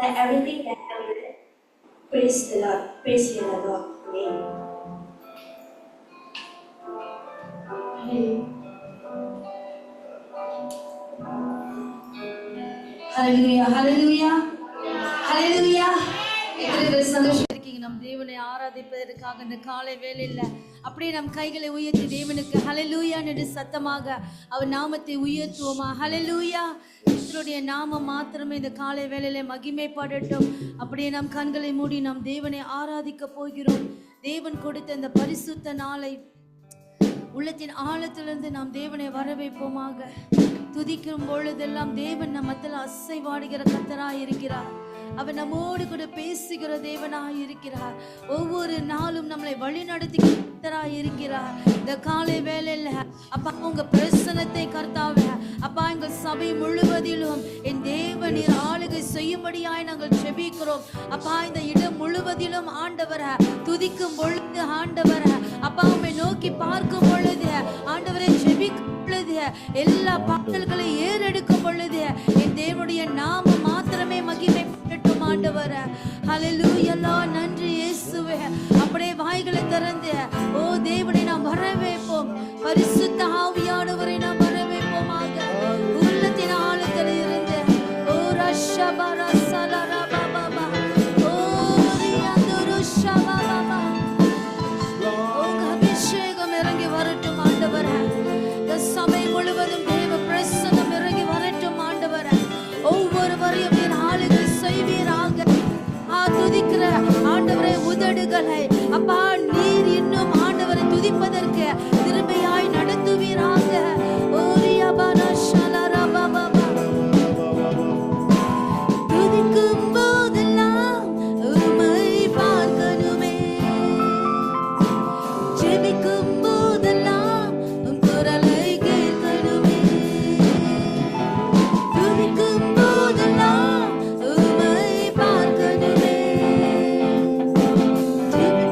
Let everything that I will praise the Lord. Praise you, the Lord. Amen. Hallelujah. Hallelujah. Hallelujah. இருக்கீங்க நம் தேவனை ஆராதிப்பதற்காக இந்த காலை வேளையில அப்படியே நம் கைகளை உயர்த்தி தேவனுக்கு ஹல்லேலூயா என்று சத்தமாக அவர் நாமத்தை உயர்த்துவோமா? ஹல்லேலூயா. கர்த்தருடைய நாமம் மாத்திரமே இந்த காலை வேளையில மகிமைப்படட்டும். அப்படியே நம் கண்களை மூடி நாம் தேவனை ஆராதிக்க போகிறோம். தேவன் கொடுத்த இந்த பரிசுத்த நாளை உள்ளத்தின் ஆழத்திலிருந்து நாம் தேவனை வரவேற்போமாக. துதிக்கும் பொழுதெல்லாம் தேவன் நம் மத்தியில் அசைவாடுகிற கர்த்தராய் இருக்கிறார். அவர் நம்மோடு கூட பேசுகிற தேவனாய் இருக்கிறார். ஒவ்வொரு நாளும் நம்மளை வழி நடத்துகிறாய் இருக்கிறார். இந்த காலை வேளையில அப்பா உங்க பிரசன்னத்தை கர்த்தாவே அப்பா எங்கள் சபை முழுவதிலும் என் தேவன் நீர் ஆளுகை செய்யும்படியாய் நாங்கள் ஜெபிக்கிறோம். அப்பா இந்த இடம் முழுவதிலும் ஆண்டவரை துதிக்கும் பொழுது ஆண்டவரை அப்பா உம்மை நோக்கி பார்க்கும் பொழுது ஆண்டவரை ஜெபிக்கும் பொழுது எல்லா பாடல்களை ஏறெடுக்கும் பொழுது என் தேவனுடைய நாமம் மாத்திரமே மகிமைப்படட்டும் ஆண்டவரே. ஹல்லேலூயா. நன்றி இயேசுவே. அப்படியே வாய்களை திறந்து ஓ தேவனை நாம் வரவேற்போம். பரிசுத்த ஆவியானவரை நாம் வரவேற்போமாக. உள்ளத்தின் ஆழத்தில் இருந்து ஓ ரஷபர சலர பாபா ஓ ரியாந்துரு ஷபாபா உங்க அபிஷேகம் இறங்கி வரட்டும் ஆண்டவரே. இந்த சபை முழுவதும் தேவ பிரசன்னம் இறங்கி வரட்டும் ஆண்டவரே. ஒவ்வொருவரையும் நீர் ஆளுகை செய்வீராக. துதிக்கிற ஆண்டவரை உதடுகளை அப்பா நீர் இன்னும் ஆண்டவரை துதிப்பதற்கு திருமையாய் நடத்துவீராக. துதிக்கும் போதெல்லாம் உம்மை பார்க்கணுமே, ஜெபிக்கும் போதெல்லாம் உம் குரலை கேட்கணுமே. துதிக்கும் போதெல்லாம் உம்மை பார்க்கணுமே, ஜெபிக்கும்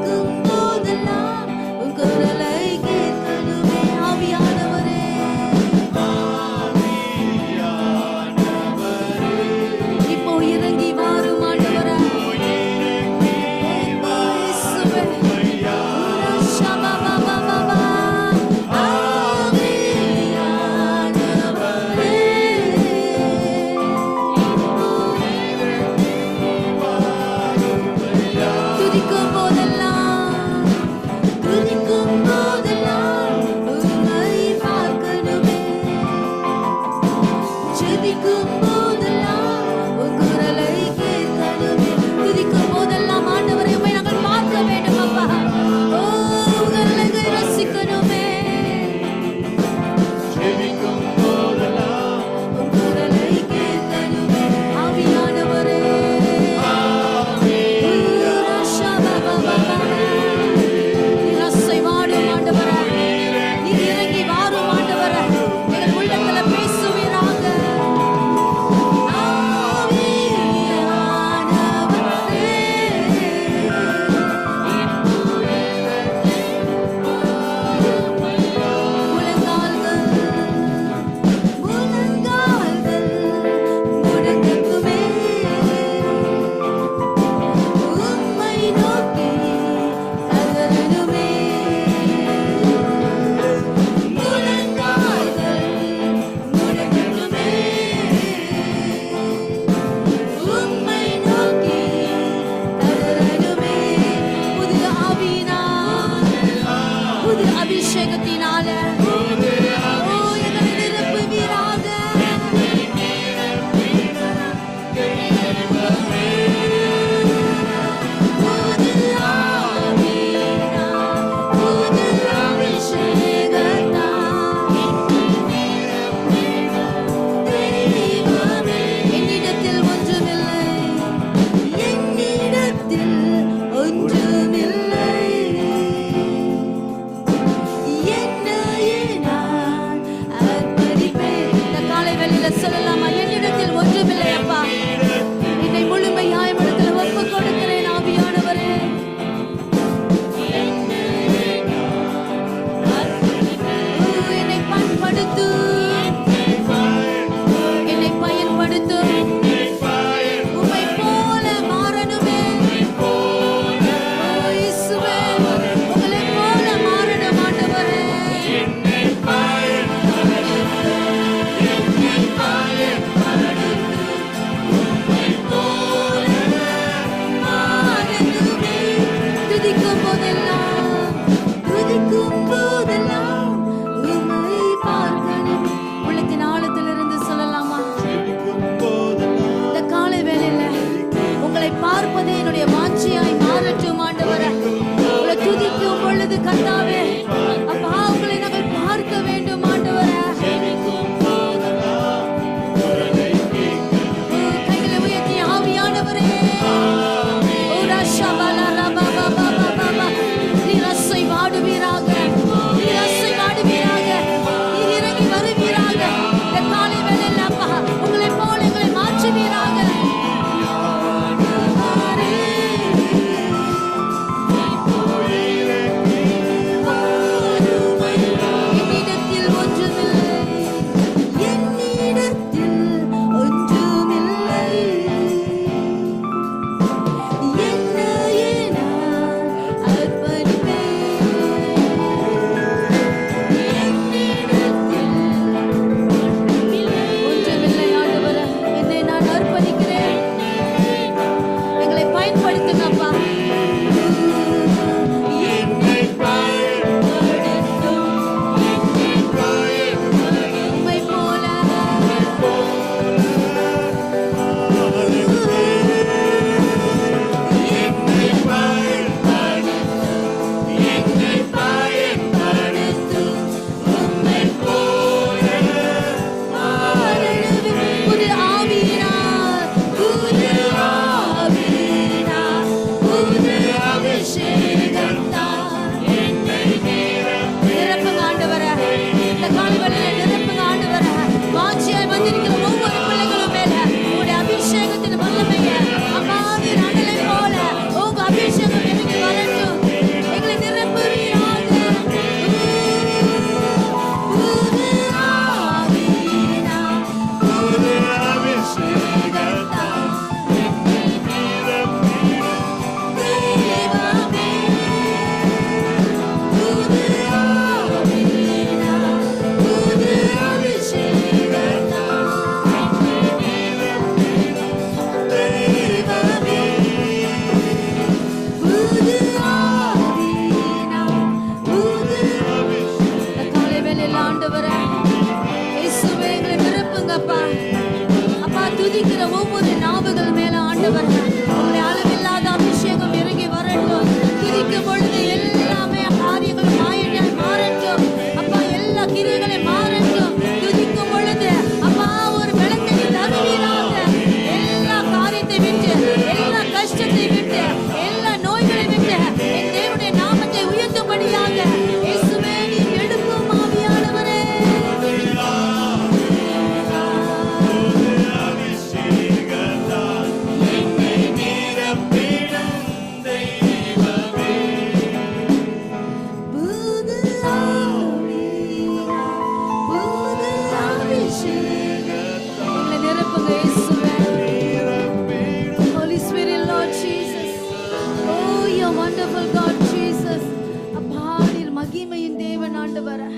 ஆண்டவரே.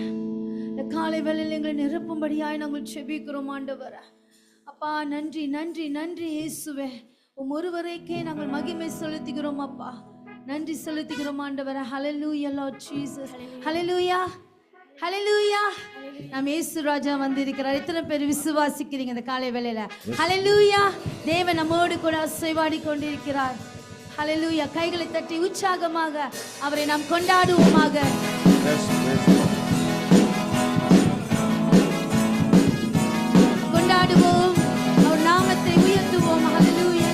இந்த காலை வேளையில் எங்களை நிரப்பும்படியாய் நாங்கள் செபிக்கிறோம் ஆண்டவரே. அப்பா நன்றி நன்றி நன்றி இயேசுவே. ஒருவரைக்கே நாங்கள் மகிமை செலுத்துகிறோம் அப்பா. நன்றி செலுத்துகிறோம் ஆண்டவரே. ஹல்லேலூயா லார்ட் ஜீசஸ். ஹல்லேலூயா ஹல்லேலூயா. நாம் இயேசு ராஜா வந்திருக்கிறார். எத்தனை பேர் விசுவாசிக்கிறீங்க இந்த காலை வேளையில? ஹல்லேலூயா. தேவன் நம்மோடு கூட அசைவாடி கொண்டிருக்கிறார். ஹல்லேலூயா. கைகளை தட்டி உற்சாகமாக அவரை நாம் கொண்டாடுவோமாக. கொண்டாடுவோம், அவர் நாமத்தை உயர்த்துவோம். ஹல்லேலூயா.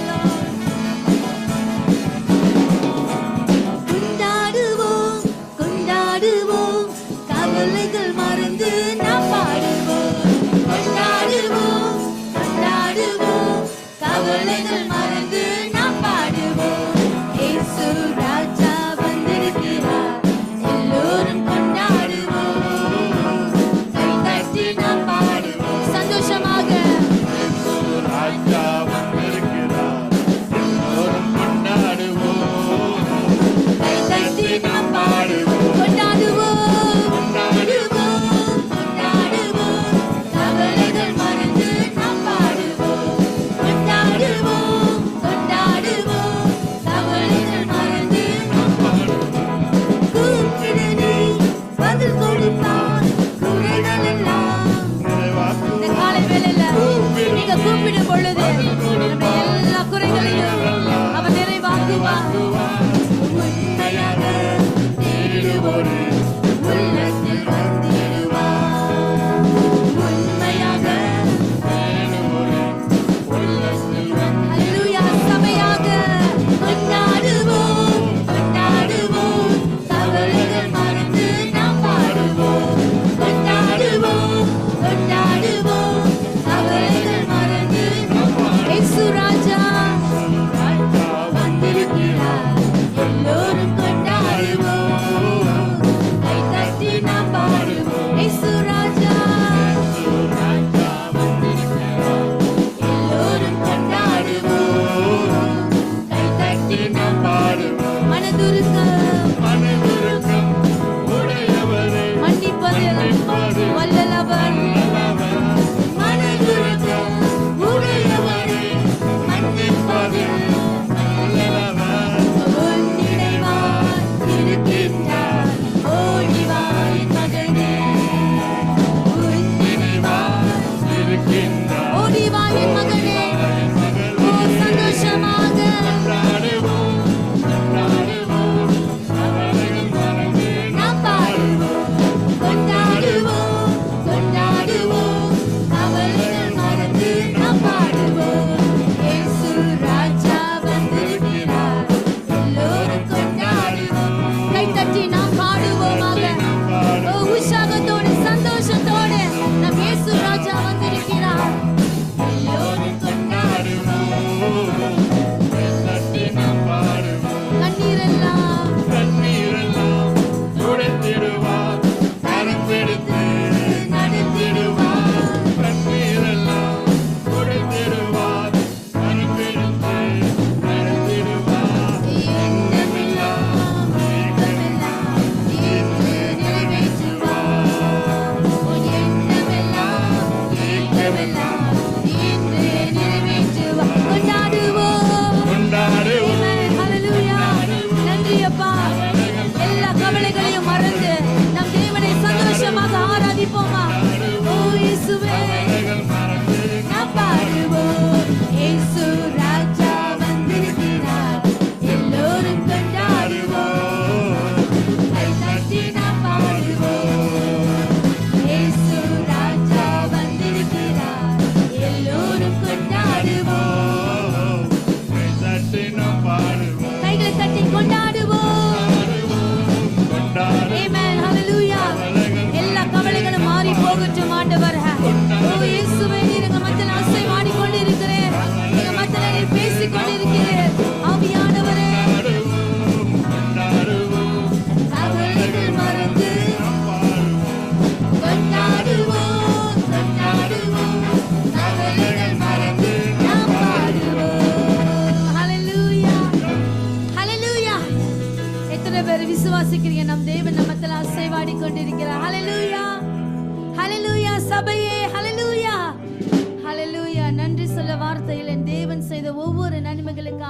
கொண்டாடுவோம் கொண்டாடுவோம், கவலைகள் மறந்து நாம் பாடுவோம். கொண்டாடுவோம் கொண்டாடுவோம், கவலைகள் மறந்து நாம் பாடுவோம். இயேசு ராஜா வந்திருக்கிறார், எல்லோரும் கொண்டாடுவோம்.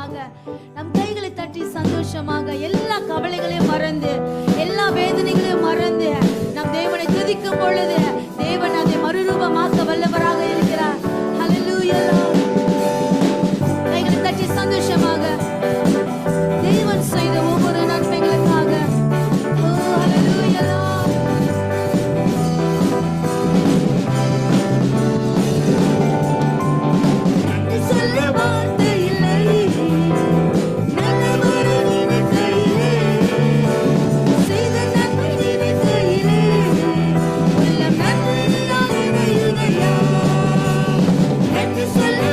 சந்தோஷமாக நம் கைகளை தட்டி சந்தோஷமாக எல்லா கவலைகளையும் மறந்து எல்லா வேதனைகளையும் மறந்து நம் தேவனை துதிக்கும் பொழுது தேவன் அதை மறுரூபமாக்க வல்லவராக இருக்கிறார். ஹல்லேலூயா. கைகளை தட்டி சந்தோஷமாக தேவன் செய்த ஒவ்வொரு நன்மைகளுக்காக ஹல்லேலூயா. சொல்ல வார்த்தை இல்லை, நல்லவர் நினைக்கையிலே, செய்த நன்மை நினைக்கையிலே, உள்ளம் நன்றாக இணையுதையா என்று சொல்ல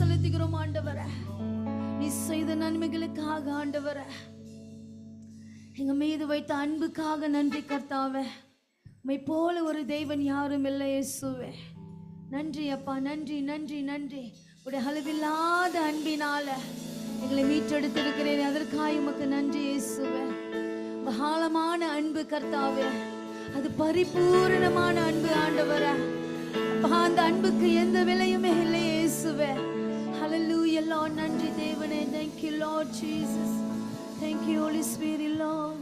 செலுத்துகிறோம் ஆண்டவரே. நீ செய்த நன்மைகளுக்காக ஆண்டவரே, எங்க மீது வைத்த அன்புக்காக நன்றி கர்த்தாவே. உம்மை போல ஒரு தெய்வன் யாரும் இல்லை இயேசுவே. நன்றி அப்பா, நன்றி நன்றி நன்றி. உடைய அளவில்லாத அன்பினால எங்களை மீட்டெடுத்திருக்கிறேன், அதற்காக உமக்கு நன்றி இயேசுவே. ஆழமான அன்பு கர்த்தாவே, அது பரிபூரணமான அன்பு ஆண்டவரே. அந்த அன்புக்கு எந்த விலையுமே இல்லை இயேசுவே. ஹல்லேலூயா லார்ட். நன்றி தேவனே. Thank you Lord Jesus. Thank you Holy Spirit Lord.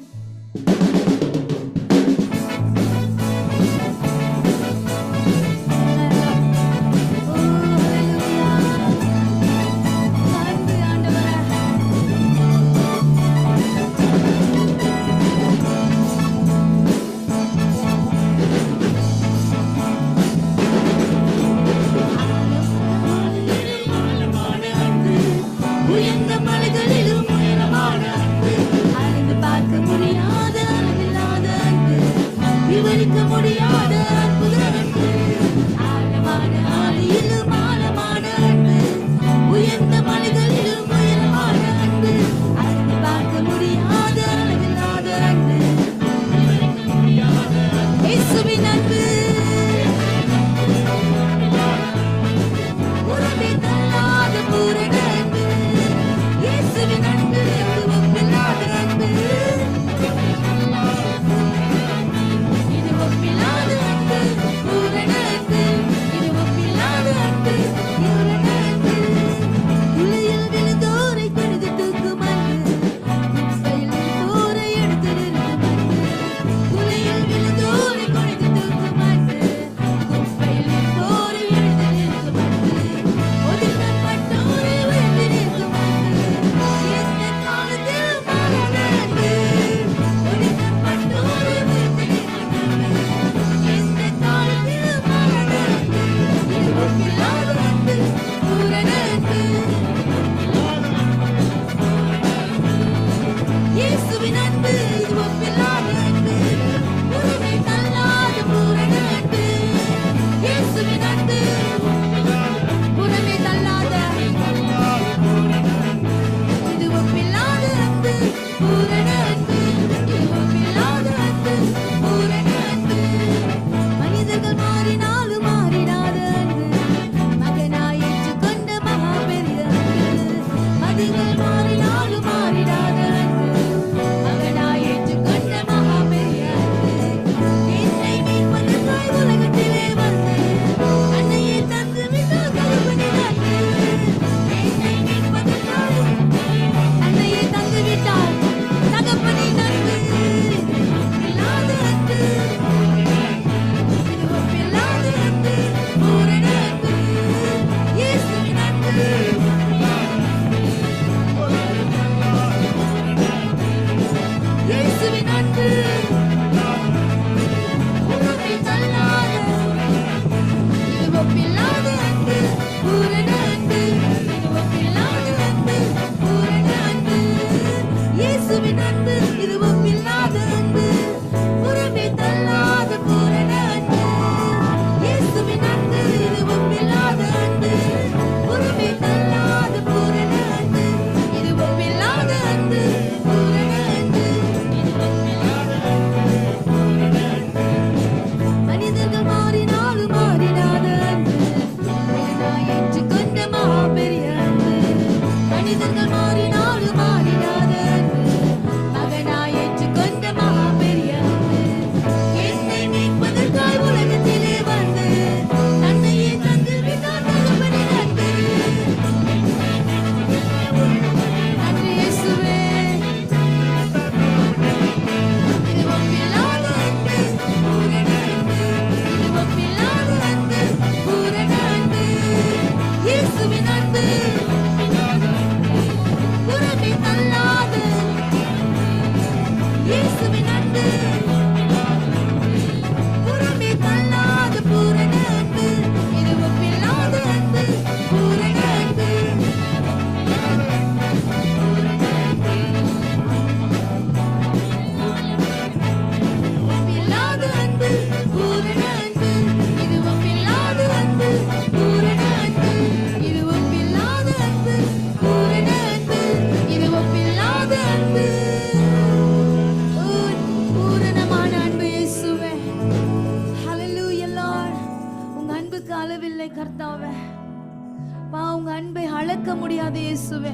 அன்பை அளக்க முடியாது இயேசுவே.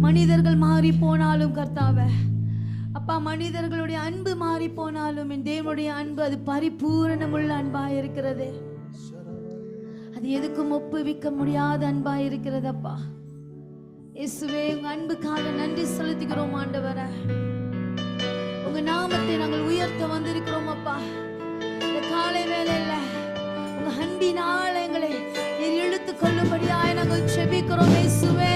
மனிதர்கள் மாறி போனாலும் கர்த்தாவே அப்பா, மனிதர்களுடைய அன்பு மாறி போனாலும் என் தேவனுடைய அன்பு அது பரிபூரணமுள்ள அன்பாய் இருக்கிறது. அது எதுக்கும் ஒப்புவிக்க முடியாத அன்பாய் இருக்கிறது அப்பா. இயேசுவே, உங்க அன்புக்காக நன்றி செலுத்துகிறோம் ஆண்டவரே. உங்க நாமத்தை நாங்கள் உயர்த்த வந்திருக்கிறோம் அப்பா. இந்த காலை வேளையில உங்க அன்பினால் எங்களை இழுத்து கொள்ளும்படியாய் நாங்கள் செபிக்கிறோம் இயேசுவே.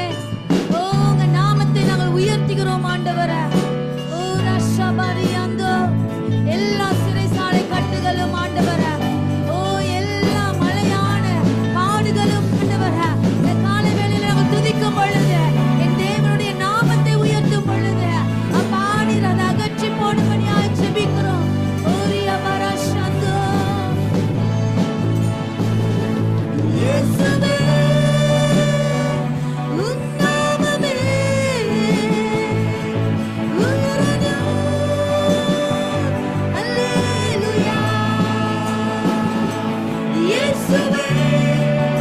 ஓ, உங்க நாமத்தை நாங்கள் உயர்த்துகிறோம் ஆண்டவரே. ஓ ரஷபரியாந்தோ, எல்லா சிறைசாலை கட்டுகளும் ஆண்டவரே, ஓ எல்லா மலையான காடுகளும் ஆண்டவரே, இந்த காலை வேளையில நாங்கள் துதிக்கும் பொழுது என் தேவனுடைய நாமத்தை உயர்த்தும் பொழுது அப்பா நீர் அதை அகற்றி போடும்படியாய் செபிக்கிறோம். ஓரியா வரஷாந்தோ இயேசுவே,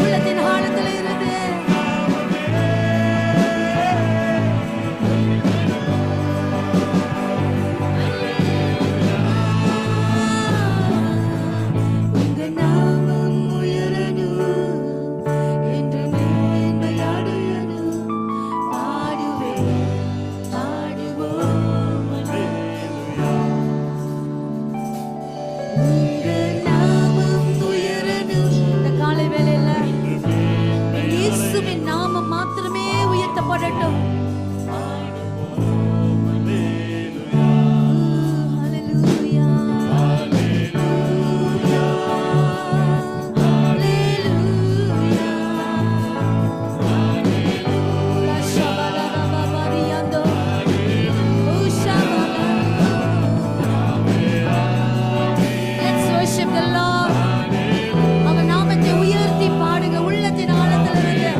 உள்ளத்தின் ஆழத்தில் இருந்து உங்க நாமம் உயரணும் என்று மேன்மையாடணும். பாடுவேன் பாடுவோம் உங்க நாமம் உயரணும். இந்த காலை வேளையில இயேசுவின் நாமம் மாத்திரமே உயர்த்தப்படட்டும். ஹல்லேலூயா, ஹல்லேலூயா, ஹல்லேலூயா. ஷபலபபரியாந்தோ, ஓ ஷபலா. Let's worship the Lord. அவர் நாமத்தை உயர்த்தி பாடுங்க உள்ளத்தின் ஆழத்திலிருந்து.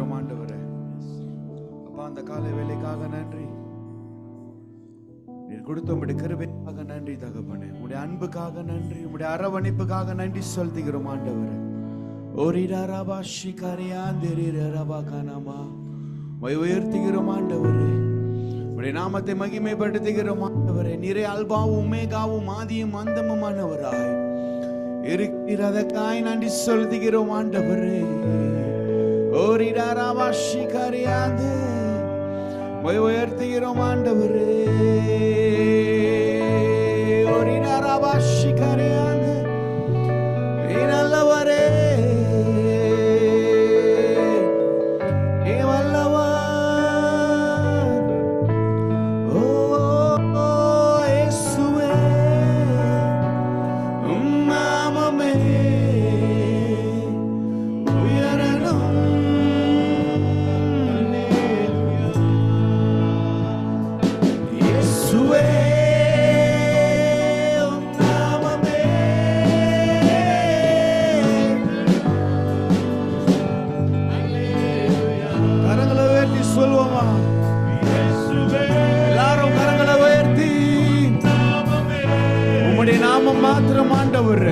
செலுத்துகிறோம் ஆண்டவரே. அப்பா, அந்த காலை வேலைக்காக நன்றி. நீர் கொடுத்த உம்முடைய கிருபைக்காக நன்றி தகப்பனே. உம்முடைய அன்புக்காக நன்றி, உம்முடைய அரவணைப்புக்காக நன்றி செலுத்துகிறோம் ஆண்டவரே. ஓரிடாராபா ஷிகாரியாந்திரிரபா கனமா உயர்த்துகிறோம் ஆண்டவரே. உம்முடைய நாமத்தை மகிமைப்படுத்துகிறோம் ஆண்டவரே. நீரே அல்பாவும் உமேகாவும் ஆதியும் அந்தமுமானவராய் இருக்கிற அதற்காய் நன்றி செலுத்துகிறோம் ஆண்டவரே. ஓரிடாராபா ஷிகாரியாந்தே உயர்த்துகிறோம் ஆண்டவரே. ஓரிடாராபா ஷிகாரியாந்தே நல்லவரே, மாத்திரம் ஆண்டவர்.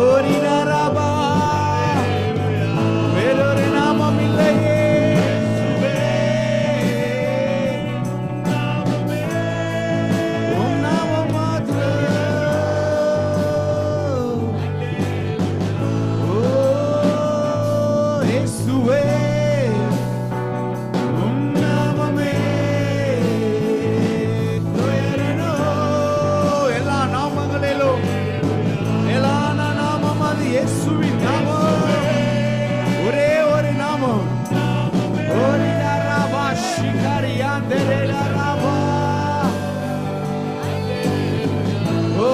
ஓரிடாராபா வேறொரு நாமம் இல்லையே. உம் நாமம் மாத்திரம். ஓ இயேசுவே, உம் நாமமே இயேசுவின் நாமம், ஒரே ஒரு நாமம். ஓரிடாராபா ஷிகாரியாந்தேரேடாராபா. ஓ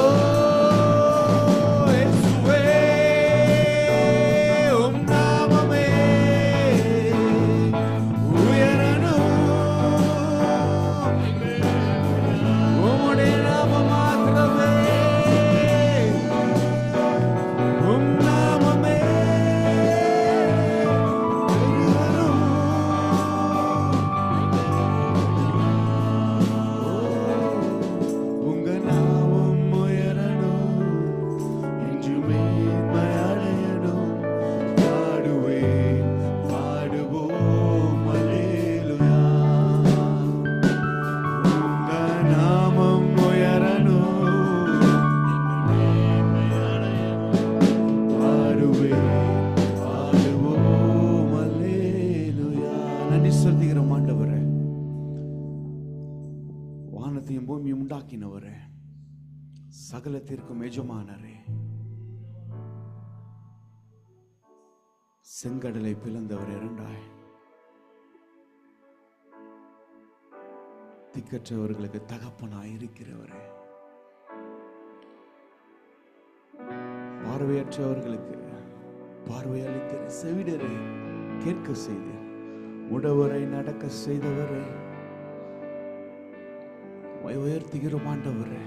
இயேசுவே, உம் நாமமே உயரணும். உம்முடைய நாமம் மாத்திரமே. வானத்தையும் பூமியும் உண்டாக்கினவரே, சகலத்திற்கும் எஜமானரே, செங்கடலை பிளந்தவர் இரண்டாய், திக்கற்றவர்களுக்கு தகப்பனாய் இருக்கிறவரே, பார்வையற்றவர்களுக்கு பார்வை அளிக்கிற செவிடரை கேட்க செய்து முடவரை நடக்க செய்தவரே, உயர்த்துகிறோம் ஆண்டவரே.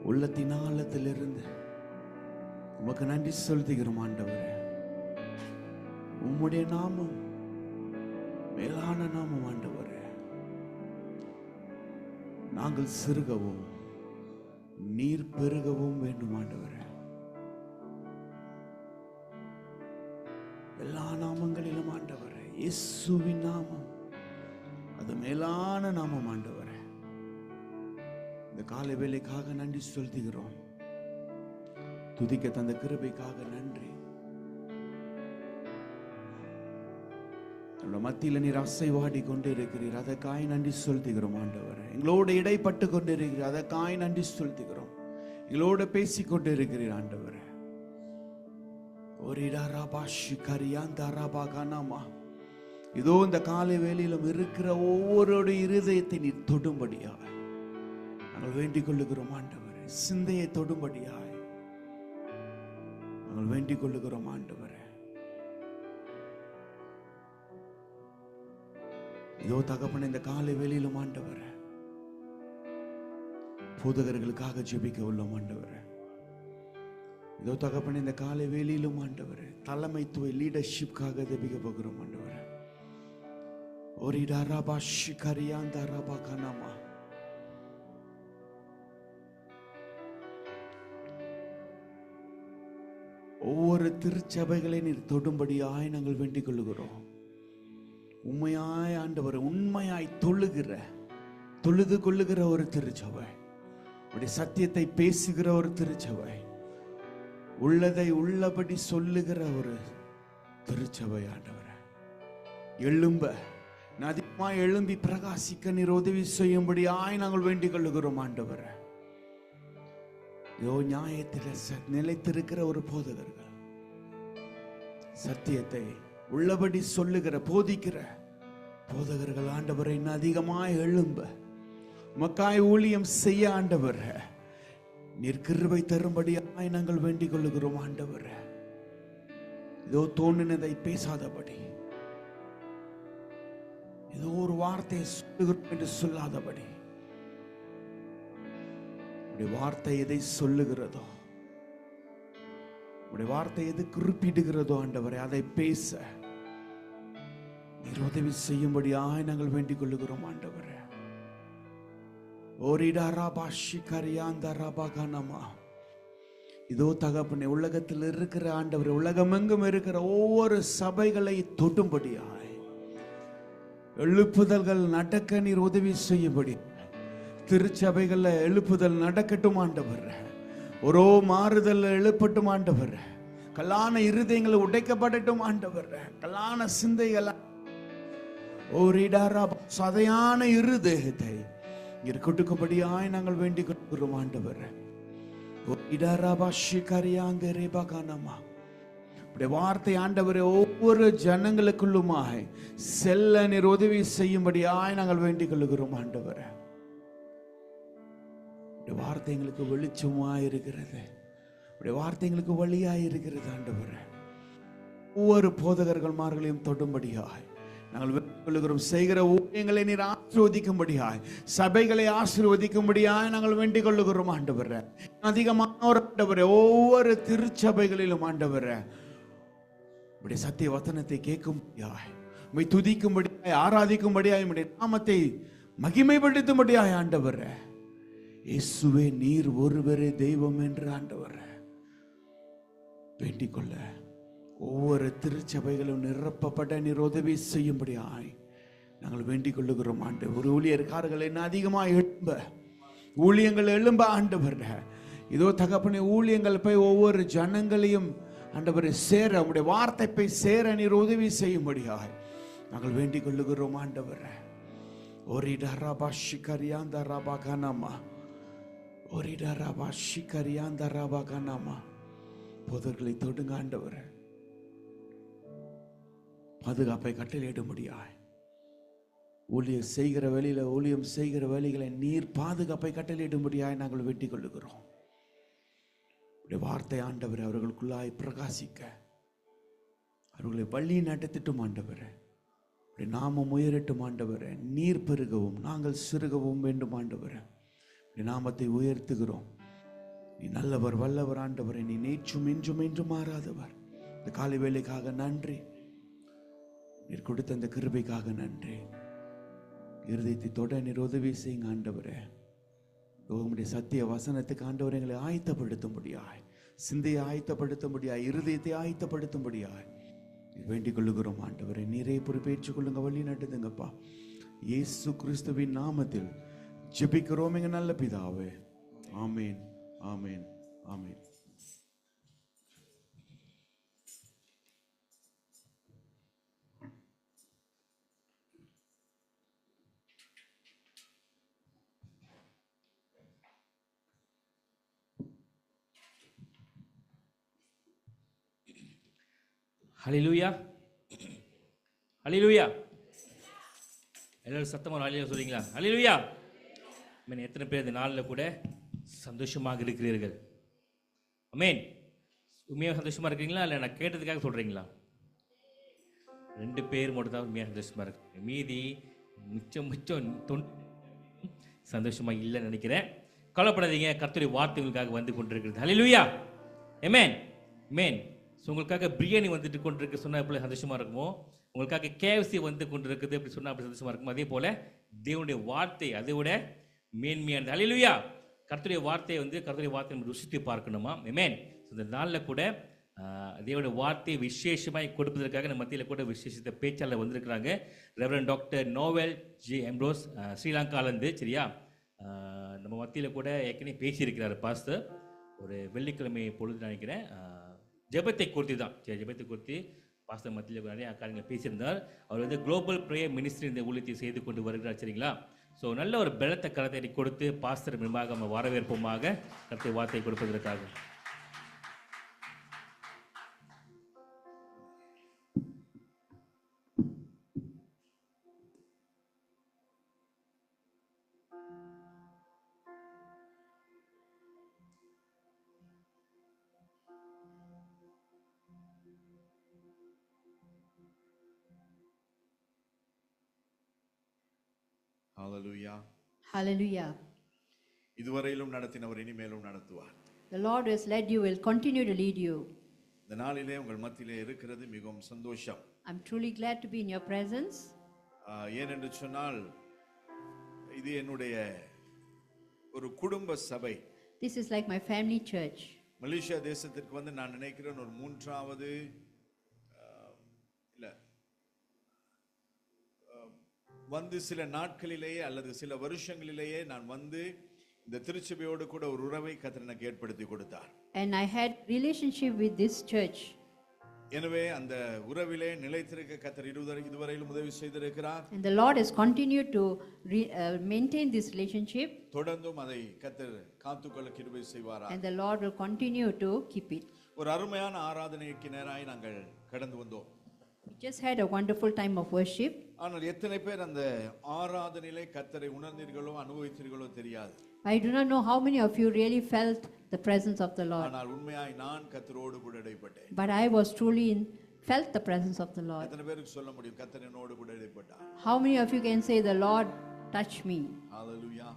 உள்ளத்தின் ஆழத்திலிருந்து உமக்கு நன்றி செலுத்துகிறோம் ஆண்டவரே. உம்முடைய நாமம் மேலான நாமம் ஆண்டவரே. நாங்கள் சிறுகவும் நீர் பெருகவும் வேண்டும் ஆண்டவரே. எல்லா நாமங்களிலும் ஆண்டவரே, இயேசுவின் நாமம் அது மேலான நாமம் ஆண்டவரே. இந்த காலை வேலைக்காக நன்றி செலுத்துகிறோம். துதிக்க தந்த கிருபைக்காக நன்றி. மத்தியில் நீர் அசைவாடி கொண்டு இருக்கிறீர், அதற்காய் நன்றி செலுத்துகிறோம் ஆண்டவரே. எங்களோட இடைப்பட்டு கொண்டு இருக்கிறீர், அதற்காய் நன்றி செலுத்துகிறோம். எங்களோட பேசிக் கொண்டு இருக்கிறீர் ஆண்டவரே. இதோ இந்த காலை வேளையிலும் இருக்கிற ஒவ்வொரு இருதயத்தை நீர் தொடும்படியாக நாங்கள் வேண்டிக் கொள்ளுகிறோம் ஆண்டவரே. சிந்தையை தொடும்படியாய் நாங்கள் வேண்டிக் கொள்ளுகிறோம் ஆண்டவரே. இதோ தகப்பன், இந்த காலை வேளையிலும் ஆண்டவரே, போதகர்களுக்காக ஜெபிக்க உள்ளோம் ஆண்டவரே. இதோ தகப்பனே, இந்த காலை வேளையிலும் ஆண்டவரே தலைமைத்துவ லீடர்ஷிப்காக ஜெபிக்க போகிறோம் ஆண்டவரே. ஓரிடாராபா ஷிகரியாந்தாராபா கனாமா. ஒவ்வொரு திருச்சபைகளை நீர் தொடும்படியாய் நாங்கள் வேண்டிக் கொள்ளுகிறோம். உண்மையாய் ஆண்டவர், உண்மையாய் தொழுது கொள்ளுகிற ஒரு திருச்சபை, உடைய சத்தியத்தை பேசுகிற ஒரு திருச்சபை, உள்ளதை உள்ளபடி சொல்லுகிற ஒரு திருச்சபை ஆண்டவர். எழும்ப அதிகமாய் எழும்பி பிரகாசிக்க நீர் உதவி செய்யும்படியாய் நாங்கள் வேண்டிக் கொள்ளுகிறோம் ஆண்டவர். நியாயத்தில் நிலைத்திருக்கிற ஒரு போதகர்கள், சத்தியத்தை உள்ளபடி சொல்லுகிற போதிக்கிற போதகர்கள் ஆண்டவரை இன்னும் அதிகமாய் எழும்ப மக்காய் ஊழியம் செய்ய ஆண்டவர் நீர் கிருபை தரும்படியாய் நாங்கள் வேண்டிக் கொள்ளுகிறோம் ஆண்டவர். இதோ தோன்றினதை பேசாதபடி, ஏதோ ஒரு வார்த்தையை சொல்லுகிறோம் என்று சொல்லாதபடி, உடைய வார்த்தை எதை சொல்லுகிறதோ, உடைய வார்த்தை எது குறிப்பிடுகிறதோ ஆண்டவரே அதை பேச நீர் உதவி செய்யும்படியாய் நாங்கள் வேண்டிக் கொள்ளுகிறோம் ஆண்டவரே. இதோ தகப்பனே, உலகத்தில் இருக்கிற ஆண்டவரே, உலகமெங்கும் இருக்கிற ஒவ்வொரு சபைகளை தொடும்படியாய் எழுப்புதல்கள் நடக்க நீர் உதவி செய்யும்படி, திருச்சபைகள்ல எழுப்புதல் நடக்கட்டும் ஆண்டவர். ஒரு மாறுதல் எழுப்பட்டும் ஆண்டவர். கல்லான இருதயங்களை உடைக்கப்படட்டும் ஆண்டவர். கல்லான சிந்தைகள், சதையான இருதயத்தை கொடுக்கும்படியாய் நாங்கள் வேண்டிக் கொள்கிறோம் ஆண்டவர். வார்த்தை ஆண்டவரை ஒவ்வொரு ஜனங்களுக்குள்ளுமாய் செல்ல நீர் உதவி செய்யும்படியாய் நாங்கள் வேண்டிக் கொள்கிறோம் ஆண்டவர். வார்த்தை எங்களுக்கு வெளிச்சமாய் இருக்கிறது, வார்த்தை எங்களுக்கு வழியாய் இருக்கிறது ஆண்டவர். ஒவ்வொரு போதகர்கள்மார்களையும் தொடும்படியாய் நாங்கள் வேண்டிக் செய்கிற ஊழியங்களை நீர் ஆசீர்வதிக்கும்படியாய், சபைகளை ஆசீர்வதிக்கும்படியாய் நாங்கள் வேண்டிக் கொள்ளுகிறோம் ஆண்டவர். அதிகமானவர் ஆண்டவர், ஒவ்வொரு திருச்சபைகளிலும் ஆண்டவர் உடைய சத்திய வசனத்தை கேட்கும்படியாய், உம்மை துதிக்கும்படியாய், ஆராதிக்கும்படியாய், உம்முடைய நாமத்தை மகிமைப்படுத்தும்படியாய் ஆண்டவர். இயேசுவே நீர் ஒருவரே தெய்வம் என்று ஆண்டவர் வேண்டிக் கொள்ள ஒவ்வொரு திருச்சபைகளும் நிரப்பப்பட நீர் உதவி செய்யும்படியாய் நாங்கள் வேண்டிக் கொள்ளுகிறோம் ஆண்டவர். ஒரு ஊழியர்காரர்கள் என்ன அதிகமாக எழும்ப, ஊழியங்கள் எழும்ப ஆண்டவர். இதோ தகப்பனே, ஊழியங்கள் போய் ஒவ்வொரு ஜனங்களையும் ஆண்டவரை சேர, உங்களுடைய வார்த்தை போய் சேர நீர் உதவி செய்யும்படியாய் நாங்கள் வேண்டிக் கொள்ளுகிறோம் ஆண்டவர். ஓரிடாராபா ஷிகரியாந்த ராபா கனாமா, ஓரிடாராபா ஷிகரியாந்த ராபா கனாமா. போதர்களை தொடுங்க ஆண்டவர். பாதுகாப்பை கட்டளையிடும்படியாய், ஊழியம் செய்கிற வேலையில, ஊழியம் செய்கிற வேலைகளை நீர் பாதுகாப்பை கட்டளையிடும்படியாய் நாங்கள் வேண்டிக் கொள்ளுகிறோம். வார்த்தை ஆண்டவர் அவர்களுக்குள்ளாய் பிரகாசிக்க, அவர்களை வழி நடத்திட்டும் ஆண்டவர். நாமம் உயரட்டும் ஆண்டவர். நீர் பெருகவும் நாங்கள் சிறுகவும் வேண்டும் ஆண்டவர். நாமத்தை உயர்த்துகிறோம். நீ நல்லவர், வல்லவர் ஆண்டவரை. நீ நேற்றும் என்றும் என்றும் மாறாதவர். இந்த காலை வேலைக்காக நன்றி. நீர் கொடுத்த அந்த கிருபைக்காக நன்றி. இருதயத்தை தொட நீர் உதவி செய்யுங்க ஆண்டவரே. உம்முடைய சத்திய வசனத்துக்கு ஆண்டவர் எங்களை ஆயத்தப்படுத்தும்படியாய், சிந்தையை ஆயத்தப்படுத்தும்படியாய், இருதயத்தை ஆயத்தப்படுத்தும்படியாய் வேண்டிக் கொள்ளுகிறோம் ஆண்டவரே. நீரே பொறுப்பேற்றுக் கொள்ளுங்க, வழி நடத்துங்கப்பா. இயேசு கிறிஸ்துவின் நாமத்தில் ஜெபிக்கிறோம் எங்க நல்ல பிதாவே. ஆமேன், ஆமேன், ஆமேன். ஹல்லேலூயா, ஹல்லேலூயா. எல்லாரும் சத்தமாக ஹல்லேலூயா சொல்றீங்களா? ஹல்லேலூயா. ஆமென். எத்தனை பேர் இந்த நாளில் கூட சந்தோஷமாக இருக்கிறீர்கள்? ஆமென். உண்மையாக சந்தோஷமாக இருக்கிறீங்களா, இல்லை நான் கேட்டதுக்காக சொல்கிறீங்களா? 2 பேர் மட்டும் தான் உண்மையாக சந்தோஷமாக இருக்கு. மீதி மிச்சம் சந்தோஷமாக இல்லைன்னு நினைக்கிறேன். கவலைப்படாதீங்க, கர்த்தருடைய வார்த்தை உங்களுக்காக வந்து கொண்டிருக்கிறது. ஹல்லேலூயா. ஆமென் ஆமென். ஸோ உங்களுக்காக பிரியாணி வந்துட்டு கொண்டிருக்கு சொன்னால் எப்படி சந்தோஷமாக இருக்குமோ, உங்களுக்காக கேஎஃப்சி வந்து கொண்டிருக்குது அப்படி சொன்னால் அப்படி சந்தோஷமாக இருக்கும். அதே போல் தேவனுடைய வார்த்தை அதை விட மேன்மையானது. ஹல்லேலூயா. கர்த்தருடைய வார்த்தையை கர்த்தருடைய வார்த்தையை நம்ம ருசித்து பார்க்கணுமா? ஆமென். இந்த நாளில் கூட தேவனுடைய வார்த்தையை விசேஷமாய் கொடுப்பதற்காக நம்ம மத்தியில் கூட விசேஷித்த பேச்சாளர் வந்திருக்கிறாங்க. Reverend doctor Noel G Ambrose, ஸ்ரீலங்காலேருந்து. சரியா, நம்ம மத்தியில் கூட ஏற்கனவே பேசியிருக்கிறார் பாஸ்டர். ஒரு வெள்ளிக்கிழமை பொழுது நினைக்கிறேன், ஜெபத்தை குறித்து தான். சரி, ஜெபத்தை குறித்து பாஸ்டர் மத்தியில் நிறைய காரியங்கள் பேசியிருந்தார். அவர் குளோபல் ப்ரேயர் மினிஸ்ட்ரி இந்த ஊழியத்தை செய்து கொண்டு வருகிறார். சரிங்களா, ஸோ நல்ல ஒரு பலத்த கரத்தை கொடுத்து பாஸ்டர் மூலமாக நம்ம வரவேற்போமாக கர்த்தருடைய வார்த்தை கொடுப்பதற்காக. Hallelujah. Hallelujah. இதுவரையிலும் நடத்தினவர் இனிமேலும் நடத்துவார். The Lord who has led you will continue to lead you. இந்த நாளிலே உங்கள் மத்தியிலே இருக்கிறது மிகவும் சந்தோஷம். I'm truly glad to be in your presence. ஏனென்று சொன்னால் இது என்னுடைய ஒரு குடும்ப சபை. This is like my family church. Malaysia தேசத்திற்கு வந்து நான் நினைக்கிறேன் ஒரு மூன்றாவது இல்ல வந்து சில நாட்களிலேயே அல்லது சில வருஷங்களிலேயே நான் வந்து இந்த திருச்சபையோடு கூட ஒரு உறவை கர்த்தர் எனக்கு ஏற்படுத்தி கொடுத்தார். And I had relationship with this church. எனவே அந்த உறவிலே நிலைத்திருக்க கர்த்தர் இதுவரையிலும் உதவி செய்திருக்கிறார். And the Lord has continued to maintain this relationship. தொடர்ந்தும் அதை கர்த்தர் காத்துக்கொள்ள கிருபை செய்வாரா. And the Lord will continue to keep it. ஒரு அருமையான ஆராதனைக்கு நேராய் நாங்கள் கடந்து வந்தோம். We just had a wonderful time of worship. ஆனால் எத்தனை பேர் அந்த ஆராதனையிலே கர்த்தரை உணர்ந்தீர்களோ அனுபவித்தீர்களோ தெரியாது. I do not know how many of you really felt the presence of the Lord. ஆனால் உண்மையாய் நான் கர்த்தரோடு கூட இடைப்பட்டேன். But I was truly felt the presence of the Lord. எத்தனை பேருக்கு சொல்ல முடியும் கர்த்தர் என்னோடு கூட இடைப்பட்டார்? How many of you can say the Lord touched me? ஹalleluya.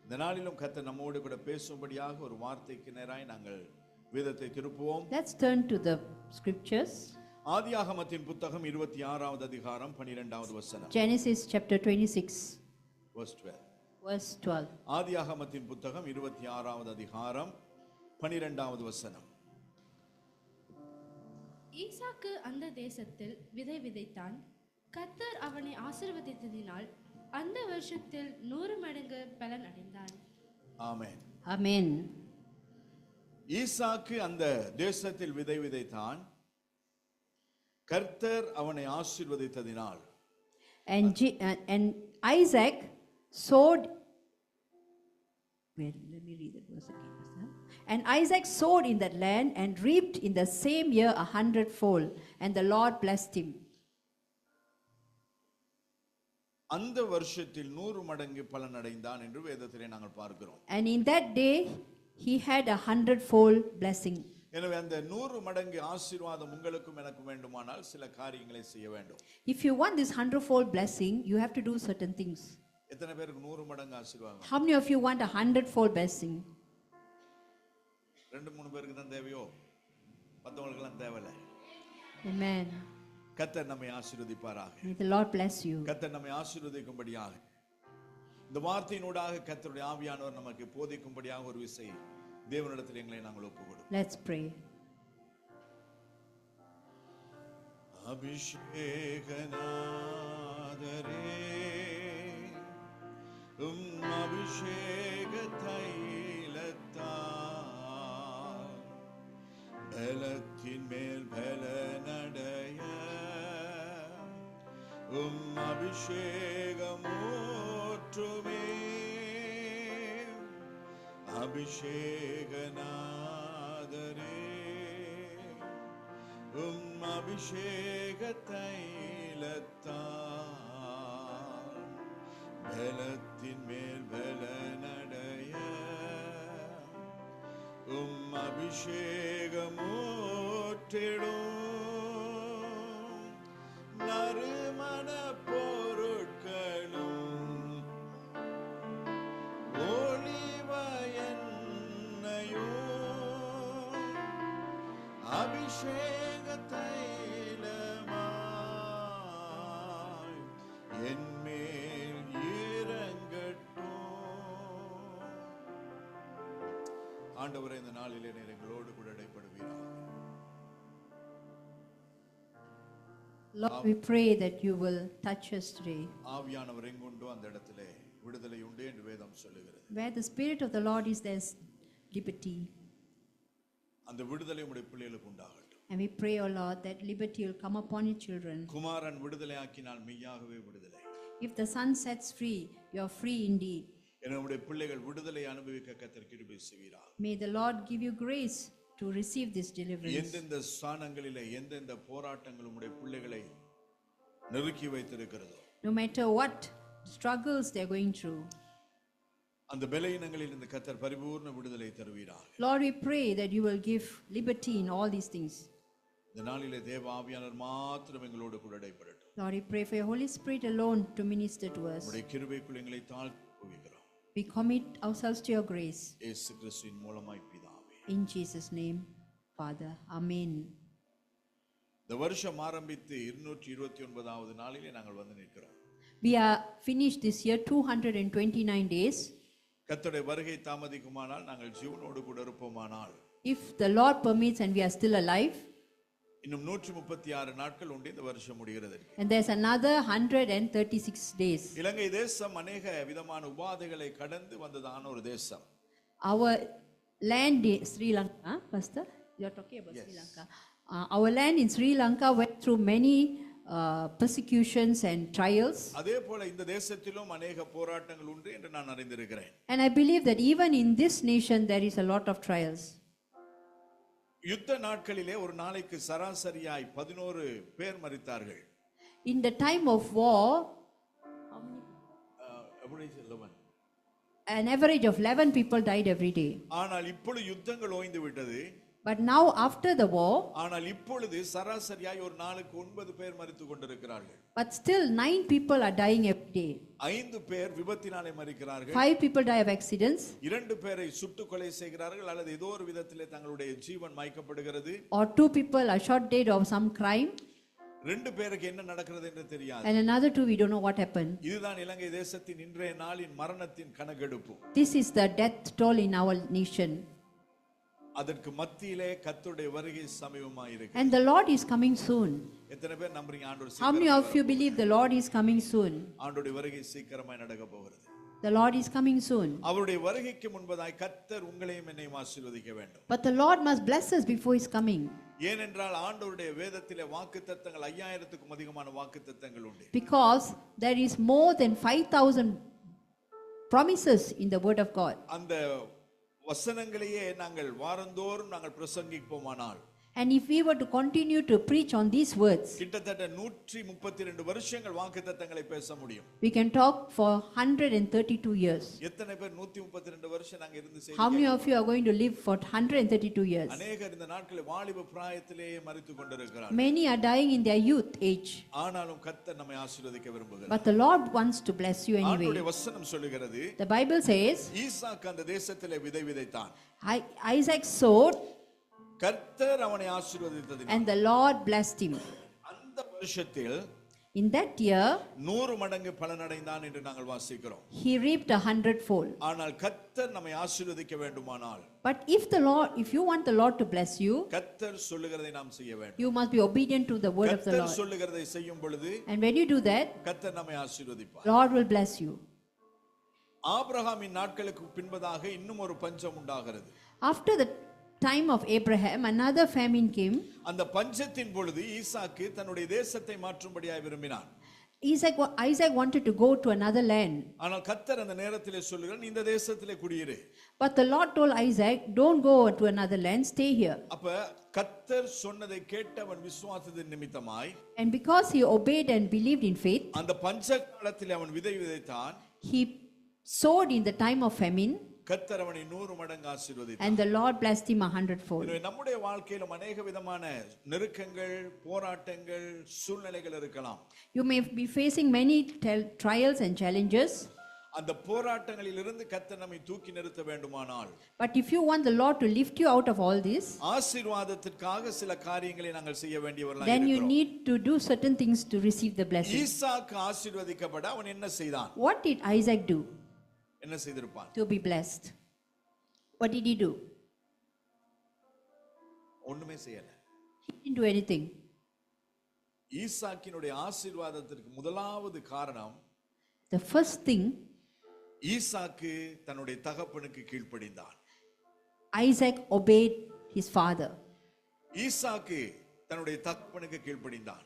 இந்த நாளிலும் கர்த்தர் நம்மோடு கூட பேசும்படியாக ஒரு வார்த்தைக்கு நேராய் நாங்கள் வேதத்தை திருப்புவோம். Let's turn to the scriptures. ஆதியாகமத்தின் புத்தகம் 26வது அதிகாரம் 12வது வசனம். Genesis chapter 26 verse 12. verse 12. ஆதியாகமத்தின் புத்தகம் 26வது அதிகாரம் 12வது வசனம். ஈசாக்கு அந்த தேசத்தில் விதை விதைத்தான். கர்த்தர் அவனை ஆசீர்வதித்ததினால் அந்த வருஷத்தில் 100 மடங்கு பலன் அடைந்தான். ஆமென். Amen. ஈசாக்கு அந்த தேசத்தில் விதை விதைத்தான். கர்த்தர் அவனை ஆசீர்வதித்ததினால். And Isaac sowed. Well, let me read that verse again. And Isaac sowed in that land and reaped in the same year 100-fold, and the Lord blessed him. அந்த வருஷத்தில் 100 மடங்கு பலன் அடைந்தான் என்று வேதத்திலே நாங்கள் பார்க்கிறோம். And in that day he had 100-fold blessing. எனவே அந்த 100 மடங்கு ஆசீர்வாதம் உங்களுக்கும் எனக்கும் வேண்டுமானால் சில காரியங்களை செய்ய வேண்டும். If you want this 100-fold blessing, you have to do certain things. எத்தனை பேருக்கு 100 மடங்கு ஆசீர்வாதம்? How many of you want a 100-fold blessing? 2-3 பேருக்கு தான் தேவையோ? மத்தவங்களுக்கு எல்லாம் தேவையில்லை. Amen. கர்த்தர் நம்மை ஆசீர்வதிப்பாராக. May the Lord bless you. கர்த்தர் நம்மை ஆசீர்வதிக்கும்படியாக இந்த வார்த்தையினூடாக கர்த்தருடைய ஆவியானவர் நமக்கு போதிக்கும்படியாக ஒரு விசை தேவனிடத்தில் எங்களை நாங்கள் ஒப்புக்கொடுப்போம். Let's pray. அபிஷேகநாதரே அபிஷேக தைலத்தால் பலத்தின் மேல் பலனடைய அபிஷேகமூற்றுமே அபிஷேகநாதரே அபிஷேக தைலத்தால் பலத்தின் மேல் பலனடைய அபிஷேகமூற்றிடும் நறுமண பொருட்களும் ஒளிவ எண்ணெயும் அபிஷேக தைலமாய் என்மேல் இறங்கட்டும். ஆண்டவரே, இந்த நாளிலே நீர் எங்களோடு கூட இடைப்படுவீராக. Lord, we pray that you will touch us today. ஆவியானவர் எங்குண்டோ அந்த இடத்திலே விடுதலை உண்டு என்று வேதம் சொல்லுகிறது. Where the Spirit of the Lord is, there's liberty. அந்த விடுதலை உம்முடைய பிள்ளைகளுக்கு உண்டாகட்டும். And we pray, O Lord, that liberty will come upon your children. குமாரன் விடுதலை ஆக்கினால் மெய்யாகவே விடுதலை. If the Son sets free, you are free indeed. என்னுடைய பிள்ளைகள் விடுதலை அனுபவிக்க கர்த்தர் கிருபை செய்வீராக. May the Lord give you grace to receive this deliverance. எந்தெந்த ஸ்தானங்களிலே எந்தெந்த போராட்டங்கள் உம்முடைய பிள்ளைகளை நெருக்கி வைத்திருக்கிறதோ, No matter what struggles they're going through, அந்த பலவீனங்களில் இந்த கர்த்தர் பரிபூர்ண விடுதலை தருவீராக. Lord, we pray that you will give liberty in all these things. இந்த நாளிலே தேவ ஆவியானவர் மாத்திரம் எங்களோடு கூட இடைப்படட்டும். Lord, we pray for your Holy Spirit alone to minister to us. உம்முடைய கிருபைக்குள் எங்களை தாழ்த்தி ஒப்புவிக்கிறோம். We commit ourselves to your grace. இயேசு கிறிஸ்துவின் மூலமாய் பிதாவே. In Jesus' name, Father. Amen. இந்த வருஷம் ஆரம்பித்து 229வது நாளிலே நாங்கள் வந்து நிற்கிறோம். We are finished this year 229 days. கர்த்தருடைய வருகை தாமதிக்குமானால் நாங்கள் ஜீவனோடு கூட இருப்போமானால் If the Lord permits and we are still alive, இன்னும் 136 நாட்கள் உண்டு இந்த வருஷம் முடிகிறது. and there's another 136 days. இலங்கை தேசம் அநேக விதமான உபாதைகளை கடந்து வந்ததான ஒரு தேசம். Our land in Sri Lanka, Pastor, you're talking about Sri Lanka. Our land in Sri Lanka went through many persecutions and trials. அதே போல இந்த தேசத்திலும் அநேக போராட்டங்கள் உண்டு என்று நான் அறிந்திருக்கிறேன். And I believe that even in this nation there is a lot of trials. யுத்த நாட்களிலே ஒரு நாளைக்கு சராசரியாய் 11 பேர் மரித்தார்கள். In the time of war, an average of 11 people died every day. ஆனால் இப்பொழுது யுத்தங்கள் ஓய்ந்து விட்டது. But now after the war, ஆனால் இப்பொழுது சராசரியாய் ஒரு நாளுக்கு 9 பேர் மரித்துக் கொண்டிருக்கிறார்கள். but still 9 people are dying every day. 5 பேர் விபத்தினாலே மரிக்கிறார்கள். 5 people die of accidents. 2 பேரை சுட்டுக் கொலை செய்கிறார்கள் அல்லது ஏதோ ஒரு விதத்திலே தங்களுடைய ஜீவன் மாய்க்கப்படுகிறது. Or 2 people are shot dead of some crime. 2 பேருக்கு என்ன நடக்கிறது என்று தெரியாது. And another 2 we don't know what happened. இதுதான் இலங்கை தேசத்தின் இன்றைய நாளின் மரணத்தின் கணக்கெடுப்பு. This is the death toll in our nation. அதற்கு மத்தியிலே கர்த்தருடைய வருகை சமீபமாய் இருக்கு. And the Lord is coming soon. எத்தனை பேர் நம்புறீங்க ஆண்டவர் How many of you believe the Lord is coming soon? ஆண்டவருடைய வருகை சீக்கிரமாய் நடக்க போகிறது. The Lord is coming soon. அவருடைய வருகைக்கு முன்பதாய் கர்த்தர் உங்களையும் என்னையும் ஆசீர்வதிக்க வேண்டும். But the Lord must bless us before his coming. ஏனென்றால் ஆண்டவருடைய வேதத்திலே வாக்குத்தத்தங்கள் 5000க்கும் அதிகமான வாக்குத்தத்தங்கள் உண்டு. Because there is more than 5,000 promises in the word of God. அந்த வசனங்களையே நாங்கள் வாரந்தோறும் நாங்கள் பிரசங்கிப்போமானால், And if we were to continue to preach on these words, கிட்டத்தட்ட 132 வருஷங்கள் வாக்குத்தத்தங்களை பேச முடியும். we can talk for 132 years. எத்தனை பேர் 132 வருஷம் நாங்க இருந்து How many செய்ய? of you are going to live for 132 years? அநேகர் இந்த நாட்களில் வாலிப பிராயத்திலேயே மரித்துக் கொண்டிருக்கிறார். Many are dying in their youth age. ஆனாலும் கர்த்தர் நம்மை ஆசீர்வதிக்க விரும்புகிறார். But the Lord wants to bless you ஆண்டவருடைய anyway. வசனம் சொல்லுகிறது, The Bible says, ஈசாக்கு அந்த தேசத்திலே விதை விதைத்தான், Isaac sowed கர்த்தர் அவனை ஆசீர்வதித்ததினால் and the Lord blessed him. அந்த வருஷத்தில் In that year, 100 மடங்கு பலனடைந்தான் என்று நாங்கள் வாசிக்கிறோம். he reaped 100-fold. ஆனால் கர்த்தர் நம்மை ஆசீர்வதிக்க வேண்டுமானால், But if you want the Lord to bless you, கர்த்தர் சொல்லுகிறதை நாம் செய்ய வேண்டும். you must be obedient to the word of the கர்த்தர் Lord. சொல்லுகிறதை செய்யும் பொழுது And when you do that, கர்த்தர் நம்மை ஆசீர்வதிப்பார். Lord will bless you. ஆபிரகாமின் நாட்களுக்கு பின்பதாக இன்னும் ஒரு பஞ்சம் உண்டாகிறது. After the time of Abraham, another famine came. அந்த பஞ்சத்தின் பொழுது ஈசாக்கு தன்னுடைய தேசத்தை மாற்றும்படியாய் விரும்பினான். Isaac wanted to go to another land. ஆனால் கர்த்தர் அந்த நேரத்திலே சொல்லுகிறார், நீ இந்த தேசத்திலே குடியிரு. But the Lord told Isaac, don't go to another land, stay here. அப்ப கர்த்தர் சொன்னதை கேட்டு அவன் விசுவாசத்தின் நிமித்தமாய், And because he obeyed and believed in faith, அந்த பஞ்ச காலத்திலே அவன் விதை விதைத்தான். he sowed in the time of famine, கர்த்தர் அவனை 100 மடங்கு ஆசீர்வதித்தார். and the Lord blessed him 100-fold. எனவே நம்முடைய வாழ்க்கையிலும் அநேக விதமான நெருக்கங்கள், போராட்டங்கள், சூழ்நிலைகள் இருக்கலாம். You may be facing many trials and challenges. அந்த போராட்டங்களிலிருந்து கர்த்தர் நம்மை தூக்கி நிறுத்த வேண்டுமானால், But if you want the Lord to lift you out of all this, ஆசீர்வாதத்திற்காக சில காரியங்களை நாங்கள் செய்ய வேண்டியவர்களாக then you இருக்கிறோம். need to do certain things to receive the blessing. ஈசாக்கு ஆசீர்வதிக்கப்பட அவன் என்ன செய்தான்? What did Isaac do என்ன செய்திருப்பான்? to be blessed? What did he do? ஒண்ணுமே செய்யல. He didn't do anything. ஈசாக்கினுடைய ஆசீர்வாதத்திற்கு முதலாவது காரணம், The first thing, ஈசாக்கு தன்னுடைய தகப்பனுக்கு கீழ்ப்படிந்தான். Isaac obeyed his father. ஈசாக்கு தன்னுடைய தகப்பனுக்கு கீழ்ப்படிந்தான்.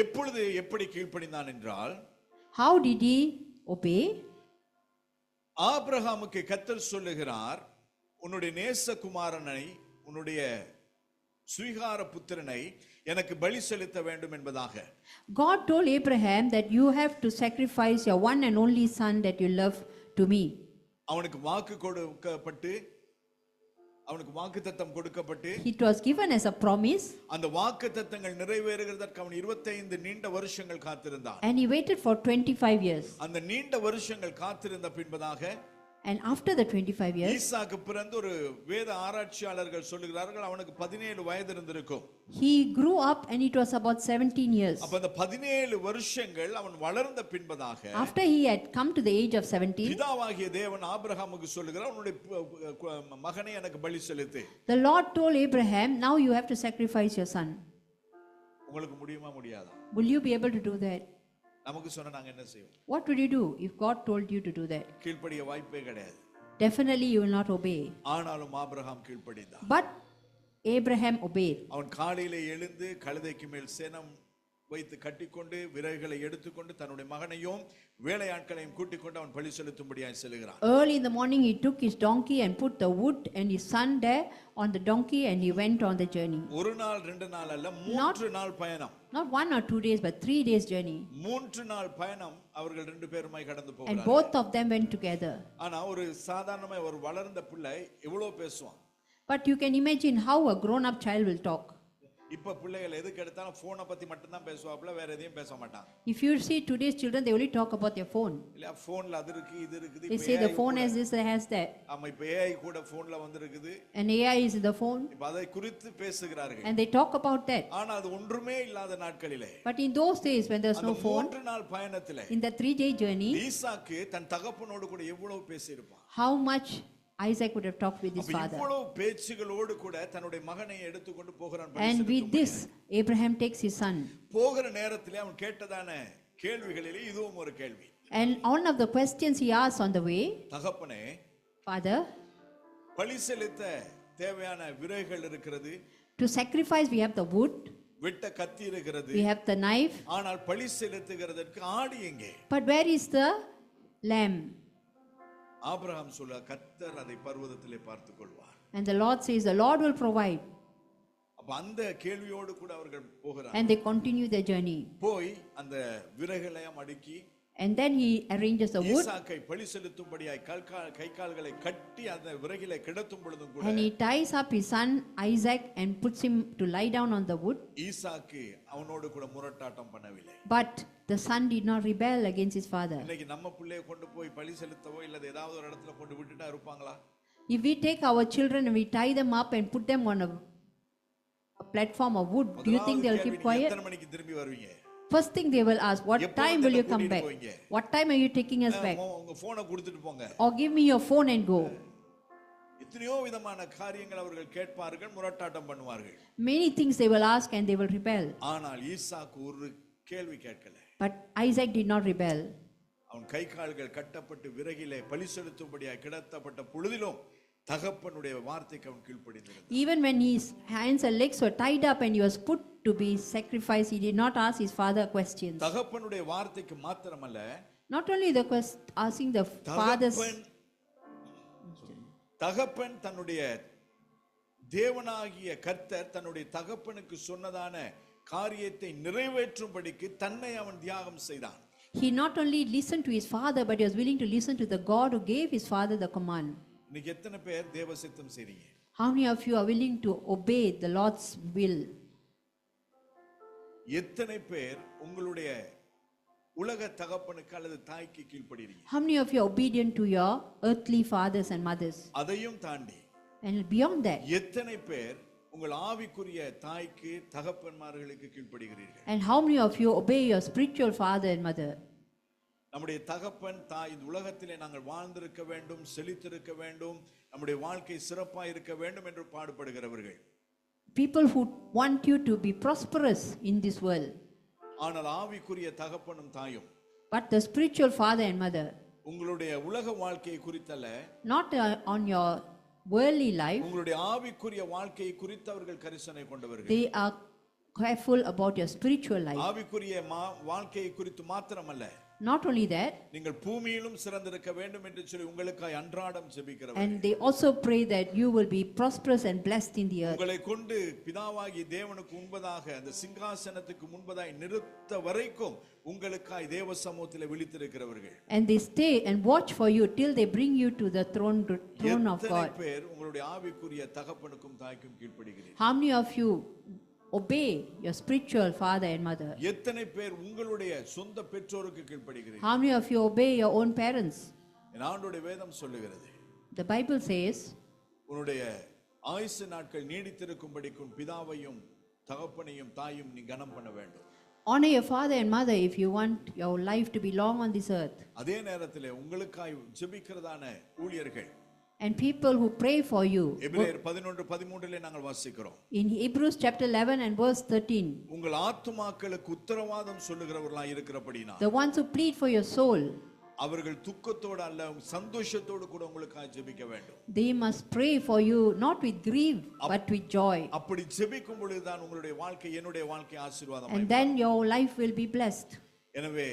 எப்பொழுது எப்படி கீழ்ப்படிந்தான் என்றால், How did he obey? ஆபிரகாமுக்கு கர்த்தர் சொல்லுகிறார், உன்னுடைய நேசகுமாரனை, உன்னுடைய சுவிகார புத்திரனை எனக்கு பலி செலுத்த வேண்டும் என்பதாக. God told Abraham that you have to sacrifice your one and only son that you love to me. அவனுக்கு வாக்கு கொடுக்கப்பட்டு, அவனுக்கு வாக்குத்தத்தம் கொடுக்கப்பட்டு, It was given as a promise, அந்த வாக்குத்தத்தங்கள் நிறைவேறுகிறதற்கு அவன் 25 நீண்ட வருஷங்கள் காத்திருந்தான். and he waited for 25 years. அந்த நீண்ட வருஷங்கள் காத்திருந்த பின்பதாக, And after the 25 years, ஈசாக்கு பிறந்து ஒரு வேத ஆராய்ச்சியாளர்கள் சொல்லுகிறார்கள் அவனுக்கு 17 வயது இருந்திருக்கும். he grew up and it was about 17 years. அப்ப அந்த 17 வருஷங்கள் அவன் வளர்ந்த பின்பதாக, After he had come to the age of 17, பிதாவாகிய தேவன் ஆபிரகாமுக்கு சொல்லுகிறார், உன்னுடைய மகனை எனக்கு பலி செலுத்து. the Lord told Abraham, now you have to sacrifice your son. உங்களுக்கு முடியுமா முடியாதா? Will you be able to do that? நமக்கு சொன்னா நாங்க என்ன செய்வோம்? What would you do if God told you to do that? கீழ்ப்படிய வாய்ப்பே கிடையாது. Definitely you will not obey. ஆனாலும் ஆபிரகாம் கீழ்ப்படிந்தான். But Abraham obeyed. அவன் காலையிலே எழுந்து கழுதைக்கு மேல் சேணம் வைத்து கட்டிக்கொண்டு விறகுகளை எடுத்துக்கொண்டு தன்னுடைய மகனையும் வேலையாட்களையும் கூட்டிக் கொண்டு அவன் பலி செலுத்தும்படியாய் செல்கிறான். Early in the morning he took his donkey and put the wood and his son there on the donkey and he went on the journey. ஒரு நாள் 2 நாள் அல்ல, 3 நாள் பயணம். Not 1 or 2 days but 3 days journey. 3 நாள் பயணம் அவர்கள் 2 பேருமாய் கடந்து And போகிறார்கள். both of them went together. ஆனா ஒரு சாதாரணமா ஒரு வளர்ந்த பிள்ளை எவ்வளவு பேசுவான்? But you can imagine how a grown up child will talk. இப்ப பிள்ளைகள் எதுக்கு எடுத்தாலும் போனை பத்தி மட்டும் தான் பேசுவாப்ல, வேற எதையும் பேச மாட்டான். If you see today's children, they only talk about their phone. இல்ல போன்ல அது இருக்கு இது இருக்குது. They say the phone has this, it has that. ஆமா, இப்ப AI கூட போன்ல வந்திருக்குது. And AI is in the phone. இப்ப அதை குறித்து பேசுகிறார்கள். And they talk about that. ஆனா அது ஒன்றுமே இல்லாத நாட்களிலே, But in those days when there's no phone, 3 நாள் பயணத்திலே in the 3-day journey, ஈசாக்கு தன் தகப்பனோடு கூட எவ்வளவு பேசியிருப்பான். how much Isaac would have talked with his father. இவ்வளவு பேச்சுகளோடு கூட தன்னுடைய மகனை எடுத்துக்கொண்டு போகிறான். And with this, Abraham takes his son. போகிற நேரத்திலே அவன் கேட்டதான கேள்விகளிலே இதுவும் ஒரு கேள்வி. And one of the questions he asked on the way, தகப்பனே, Father, பலி செலுத்த தேவையான விறகுகள் இருக்கிறது, to sacrifice we have the wood, வெட்ட கத்தி இருக்கிறது, we have the knife, ஆனால் பலி செலுத்துகிறதற்கு ஆடு எங்கே? but where is the lamb? Abraham சொல்ல, கர்த்தர் அதை பர்வதத்திலே பார்த்துக் கொள்வார். And the Lord says, the Lord will provide. அப்ப அந்த கேள்வியோடு கூட அவர்கள் போகிறார். And they continue their journey. போய் அந்த விறகுகளையும் அடுக்கி, And then he arranges the wood ஈசாக்கை பலி செலுத்தும்படியாய் கை கால்களை கட்டி அந்த விறகிலே கிடத்தும் பொழுதும் கூட, and he ties up his son Isaac and puts him to lie down on the wood. ஈசாக்கு அவனோடு கூட முரட்டாட்டம் பண்ணவில்லை. But the son did not rebel against his father. இன்னைக்கு நம்ம பிள்ளையை கொண்டு போய் பலி செலுத்தவோ இல்ல ஏதாவது ஒரு இடத்துல கொண்டு விட்டுட்டா இருப்பாங்களா? If we take our children and we tie them up and put them on a platform of wood, do you think they'll keep quiet? எத்தனை மணிக்கு திரும்பி வருவீங்க? First thing they will ask, what time will you come back? What time are you taking us back? உங்க போனை கொடுத்துட்டு போங்க. Or give me your phone and go. எத்தனையோ விதமான காரியங்கள் அவர்கள் கேட்பார்கள், முரட்டாட்டம் பண்ணுவார்கள். Many things they will ask and they will rebel. ஆனால் ஈசாக்கு ஒரு கேள்வி கேட்கல. But Isaac did not rebel. அவன் கை கால்கள் கட்டப்பட்டு விறகிலே பலி செலுத்தும்படியாய் கிடத்தப்பட்ட பொழுதிலும் தகப்பனுடைய வார்த்தைக்கு அவன் கீழ்ப்படிந்திருந்தான். Even when his hands and legs were tied up and he was put to be sacrificed, he did not ask his father questions. தகப்பனுடைய வார்த்தைக்கு மாத்திரமல்ல, Not only the asking the father's, தகப்பன் தன்னுடைய தேவனாகிய கர்த்தர் தன்னுடைய தகப்பனுக்கு சொன்னதான காரியத்தை நிறைவேற்றும்படிக்கு தன்னை அவன் தியாகம் செய்தான். he not only listened to his father, but he was willing to listen to the God who gave his father the command. இன்னைக்கு எத்தனை பேர் தேவ சித்தம் செய்றீங்க? How many of you are willing to obey the Lord's will? எத்தனை பேர் உங்களுடைய உலக தகப்பனுக்கு அல்லது தாய்க்கு கீழ்ப்படிறீங்க? How many of you are obedient to your earthly fathers and mothers? அதையும் தாண்டி And beyond that, எத்தனை பேர் உங்கள் ஆவிக்குரிய தாய்க்கு தகப்பன்மார்களுக்கு கீழ்ப்படுகிறீர்கள்? and how many of you obey your spiritual father and mother? நம்முடைய தகப்பன் தாய் இந்த உலகத்திலே நாங்கள் வாழ்ந்திருக்க வேண்டும், செழித்திருக்க வேண்டும், நம்முடைய வாழ்க்கை சிறப்பாக இருக்க வேண்டும் என்று பாடுபடுகிறவர்கள். People who want you to be prosperous in this world. ஆனால் ஆவிக்குரிய தகப்பனும் தாயும் But the spiritual father and mother, உங்களுடைய உலக வாழ்க்கையை குறித்தல்ல, not on your worldly life, உங்களுடைய ஆவிக்குரிய வாழ்க்கையை குறித்து அவர்கள் கரிசனை கொண்டவர்கள். they are careful about your spiritual life. ஆவிக்குரிய வாழ்க்கையை குறித்து மாத்திரமல்ல, Not only that, நீங்கள் பூமியிலும் சிறந்திருக்க வேண்டும் என்று சொல்லி உங்களுக்காய் அன்றாடம் ஜெபிக்கிறவர்கள். and they also pray that you will be prosperous and blessed in the earth. உங்களை கொண்டு பிதாவாகிய தேவனுக்கு முன்பதாக அந்த சிங்காசனத்துக்கு முன்பதாய் நிறுத்த வரைக்கும் உங்களுக்காய் தேவ சமூகத்திலே விழித்திருக்கிறவர்கள். And they stay and watch for you till they bring you to the throne of எத்தனை God. பேர் உங்களுடைய ஆவிக்குரிய தகப்பனுக்கும் தாய்க்கும் கீழ்ப்படுகிறீர்கள்? How many of you obey your spiritual father and mother? எத்தனை பேர் உங்களுடைய சொந்த பெற்றோருக்கு கீழ்ப்படுகிறீர்கள்? How many of you obey your own parents? என் ஆண்டவருடைய வேதம் சொல்லுகிறது, The Bible says, உன்னுடைய ஆயுசு நாட்கள் நீடித்திருக்கும்படிக்கும் பிதாவையும் தகப்பனையும் தாயும் நீ கனம் பண்ண வேண்டும். honor your father and mother if you want your life to be long on this earth. அதே நேரத்தில் உங்களுக்காய் ஜெபிக்கிறதான ஊழியர்கள் And people who pray for you. எபிரேயர் 11:13 நாங்கள் வாசிக்கிறோம். In Hebrews chapter 11 and verse 13, உங்கள் ஆத்துமாக்களுக்கு உத்தரவாதம் சொல்லுகிறவர்களாய் இருக்கிறபடினா the ones who plead for your soul, அவர்கள் துக்கத்தோடு அல்ல சந்தோஷத்தோடு கூட உங்களுக்காக ஜெபிக்க வேண்டும். they must pray for you not with grief but with joy. அப்படி ஜெபிக்கும் பொழுதுதான் உங்களுடைய வாழ்க்கை என்னுடைய வாழ்க்கை ஆசீர்வாதமாய் And then your life will be blessed. எனவே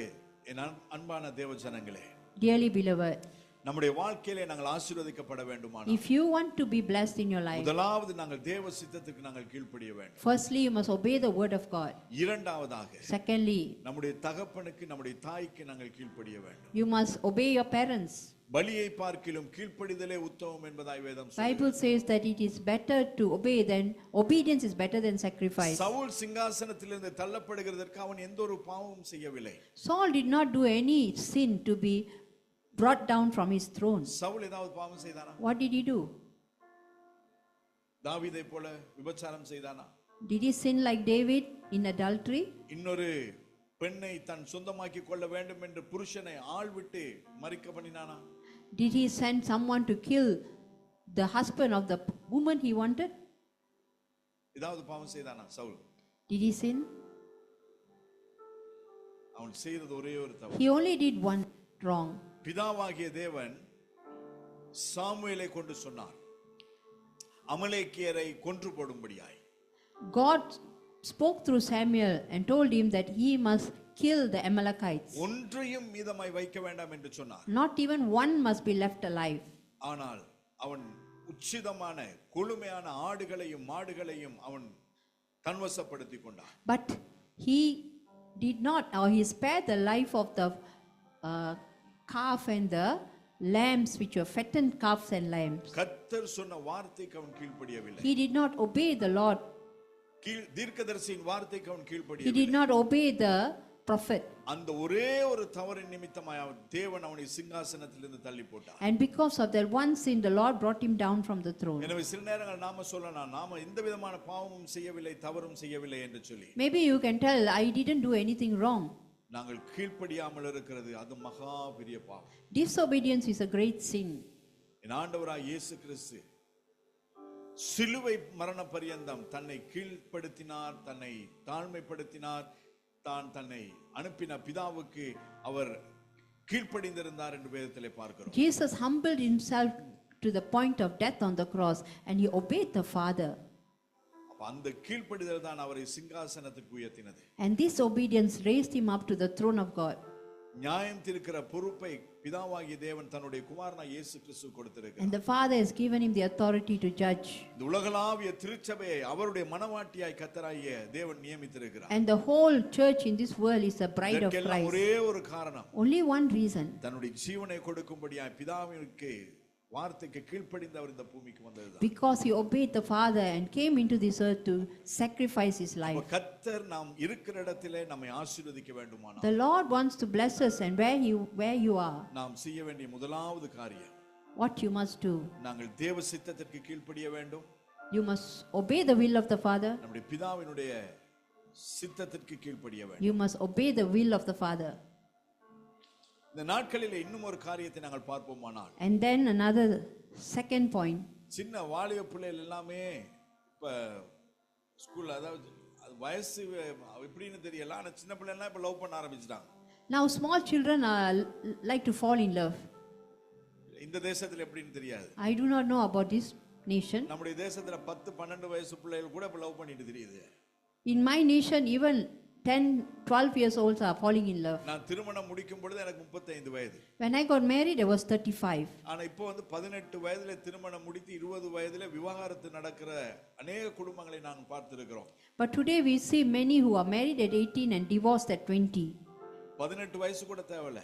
என் அன்பான தேவ ஜனங்களே, Dearly beloved, நம்முடைய வாழ்க்கையிலே நாங்கள் ஆசீர்வதிக்கப்பட வேண்டுமானால் if you want to be blessed in your life, முதலாவது நாங்கள் தேவ சித்தத்துக்கு நாங்கள் கீழ்ப்படிய வேண்டும். firstly you must obey the word of God. இரண்டாவதாக Secondly, நம்முடைய தகப்பனுக்கு நம்முடைய தாய்க்கு நாங்கள் கீழ்ப்படிய வேண்டும். you must obey your parents. பலியை பார்க்கிலும் கீழ்ப்படிதலே உத்தமம் என்பதாய் வேதம் சொல்லுகிறது. Bible says that it is better to obey than obedience is better than sacrifice. Saul சிங்காசனத்திலிருந்து தள்ளப்படுகிறதற்கு அவன் எந்த ஒரு பாவமும் செய்யவில்லை. Saul did not do any sin to be brought down from his throne. Saul ஏதாவது பாவம் செய்தானா? What did he do? தாவீதை போல விபச்சாரம் செய்தானா? Did he sin like David in adultery? இன்னொரு பெண்ணை தன் சொந்தமாக்கி கொள்ள வேண்டும் என்று புருஷனை ஆள் விட்டு மரிக்க பண்ணினானா? Did he send someone to kill the husband of the woman he wanted? ஏதாவது பாவம் செய்தானா சவுல்? Did he sin? அவன் செய்தது ஒரே ஒரு தவறு. He only did one wrong. பிதாவாகிய தேவன் சாமுவேலை கொண்டு சொன்னார், அமலேக்கியரை கொன்று போடும்படியாய். God spoke through Samuel and told him that he must kill the Amalekites. ஒன்றையும் மீதமாய் வைக்க வேண்டாம் என்று சொன்னார். Not even one must be left alive. ஆனால் அவன் உச்சிதமான கொழுமையான ஆடுகளையும் மாடுகளையும் அவன் தன்வசப்படுத்திக் கொண்டான். But he did not, or he spared the life of the calf and the lambs, which were fattened calves and lambs. கர்த்தர் சொன்ன வார்த்தைக்கு அவன் கீழ்ப்படியவில்லை. He did not obey the Lord. தீர்க்கதரிசியின் வார்த்தைக்கு அவன் He கீழ்ப்படியவில்லை. did not obey the prophet. அந்த ஒரே ஒரு தவறின் நிமித்தமாய் தேவன் அவனை சிங்காசனத்திலிருந்து தள்ளி போட்டார். And because of that one sin, the Lord brought him down from the throne. எனவே சில நேரங்கள் நாம சொல்லலாம், நாம எந்த விதமான பாவமும் செய்யவில்லை, தவறும் செய்யவில்லை என்று சொல்லி. Maybe you can tell, I didn't do anything wrong. நாங்கள் கீழ்ப்படியாமல் இருக்கிறது அது மகா பெரிய பாவம். Disobedience is a great sin. என் ஆண்டவராய் இயேசு கிறிஸ்து சிலுவை மரண பரியந்தம் தன்னை கீழ்ப்படுத்தினார், தன்னை தாழ்மைப்படுத்தினார், தன்னை அனுப்பின பிதாவுக்கு அவர் கீழ்ப்படிந்திருந்தார் என்று வேதத்திலே பார்க்கிறோம். Jesus humbled himself to the point of death on the cross and he obeyed the Father. அந்த கீழ்ப்படிதல் தான் அவரை சிங்காசனத்துக்கு உயர்த்தினது. And this obedience raised him up to the throne of God. நியாயம் தீர்க்கிற பொறுப்பை பிதாவாகிய தேவன் தன்னுடைய குமாரனாகிய இயேசு கிறிஸ்து கொடுத்திருக்கிறார். And the Father has given him the authority to judge. இந்த உலகளாவிய திருச்சபையை அவருடைய மனவாட்டியாய் கர்த்தராகிய தேவன் நியமித்திருக்கிறார். And the whole church in this world is the bride of இதற்கெல்லாம் Christ. ஒரே ஒரு காரணம், Only one reason. தன்னுடைய ஜீவனை கொடுக்கும்படியாய் பிதாவிற்கு வார்த்தைக்கு கீழ்ப்படிந்து அவர் இந்த பூமிக்கு வந்ததுதான். Because he obeyed the Father and came into this earth to sacrifice his life. கர்த்தர் நாம் இருக்கிற இடத்திலே நம்மை ஆசீர்வதிக்க வேண்டுமானால் The Lord wants to bless us, and where you are, நாம் செய்ய வேண்டிய முதலாவது காரியம், what you must do, நாங்கள் தேவ சித்தத்திற்கு கீழ்ப்படிய வேண்டும். you must obey the will of the Father. நம்முடைய பிதாவினுடைய சித்தத்திற்கு கீழ்ப்படிய வேண்டும். You must obey the will of the Father. இந்த நாட்களிலே இன்னும் ஒரு காரியத்தை நாங்கள் பார்ப்போமானால், And then another second point. சின்ன வாலிப பிள்ளைகள் எல்லாமே இப்ப ஸ்கூல்ல, அதாவது அது வயசு எப்படின்னு தெரியல, ஆனா சின்ன பிள்ளைலாம் இப்ப லவ் பண்ண ஆரம்பிச்சிட்டாங்க. Now small children are like to fall in love. இந்த தேசத்துல எப்படின்னு தெரியாது. I do not know about this nation. நம்முடைய தேசத்துல 10-12 வயசு பிள்ளைகள் கூட இப்ப லவ் பண்ணிட்டு தெரியுது. In my nation, even 10-12 years olds are falling in love. நான் திருமணம் முடிக்கும் பொழுது எனக்கு 35 வயது. When I got married, I was 35. ஆனா இப்போ 18 வயதுல திருமணம் முடித்து 20 வயதுல விவாகரத்து நடக்கிற அநேக குடும்பங்களை நான் பார்த்திருக்கிறோம். But today we see many who are married at 18 and divorced at 20. 18 வயசு கூட தேவையில்ல,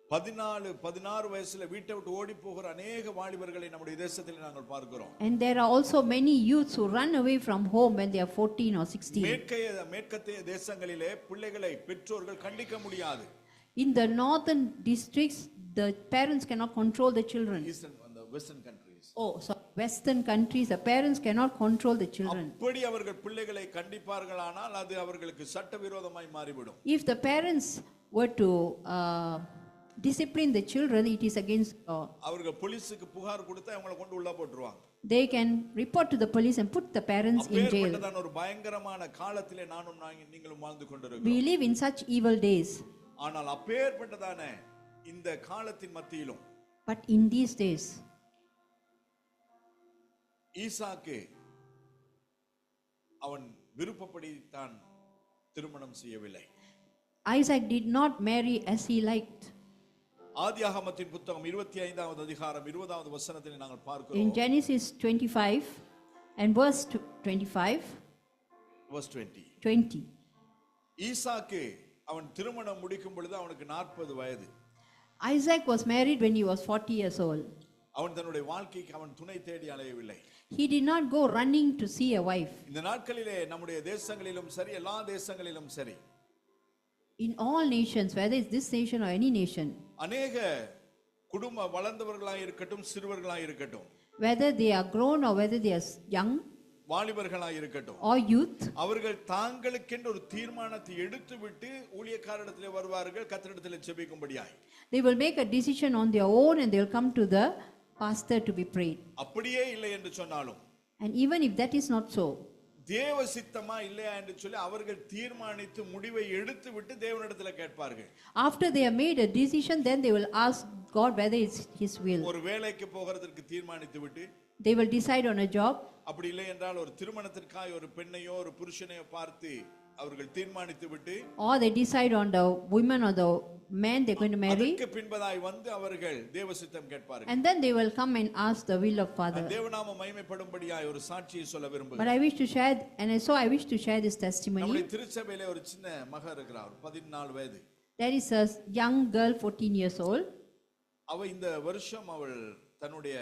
14-16 வயசுல வீட்டை விட்டு ஓடி போகிற அநேக வாலிபர்களை நம்முடைய தேசத்தில் நாங்கள் பார்க்கிறோம். And there are also many youths who run away from home when they are 14 or 16. மேற்கத்திய தேசங்களிலே பிள்ளைகளை பெற்றோர்கள் கண்டிக்க முடியாது. In the northern districts, the parents cannot control the children. Western countries. Oh, so Western countries, the parents cannot control the children. அப்படி அவர்கள் பிள்ளைகளை கண்டிப்பார்களானால் அது அவர்களுக்கு சட்டவிரோதமாய் மாறிவிடும். If the parents were to discipline the children, it is against law. அவர்கள் போலீஸ்க்கு புகார் கொடுத்தா அவங்களை கொண்டு உள்ள போட்டுருவாங்க. They can report to the police and put the parents in jail. அப்பேற்பட்டதான ஒரு பயங்கரமான காலத்திலே நானும் நீங்களும் வாழ்ந்து கொண்டிருக்கிறோம். We live in such evil days. ஆனால் அப்பேற்பட்டதான இந்த காலத்தின் மத்தியிலும், But in these days, ஈசாக்கு அவன் விருப்பப்படி தான் திருமணம் செய்யவில்லை. Isaac did not marry as he liked. ஆதியாகமத்தின் புத்தகம் 25வது அதிகாரம் 20வது வசனத்தில் நாங்கள் பார்க்கிறோம். In Genesis 25 and verse 25, verse 20. ஈசாக்கு அவன் திருமணம் முடிக்கும் பொழுது அவனுக்கு 40 வயது. Isaac was married when he was 40 years old. அவன் தன்னுடைய வாழ்க்கைக்கு அவன் துணை தேடி அலையவில்லை. He did not go running to see a wife. இந்த நாட்களிலே நம்முடைய தேசங்களிலும் சரி, எல்லா தேசங்களிலும் சரி, In all nations, whether it's this nation or any nation, அநேக குடும்ப வளர்ந்தவர்களாய் இருக்கட்டும், சிறுவர்களாய் இருக்கட்டும், whether they are grown or whether they are young வாலிபர்களாய் இருக்கட்டும், or youth, அவர்கள் தாங்களுக்கென்று ஒரு தீர்மானத்தை எடுத்துவிட்டு ஊழியக்காரரிடத்திலே வருவார்கள், கர்த்தரிடத்திலே ஜெபிக்கும்படியாய். they will make a decision on their own and they will come to the pastor to be prayed. அப்படியே இல்லை என்று சொன்னாலும், And even if that is not so, தேவ சித்தமா இல்லையா என்று சொல்லி அவர்கள் தீர்மானித்து முடிவை எடுத்து விட்டு தேவனிடத்துல கேட்பார்கள். after they have made a decision, then they will ask God whether it's his will. ஒரு வேலைக்கு போகிறதற்கு தீர்மானித்து விட்டு, They will decide on a job, அப்படி இல்லை என்றால் ஒரு திருமணத்திற்காக ஒரு பெண்ணையோ ஒரு புருஷனையோ பார்த்து அவர்கள் தீர்மானித்து விட்டு, or they decide on the woman or the man they're going to marry, அதற்கு பின்பதாய் வந்து அவர்கள் தேவ சித்தம் கேட்பார்கள். and then they will come and ask the will of Father. தேவநாம மகிமைப்படும்படியாய் ஒரு சாட்சியை சொல்ல But விரும்புகிறேன். I wish to share, and so I wish to share this testimony. நம்முடைய திருச்சபையிலே ஒரு சின்ன மக இருக்கிறார், 14 வயது. There is a young girl, 14 years old. அவ இந்த வருஷம் அவள் தன்னுடைய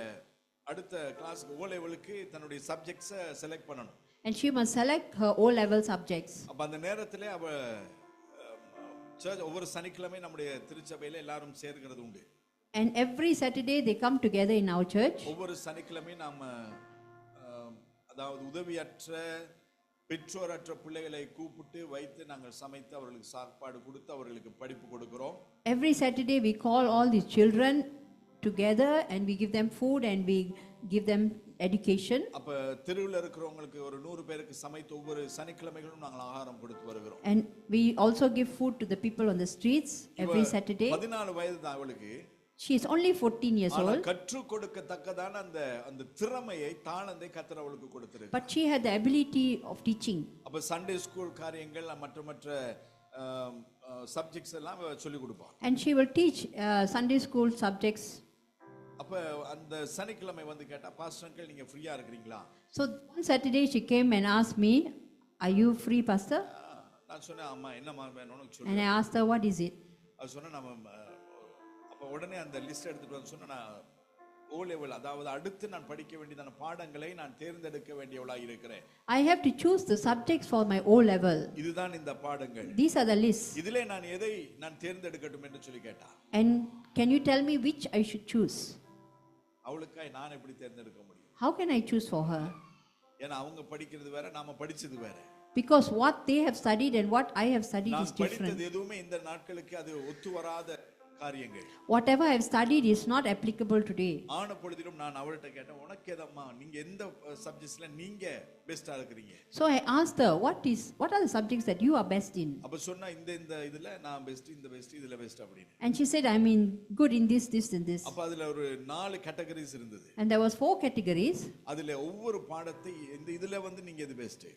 அடுத்த கிளாஸ்க்கு O லெவலுக்கு தன்னுடைய சப்ஜெக்ட்ஸை செலக்ட் பண்ணணும். And she must select her O-level subjects. அப்ப அந்த நேரத்திலே அவ சர்ச் ஒவ்வொரு சனிக்கிழமை நம்முடைய திருச்சபையில எல்லாரும் சேர்கிறது உண்டு. And every Saturday they come together in our church. ஒவ்வொரு சனிக்கிழமை நாம அதாவது உதவியற்ற பெற்றோரற்ற பிள்ளைகளை கூப்பிட்டு வைத்து நாங்கள் சமைத்து அவர்களுக்கு சாப்பாடு கொடுத்து அவர்களுக்கு படிப்பு கொடுக்கிறோம். Every Saturday we call all these children together and we give them food and we give them education. அப்ப தெருவில் இருக்கிறவங்களுக்கு ஒரு 100 பேருக்கு சமைத்து ஒவ்வொரு சனிக்கிழமைகளும் நாங்கள் ஆகாரம் கொடுத்து வருகிறோம். And we also give food to the people on the streets every Saturday. 14 வயது தான் அவளுக்கு. She is only 14 years old. கற்றுக் கொடுக்கத்தக்கதான அந்த திறமையை தாளந்தை கர்த்தர் அவளுக்கு கொடுத்திருக்கிறார். But she had the ability of teaching. அப்ப சண்டே ஸ்கூல் காரியங்கள் மற்ற சப்ஜெக்ட்ஸ் எல்லாம் சொல்லி கொடுப்பான். And she will teach Sunday school subjects. அப்ப அந்த சனிக்கிழமை வந்து கேட்டா, பாஸ்டர் அங்கிள் நீங்க ஃப்ரீயா இருக்கீங்களா? So one Saturday she came and asked me, are you free, pastor? நான் சொன்னேன், அம்மா என்னமா வேணும்னு சொல்லு. And I asked her, what is it? அது சொன்னா நம்ம அப்ப உடனே அந்த லிஸ்ட் எடுத்துட்டு வந்து சொன்னா, ஓ லெவல், அதாவது அடுத்து நான் படிக்க வேண்டியதான பாடங்களை நான் தேர்ந்தெடுக்க வேண்டியவளாய் இருக்கிறேன். I have to choose the subjects for my O level. இதுதான் இந்த பாடங்கள். These are the lists. இதிலே நான் எதை நான் தேர்ந்தெடுக்கட்டும் என்று சொல்லி கேட்டா, And can you tell me which I should choose? அவளுக்காய் நான் எப்படி தேர்ந்தெடுக்க முடியும்? How can I choose for her? ஏன்னா அவங்க படிக்கிறது வேற, நாம படிச்சது வேற. Because what they have studied and what I have studied நான் is different. படித்தது எதுவுமே இந்த நாட்களுக்கு அது ஒத்து வராத காரியங்கள். Whatever I have studied is not applicable today. ஆன பொழுதிலும் நான் அவள்கிட்ட கேட்டேன், உனக்கு எதம்மா, நீங்க எந்த சப்ஜெக்ட்ஸ்ல நீங்க பெஸ்டா இருக்கிறீங்க? So I asked her, what are the subjects that you are best in? அப்ப சொன்னா இந்த இதுல நான் பெஸ்ட், இந்த பெஸ்ட், இதுல பெஸ்ட் அப்படின்னு. And she said, I'm in good in this, this and this. அப்ப அதுல ஒரு 4 கேட்டகரிஸ் இருந்தது. And there was 4 categories. அதுல ஒவ்வொரு பாடத்தை இந்த இதுல வந்து நீங்க இது best.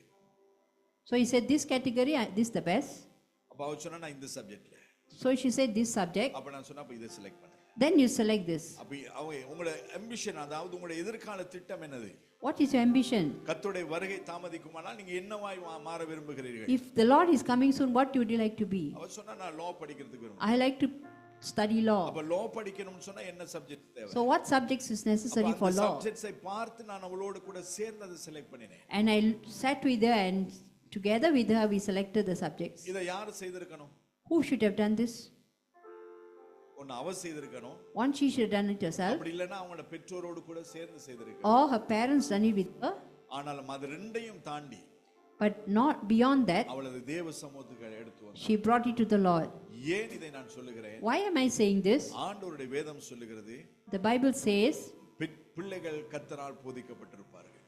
So he said, this category, this the best. அப்ப அவ சொன்னா நான் இந்த சப்ஜெக்ட்ல. So she said, this subject. அப்ப நான் சொன்னா அப்ப இதை செலக்ட் பண்ணு. Then you select this. அப்ப உங்களோட ஆம்பிஷன், அதாவது உங்களோட எதிர்கால திட்டம் என்னது? What is your ambition? கர்த்தருடைய வருகை தாமதிக்குமானால் நீங்க என்னவாய் மாற விரும்புகிறீர்கள்? If the Lord is coming soon, what would you like to be? அவ சொன்னா நான் law படிக்கிறதுக்கு விரும்புறேன். I like to study law. அப்ப law படிக்கணும்னு சொன்னா என்ன சப்ஜெக்ட் தேவை? So what subjects is necessary for law? சப்ஜெக்ட்ஸை பார்த்து நான் அவளோடு கூட சேர்ந்து அதை செலக்ட் பண்ணினேன். And I sat with her and together with her we selected the subjects. இத யார் செய்திருக்கணும்? Who should have done this? ஒன்னு அவ செய்திருக்கணும். One, she should have done it herself. அப்படி இல்லனா அவங்களோட பெற்றோரோடு கூட சேர்ந்து செய்திருக்கணும். Or her parents done it with her. ஆனாலும் அது ரெண்டையும் தாண்டி, But not beyond that, அவளது தேவ சமூகத்துக்கு எடுத்து வந்தார். she brought it to the Lord. ஏன் இதை நான் சொல்லுகிறேன்? Why am I saying this? ஆண்டவருடைய வேதம் சொல்லுகிறது, The Bible says, பிள்ளைகள் கர்த்தரால் போதிக்கப்பட்டிருப்பார்கள்.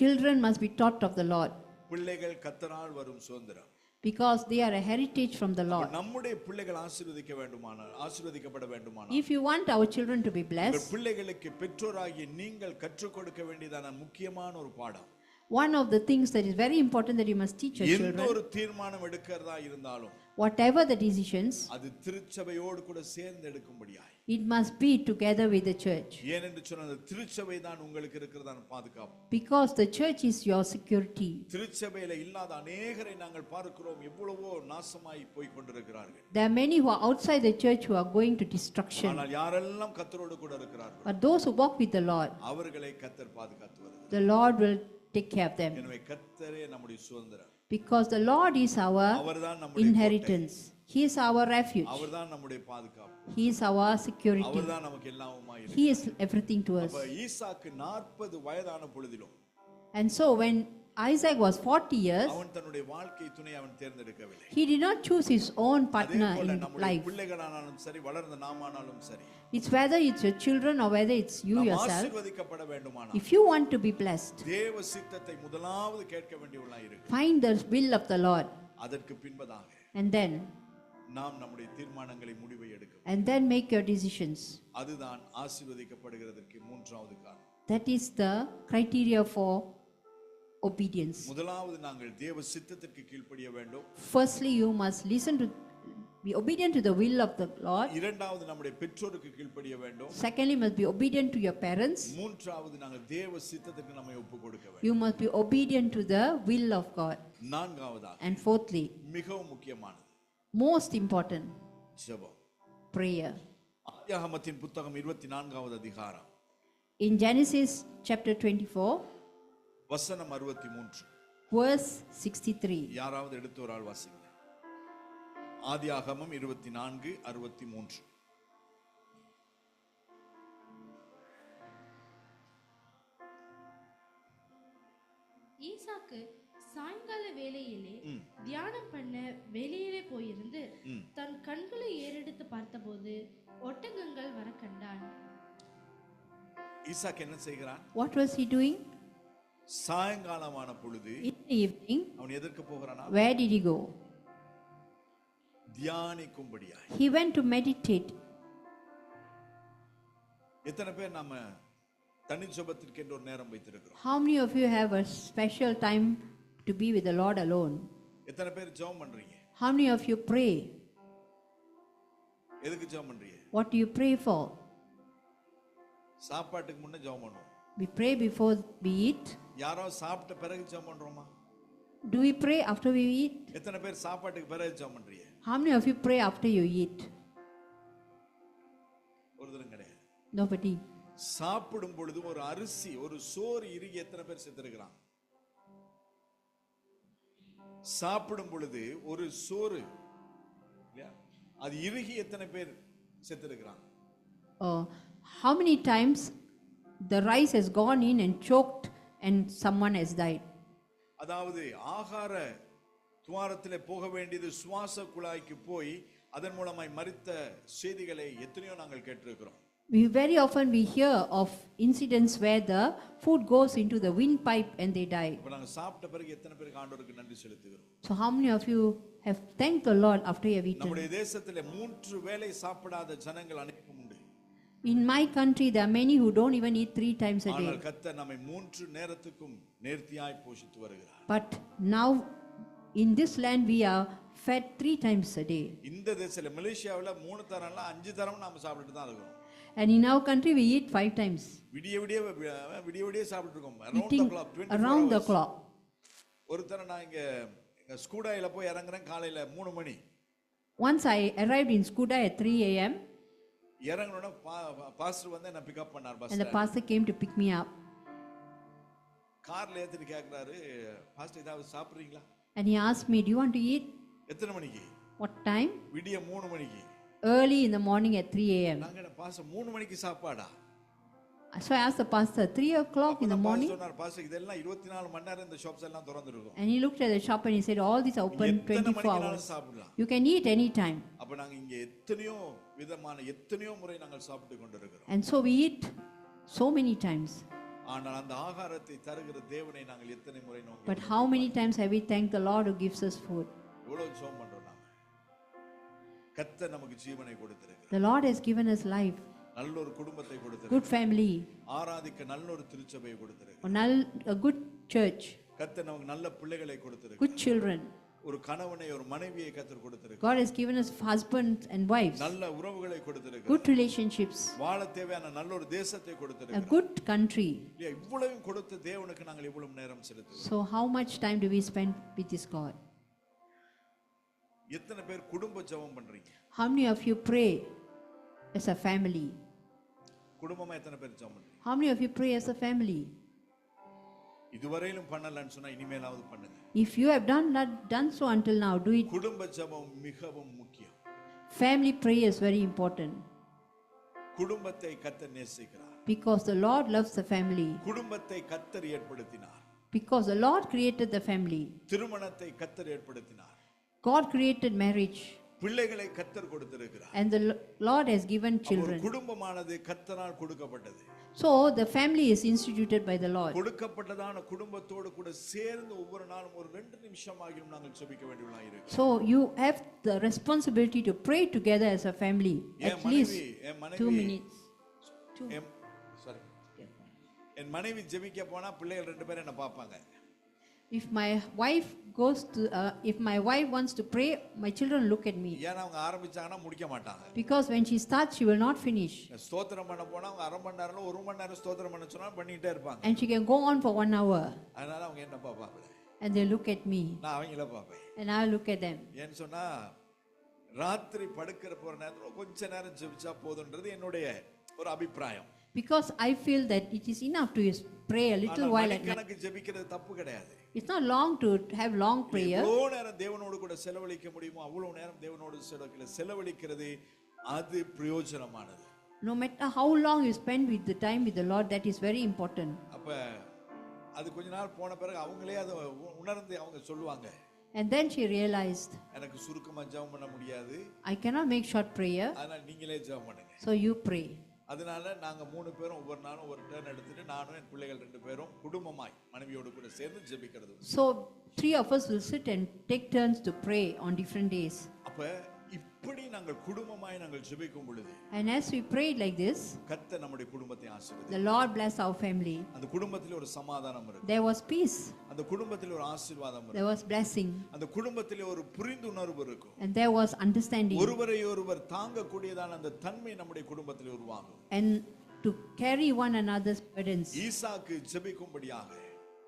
children must be taught of the Lord. பிள்ளைகள் கர்த்தரால் வரும் சுதந்திரம். Because they are a heritage from the Lord. நம்முடைய பிள்ளைகள் ஆசீர்வதிக்கப்பட வேண்டுமானால், If you want our children to be உங்கள் blessed, பிள்ளைகளுக்கு பெற்றோராகிய நீங்கள் கற்றுக் கொடுக்க வேண்டியதான முக்கியமான ஒரு பாடம், one of the things that is very important that you must teach your எந்த children, ஒரு தீர்மானம் எடுக்கிறதா இருந்தாலும் whatever the decisions, அது திருச்சபையோடு கூட சேர்ந்து எடுக்கும்படியாய், it must be together with the church. ஏனென்று சொன்னால் திருச்சபை தான் உங்களுக்கு இருக்கிறதான பாதுகாப்பு. Because the church is your security. திருச்சபையில இல்லாத அநேகரை நாங்கள் பார்க்கிறோம், எவ்வளவோ நாசமாய் போய் கொண்டிருக்கிறார்கள். There are many who are outside the church who are going to destruction. ஆனால் யாரெல்லாம் கர்த்தரோடு கூட இருக்கிறார்கள், But those who walk with the Lord, அவர்களை கர்த்தர் பாதுகாத்து வருகிறார். the Lord will take care of them. எனவே கர்த்தரே நம்முடைய சுதந்திரம். Because the Lord is our அவர்தான் நம்முடைய inheritance. He is our refuge. அவர்தான் நம்முடைய பாதுகாப்பு. He is our security. அவர்தான் நமக்கு எல்லாமுமாய் இருக்கிறார். He is everything to us. அப்ப ஈசாக்கு 40 வயதான பொழுதிலும் And so when Isaac was 40 years, அவன் தன்னுடைய வாழ்க்கை துணை அவன் தேர்ந்தெடுக்கவில்லை. he did not choose his own அதே partner போல in நம்முடைய life. பிள்ளைகளானாலும் சரி, வளர்ந்த நாமானாலும் சரி, It's whether it's your children or whether it's you நாம் yourself. ஆசீர்வதிக்கப்பட வேண்டுமானால் If you want to be blessed, தேவ சித்தத்தை முதலாவது கேட்க வேண்டியவளாய் இருக்கு. find the will of the Lord, அதற்கு பின்பதாக and then நம்முடைய தீர்மானங்களை முடிவை எடுக்க, and then make your decisions. அதுதான் ஆசீர்வதிக்கப்படுகிறதற்கு மூன்றாவது காரணம். That is the criteria for obedience. முதலாவது நாங்கள் தேவ சித்தத்திற்கு கீழ்ப்படிய வேண்டும். Firstly, you must be obedient to the will of the Lord. இரண்டாவது நம்முடைய பெற்றோருக்கு கீழ்ப்படிய வேண்டும். Secondly, must be obedient to your parents. மூன்றாவது நாங்கள் தேவ சித்தத்திற்கு நம்மை ஒப்புக் கொடுக்க வேண்டும். You must be obedient to the will of God. நான்காவதாக And fourthly, மிகவும் முக்கியமானது most important, ஜெபம். prayer. ஆதியாகமத்தின் புத்தகம் 24வது அதிகாரம் In Genesis chapter 24, வசனம் 63. verse 63. யாராவது எடுத்து ஒரு ஆள் வாசிங்க. ஆதியாகமம் 24:63. ஈசாக்கு சாயங்கால வேளையிலே தியானம் பண்ண வெளியிலே போயிருந்து தன் கண்களை ஏறெடுத்து பார்த்தபோது ஒட்டகங்கள் வர கண்டான். ஈசாக்கு என்ன செய்கிறான்? What was he doing? சாயங்காலமான பொழுது In the evening, அவன் எதற்கு போகிறானா? where did he go? தியானிக்கும்படியாய். He went to meditate. எத்தனை பேர் நாம தனி ஜெபத்திற்கு என்று ஒரு நேரம் வைத்திருக்கிறோம்? How many of you have a special time to be with the Lord alone? எத்தனை பேர் ஜெபம் பண்றீங்க? How many of you pray? எதுக்கு ஜெபம் பண்றீங்க? What do you pray for? சாப்பாட்டுக்கு முன்ன ஜெபம் பண்ணுவோம். We pray before we eat. யாரோ சாப்பிட்ட பிறகு ஜெபம் பண்றோமா? Do we pray after we eat? எத்தனை பேர் சாப்பாட்டுக்கு பிறகு ஜெபம் பண்றீங்க? How many of you pray after you eat? ஒரு தரம் கிடையாது. Nobody. சாப்பிடும் பொழுது ஒரு அரிசி, ஒரு சோறு இறுகி எத்தனை பேர் செத்துருக்கிறாங்க? சாப்பிடும் பொழுது ஒரு சோறு அது இறுகி எத்தனை பேர் செத்துருக்கிறாங்க? How many times the rice has gone in and choked and someone has died? அதாவது ஆகார துவாரத்திலே போக வேண்டியது சுவாச குழாய்க்கு போய் அதன் மூலமாய் மரித்த செய்திகளை எத்தனையோ நாங்கள் கேட்டிருக்கிறோம். Very often we hear of incidents where the food goes into the windpipe and they die. இப்ப நாங்க சாப்பிட்ட பிறகு எத்தனை பேருக்கு ஆண்டவருக்கு நன்றி செலுத்துகிறோம்? So how many of you have thanked the Lord after you have eaten? நம்முடைய தேசத்திலே 3 வேளை சாப்பிடாத ஜனங்கள் அநேகம் உண்டு. In my country there are many who don't even eat 3 times a day. ஆனால் கர்த்தர் நம்மை 3 நேரத்துக்கும் நேர்த்தியாய் போஷித்து வருகிறார். But now in this land we are fed 3 times a day. இந்த தேசத்துல மலேசியாவுல 3 தரம்ல 5 தரம் நாம சாப்பிட்டுட்டு தான் இருக்கோம். And in our country we eat 5 times. விடிய விடிய சாப்பிட்டு இருக்கோம். Around the clock. ஒரு தரம் நான் இங்க ஸ்கூடாயில போய் இறங்குறேன் காலையில 3 மணி. Once I arrived in Skuda at 3 a.m. இறங்கணும்னா பாஸ்டர் வந்து என்ன பிக்கப் பண்ணார் bus. And the pastor came to pick me up. கார்ல ஏத்திட்டு கேக்குறாரு, பாஸ்டர் ஏதாவது சாப்பிடுறீங்களா? And he asked me, do you want to eat? எத்தனை மணிக்கு? What time? விடிய 3 மணிக்கு. Early in the morning at 3 a.m. நாங்க பாஸ்டர் 3 மணிக்கு சாப்பாடா? So I asked the pastor, 3 o'clock in the morning? சொன்னார் பாஸ்டர் இதெல்லாம் 24 மணி நேரம் இந்த ஷாப்ஸ் எல்லாம் திறந்து இருக்கும். And he looked at the shop and he said, all these are open 24 hours. You can eat any time. அப்ப நாங்க இங்க எத்தனையோ விதமான எத்தனையோ முறை நாங்கள் சாப்பிட்டு கொண்டிருக்கிறோம். And so we eat so many times. ஆனால் அந்த ஆகாரத்தை தருகிற தேவனை நாங்கள் எத்தனை முறை நோக்கி. But how many times have we thanked the Lord who gives us food? எவ்வளவு ஜெபம் பண்றோம் நாம. கர்த்தர் நமக்கு ஜீவனை கொடுத்திருக்கிறார். The Lord has given us life. நல்ல ஒரு குடும்பத்தை கொடுத்திருக்கிறார். Good family. ஆராதிக்க நல்ல ஒரு திருச்சபையை கொடுத்திருக்கிறார். A good church. கர்த்தர் நமக்கு நல்ல பிள்ளைகளை கொடுத்திருக்கிறார். Good children. ஒரு கணவனை ஒரு மனைவியை கர்த்தர் கொடுத்திருக்கிறார். God has given us husbands and wives. நல்ல உறவுகளை கொடுத்திருக்கிறார். Good relationships. வாழ தேவையான நல்ல ஒரு தேசத்தை கொடுத்திருக்கிறார். A good country. இவ்வளவு கொடுத்த தேவனுக்கு நாங்கள் எவ்வளவு நேரம் செலுத்துவோம்? So how much time do we spend with this God? எத்தனை பேர் குடும்ப ஜெபம் பண்றீங்க? How many of you pray as a family? குடும்பமா எத்தனை பேர் ஜெபம் பண்றீங்க? How many of you pray as a family? இதுவரையிலும் பண்ணலன்னு சொன்னா இனிமேலாவது பண்ணுங்க. If you have done so until now, do it. குடும்ப ஜெபம் மிகவும் முக்கியம். Family prayer is very important. குடும்பத்தை கர்த்தர் நேசிக்கிறார். Because the Lord loves the family. குடும்பத்தை கர்த்தர் ஏற்படுத்தினார். Because the Lord created the family. திருமணத்தை கர்த்தர் ஏற்படுத்தினார். God created marriage. பிள்ளைகளை கர்த்தர் கொடுத்திருக்கிறார். And the Lord has given children. குடும்பமானது கர்த்தரால் கொடுக்கப்பட்டது. So the family is instituted by the Lord. கொடுக்கப்பட்டதான குடும்பத்தோடு கூட சேர்ந்து ஒவ்வொரு நாளும் ஒரு 2 நிமிஷமாகியும் நாங்கள் ஜெபிக்க வேண்டியவர்களாக இருக்கிறோம். So you have the responsibility to pray together as a family at least 2 minutes. Sorry. என் மனைவி ஜெபிக்க போனா பிள்ளைகள் 2 பேரும் என்ன பாப்பாங்க. If my wife wants to pray, my children look at me. ஏன்னா அவங்க ஆரம்பிச்சாங்கன்னா முடிக்க மாட்டாங்க. Because when she starts, she will not finish. ஸ்தோத்திரம் பண்ண போனா அவங்க அரை மணி நேரம்ல 1 மணி நேரம் ஸ்தோத்திரம் பண்ண சொன்னா பண்ணிட்டே இருப்பாங்க. And she can go on for 1 hour. அதனால அவங்க என்ன பாப்பாங்க. And they look at me. நான் அவங்கள பாப்பேன். And I look at them. ஏன்னு சொன்னா ராத்திரி படுக்கிற போற நேரத்துல கொஞ்ச நேரம் ஜெபிச்சா போதும்ன்றது என்னுடைய ஒரு அபிப்பிராயம். Because I feel that it is enough to pray a little while at night. எனக்கு ஜெபிக்கிறது தப்பு கிடையாது. It's not long to have long prayer. எவ்வளவு நேரம் தேவனோடு கூட செலவழிக்க முடியுமோ அவ்வளவு நேரம் தேவனோடு செலவழிக்கிறது அது பிரயோஜனமானது. No matter how long you spend with the time with the Lord, that is very important. அப்ப அது கொஞ்ச நாள் போன பிறகு அவங்களே அதை உணர்ந்து அவங்க சொல்லுவாங்க. And then she realized, எனக்கு சுருக்கமா ஜெபம் பண்ண முடியாது. I cannot make short prayer. அதனால நீங்களே ஜெபம் பண்ணுங்க. So you pray. அதனால நாங்க 3 பேரும் ஒவ்வொரு நாளும் ஒரு டர்ன் எடுத்துட்டு நானும் என் பிள்ளைகள் 2 பேரும் குடும்பமாய் மனைவியோடு கூட சேர்ந்து ஜெபிக்கிறது. So 3 of us will sit and take turns to pray on different days. அப்ப இப்படி நாங்கள் குடும்பமாய் நாங்கள் ஜெபிக்கும் பொழுது And as we prayed like this, கர்த்தர் நம்முடைய குடும்பத்தை ஆசீர்வதித்தார். the Lord bless our family. அந்த குடும்பத்திலே ஒரு சமாதானம் இருக்கு. There was peace. அந்த குடும்பத்திலே ஒரு ஆசீர்வாதம் இருக்கு. There was blessing. அந்த குடும்பத்திலே ஒரு புரிந்துணர்வு இருக்கும். And there was understanding. ஒருவரை ஒருவர் தாங்கக்கூடியதான அந்த தன்மை நம்முடைய குடும்பத்திலே உருவாகும். And to carry one another's burdens. Isaac ஜெபிக்கும்படியாக.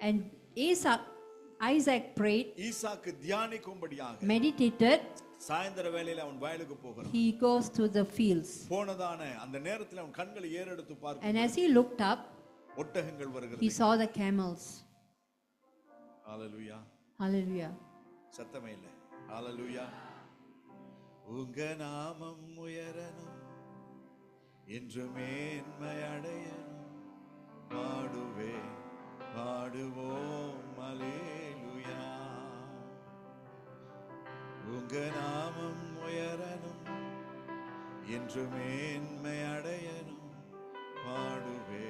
And Isaac prayed. Isaac தியானிக்கும்படியாக. Meditated. சாயந்தர வேளையில அவன் வயலுக்கு போகிறான். he goes to the fields. போனதான அந்த நேரத்தில் அவன் கண்களை ஏறெடுத்து And பார்க்க as he looked up, ஒட்டகங்கள் he வருகிறது. saw the camels. Hallelujah. Hallelujah. சத்தமே இல்ல. ஹalleluya. உங்க நாமம் உயரணும் என்று மேன்மை அடையணும் பாடுவே பாடுவோம் அல்லேலூயா. உங்க நாமம் உயரணும் என்று மேன்மை அடையணும் பாடுவே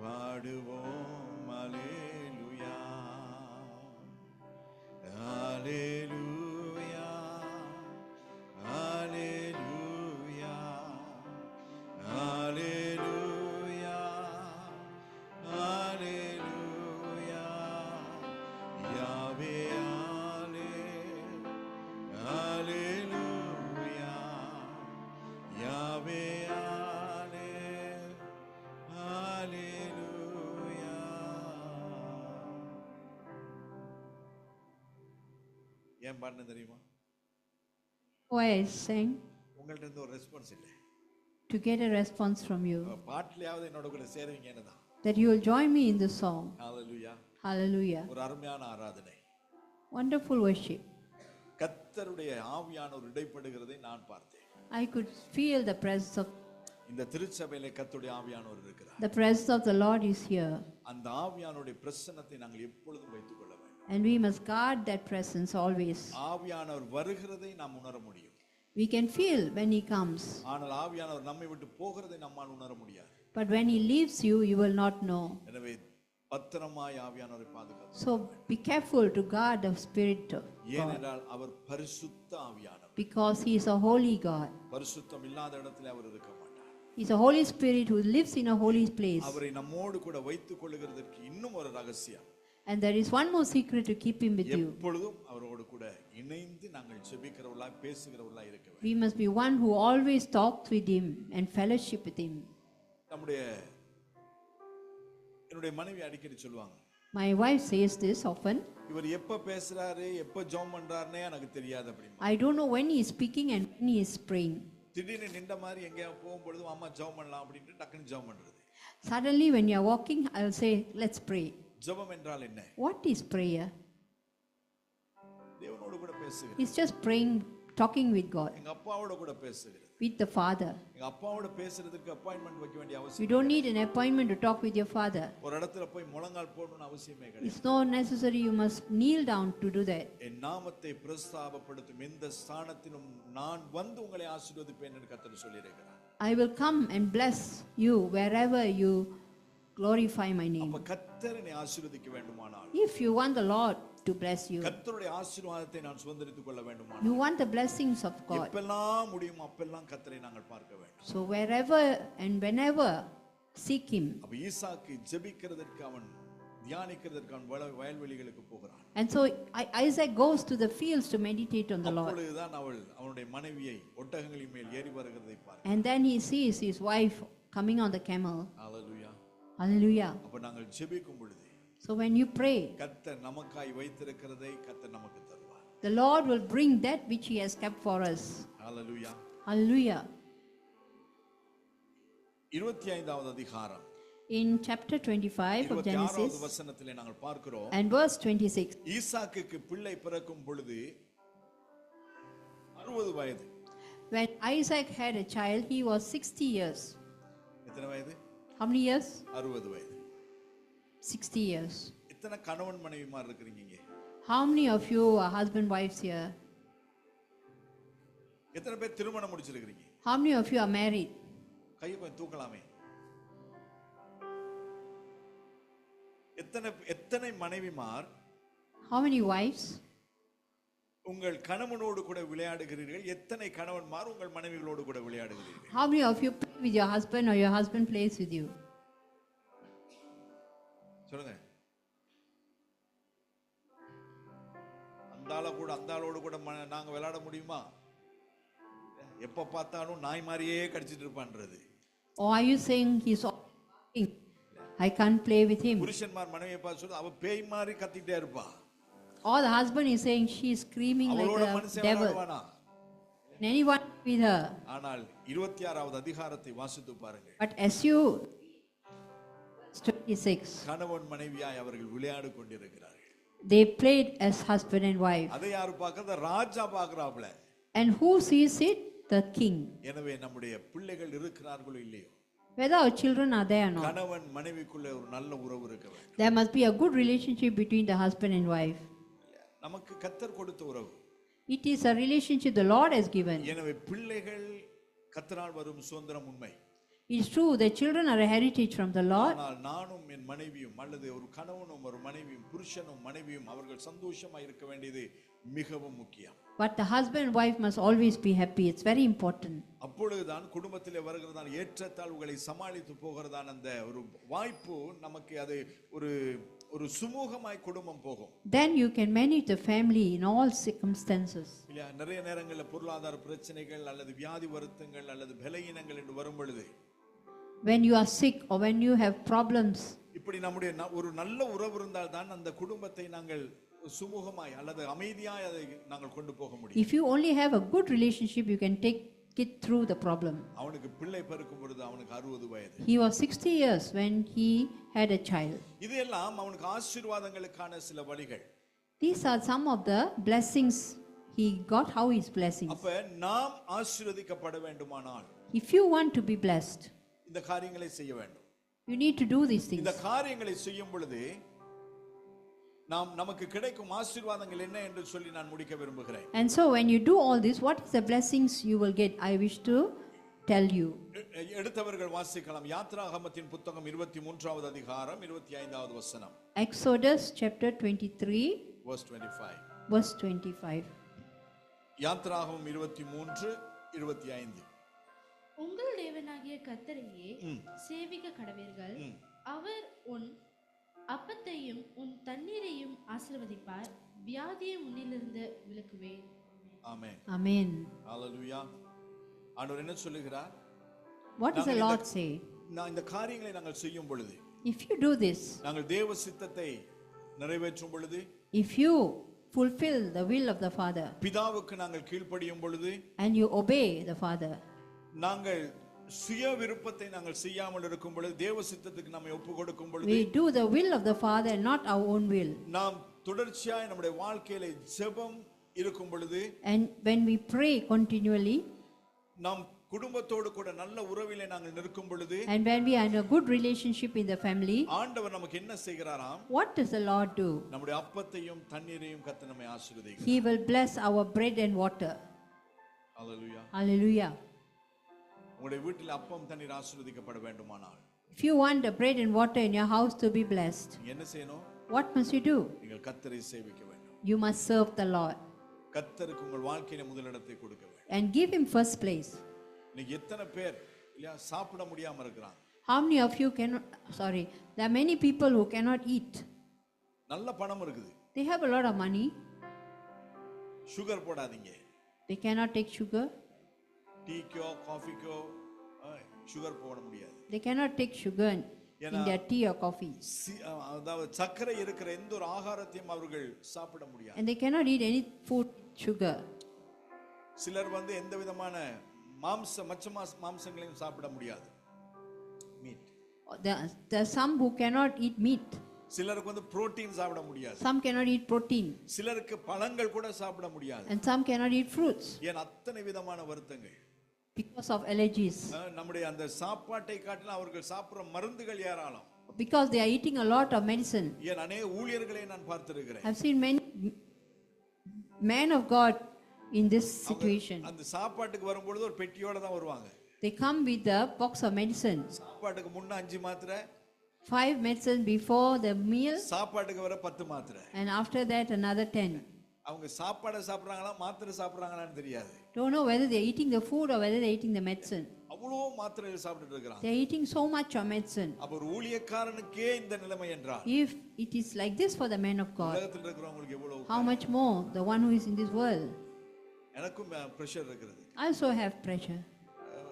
பாடுவோம் அல்லேலூயா. அல்லேலூயா அல்லேலூயா அல்லேலூயா அல்லேலூயா. யாவே அல்லேலூயா யாவே அல்லேலூயா. ஏன் பாடுன்னு தெரியுமா? Why I sang? உங்கள்ட்ட இருந்து ஒரு ரெஸ்பான்ஸ் இல்லை. To get a response from you, பாட்டிலையாவது என்னோட கூட சேருவீங்கன்னு தான். that you will join me in the song. Hallelujah. Hallelujah. ஒரு அருமையான ஆராதனை. Wonderful worship. கர்த்தருடைய ஆவியானவர் இடைப்படுகிறதை நான் பார்த்தேன். I could feel the presence of இந்த திருச்சபையிலே கர்த்தருடைய ஆவியானவர் இருக்கிறார். the presence of the Lord is here, அந்த ஆவியானவருடைய பிரசன்னத்தை நாங்கள் எப்பொழுதும் வைத்துக் கொள்ள வேண்டும். and we must guard that presence always. ஆவியானவர் வருகிறதை நாம் உணர முடியும். We can feel when he comes, ஆனால் ஆவியானவர் நம்மை விட்டு போகிறதை நம்மால் உணர முடியாது. but when he leaves you, you will not know. எனவே பத்திரமாய் ஆவியானவரை பாதுகாத்து. So be careful to guard the Spirit of God, ஏனென்றால் அவர் பரிசுத்த ஆவியானவர். because he is a holy God. பரிசுத்தம் இல்லாத இடத்துல அவர் இருக்க மாட்டார். He is a Holy Spirit who lives in a holy place. அவரை நம்மோடு கூட வைத்துக் கொள்ளுகிறதற்கு இன்னும் ஒரு ரகசியம். And there is one more secret to keep him with you. எப்பொழுதும் அவரோடு கூட இணைந்து நாங்கள் ஜெபிக்கிறவர்களாய் பேசுகிறவர்களாய் இருக்க வேண்டும். We must be one who always talks with him and fellowship with him. என்னுடைய மனைவி அடிக்கடி சொல்லுவாங்க, My wife says this often. இவர் எப்ப பேசுறாரு எப்ப ஜெபம் பண்றாருன்னே எனக்கு தெரியாது அப்படின்னு. I don't know when he is speaking and when he is praying. திடீர்னு நின்ற மாதிரி எங்கேயா போகும்பொழுது அம்மா ஜெபம் பண்ணலாம் அப்படின்ட்டு டக்குன்னு ஜெபம் பண்றது. Suddenly when you are walking, I will say, let's pray. ஜெபம் என்றால் என்ன? What is prayer? தேவனோடு கூட பேசுகிறது. It's just praying, talking with God, எங்க அப்பாவோட கூட பேசுகிறது. with the Father. எங்க அப்பாவோட பேசுறதுக்கு அப்பாயின்ட்மென்ட் வைக்க வேண்டிய You அவசியம். don't need an appointment to talk with your Father. ஒரு இடத்துல போய் முழங்கால் போடணும்னு அவசியமே கிடையாது. It's not necessary you must kneel down to do that. என் நாமத்தை பிரஸ்தாபப்படுத்தும் எந்த ஸ்தானத்திலும் நான் வந்து உங்களை ஆசீர்வதிப்பேன் என்று கர்த்தர் சொல்லியிருக்கிறார். I will come and bless you wherever you glorify my name. அப்ப கர்த்தர் என்னை ஆசீர்வதிக்க வேண்டுமானால், If you want the Lord to bless you, கர்த்தருடைய ஆசீர்வாதத்தை நான் சுதந்தரித்துக் கொள்ள வேண்டுமானால், you want the blessings of God. எப்பெல்லாம் முடியுமோ அப்பெல்லாம் கர்த்தரை நாங்கள் பார்க்க வேண்டும். So wherever and whenever, seek him. அப்ப ஈசாக்கு ஜெபிக்கிறதற்கு அவன் தியானிக்கிறதற்கு அவன் வயல்வெளிகளுக்கு போகிறான். And so Isaac goes to the fields to meditate on the Lord. அப்பொழுதுதான் அவனுடைய மனைவியை ஒட்டகங்களின் மேல் ஏறி வருகிறதை பார்க்கிறான். And then he sees his wife coming on the camel. Hallelujah. Hallelujah. அப்ப நாங்கள் ஜெபிக்கும் பொழுது So when you pray, கர்த்தர் நமக்காய் வைத்திருக்கிறதை கர்த்தர் நமக்கு தருவார். the Lord will bring that which he has kept for us. Hallelujah. Hallelujah. 25வது அதிகாரம் In chapter 25 of 26வது Genesis வசனத்திலே நாங்கள் பார்க்கிறோம், and verse 26, ஈசாக்குக்கு பிள்ளை பிறக்கும் பொழுது 60 வயது. when Isaac had a child, he was 60 years. எத்தனை வயது? How many years? 60 வயது. 60 years. எத்தனை கணவன் மனைவிமார் இருக்கிறீங்க இங்க? How many of you are husband wives here? எத்தனை பேர் திருமணம் முடிச்சிருக்கிறீங்க? How many of you are married? கையை கொஞ்சம் தூக்கலாமே. எத்தனை மனைவிமார் How many wives? உங்கள் கணவனோடு கூட விளையாடுகிறீர்கள்? எத்தனை கணவன்மார் உங்கள் மனைவிகளோடு கூட விளையாடுகிறீர்கள்? How many of you play with your husband or your husband plays with you? சொல்லுங்க. அந்தாளோடு கூட நாங்க விளையாட முடியுமா? எப்ப பார்த்தாலும் நாய் மாதிரியே கடிச்சிட்டு இருப்பான்றது. Or are you saying he's all I can't play with him? புருஷன்மார் மனைவியை பார்த்து சொல்றது அவ பேய் மாதிரி கத்திட்டே இருப்பா. Or the husband is saying she is screaming like அவளோட a மனுஷன் devil. விளையாடுவானா? Can anyone with her? ஆனால் 26வது அதிகாரத்தை வாசித்து பாருங்கள். But as you, verse 26, கணவன் மனைவியாய் அவர்கள் விளையாடி கொண்டிருக்கிறார்கள். they played as husband and wife. அதை யாரு பார்க்கறத? ராஜா பார்க்கறாப்ல. And who sees it? The king. எனவே நம்முடைய பிள்ளைகள் இருக்கிறார்களோ இல்லையோ, Whether our children are there or not, கணவன் மனைவிக்குள்ள ஒரு நல்ல உறவு இருக்க வேண்டும். there must be a good relationship between the husband and wife. நமக்கு கர்த்தர் கொடுத்த உறவு. It is a relationship the Lord has given. எனவே பிள்ளைகள் கர்த்தரால் வரும் சுதந்திரம் உண்மை. It is true that children are a heritage from the Lord. ஆனால் நானும் என் மனைவியும் அல்லது ஒரு கணவனும் ஒரு மனைவியும் புருஷனும் மனைவியும் அவர்கள் சந்தோஷமாக இருக்க வேண்டியது மிகவும் முக்கியம். But the husband and wife must always be happy. It's very important. அப்பொழுதுதான் குடும்பத்திலே வருகிறதான ஏற்றத்தாழ்வுகளை சமாளித்து போகிறதான அந்த ஒரு வாய்ப்பு நமக்கு அது ஒரு சுமூகமாய் குடும்பம் போகும். Then you can manage the family in all circumstances. இல்லையா? நிறைய நேரங்களில் பொருளாதார பிரச்சனைகள் அல்லது வியாதி வருத்தங்கள் அல்லது பலவீனங்கள் என்று வரும் பொழுது, When you are sick or when you have problems, இப்படி நம்முடைய ஒரு நல்ல உறவு இருந்தால் தான் அந்த குடும்பத்தை நாங்கள் சுமூகமாய் அல்லது அமைதியாய் அதை நாங்கள் கொண்டு போக முடியும். if you only have a good relationship, you can take it through the problem. அவனுக்கு பிள்ளை பிறக்கும் பொழுது அவனுக்கு 60 வயது. He was 60 years when he had a child. இதெல்லாம் அவனுக்கு ஆசீர்வாதங்களுக்கான சில வழிகள். These are some of the blessings he got, how his blessings. அப்ப நாம் ஆசீர்வதிக்கப்பட வேண்டுமானால் If you want to be blessed, இந்த காரியங்களை செய்ய வேண்டும். you need to do these things. இந்த காரியங்களை செய்யும் பொழுது நமக்கு கிடைக்கும் ஆசீர்வாதங்கள் என்ன என்று சொல்லி நான் முடிக்க விரும்புகிறேன். And so when you do all this, what is the blessings you will get? I wish to tell you. எடுத்தவர்கள் வாசிக்கலாம். யாத்ராகமத்தின் புத்தகம் 23வது அதிகாரம் 25வது வசனம். Exodus chapter 23 verse 25. verse 25. யாத்ராகமம் 23:25. உங்கள் தேவனாகிய கர்த்தரையே சேவிக்க கடவீர்கள். அவர் உன் அப்பத்தையும் உன் தண்ணீரையும் ஆசீர்வதிப்பார். வியாதியை உன்னிலிருந்து விலக்குவேன். ஆமென். Amen. ஹalleluya. ஆண்டவர் என்ன சொல்லுகிறார்? What does the Lord say? நான் இந்த காரியங்களை நாங்கள் செய்யும் பொழுது, If you do this, நாங்கள் தேவ சித்தத்தை நிறைவேற்றும் பொழுது, if you fulfill the will of the Father பிதாவுக்கு நாங்கள் கீழ்ப்படியும் பொழுது, and you obey the Father, நாங்கள் சுய விருப்பத்தை நாங்கள் செய்யாமல் இருக்கும் பொழுது, தேவ சித்தத்துக்கு நம்மை ஒப்பு கொடுக்கும் பொழுது, we do the will of the Father and not our own will. நாம் தொடர்ச்சியாய் நம்முடைய வாழ்க்கையில ஜெபம் இருக்கும் பொழுது, And when we pray continually, நாம் குடும்பத்தோடு கூட நல்ல உறவிலே நாங்கள் நிற்கும் பொழுது, and when we are in a good relationship in the family, ஆண்டவர் நமக்கு என்ன செய்கிறாராம்? what does the Lord do? நம்முடைய அப்பத்தையும் தண்ணீரையும் கர்த்தர் நம்மை ஆசீர்வதிக்கிறார். He will bless our bread and water. Hallelujah. Hallelujah. உங்களுடைய வீட்டில் அப்பம் தண்ணீர் ஆசீர்வதிக்கப்பட வேண்டுமானால், If you want the bread and water in your house to be blessed, நீங்க என்ன செய்யணும்? what must you do? நீங்கள் கர்த்தரை சேவிக்க வேண்டும். You must serve the Lord கர்த்தருக்கு உங்கள் வாழ்க்கையில முதலிடத்தை கொடுக்க வேண்டும். and give him first place. இன்னைக்கு எத்தனை பேர் இல்லையா சாப்பிட முடியாம இருக்கிறாங்க? How many of you cannot, there are many people who cannot eat. நல்ல பணம் இருக்குது, They have a lot of money. Sugar போடாதீங்க. They cannot take sugar. டீக்கோ காஃபிக்கோ சுகர் போட முடியாது. They cannot take sugar in their tea or coffee. அதாவது சர்க்கரை இருக்கிற எந்த ஒரு ஆகாரத்தையும் அவர்கள் சாப்பிட முடியாது. And they cannot eat any food sugar. சிலர் எந்த விதமான மாம்சங்களையும் சாப்பிட முடியாது. Meet. There are some who cannot eat meat. சிலருக்கு புரோட்டீன் சாப்பிட முடியாது. Some cannot eat protein. சிலருக்கு பழங்கள் கூட சாப்பிட முடியாது. And some cannot eat fruits. ஏன் அத்தனை விதமான வருத்தங்கள்? Because of allergies. நம்முடைய அந்த சாப்பாட்டை காட்டிலும் அவர்கள் சாப்பிடுற மருந்துகள் ஏராளம். Because they are eating a lot of medicine. ஏன் அநேக ஊழியர்களை நான் பார்த்திருக்கிறேன். I've seen many men of God in this situation. அந்த சாப்பாட்டுக்கு வரும்போது ஒரு பெட்டியோட தான் வருவாங்க. They come with a box of medicine. சாப்பாட்டுக்கு முன்ன 5 மாத்திரை, 5 medicine before the meal, சாப்பாட்டுக்கு வர 10 மாத்திரை. and after that another 10. அவங்க சாப்பாடை சாப்பிடுறாங்களா மாத்திரை சாப்பிடுறாங்களான்னு தெரியாது. Don't know whether they are eating the food or whether they are eating the medicine. அவ்வளோ மாத்திரைகள் சாப்பிட்டுட்டு இருக்காங்க. They are eating so much of medicine. அப்ப ஒரு ஊழியக்காரனுக்கே இந்த நிலைமை என்றால், If it is like this for the man of God, உலகத்தில் இருக்கிறவங்களுக்கு எவ்வளவு? how much more the one who is in this world? எனக்கும் பிரஷர் இருக்கிறது. I also have pressure.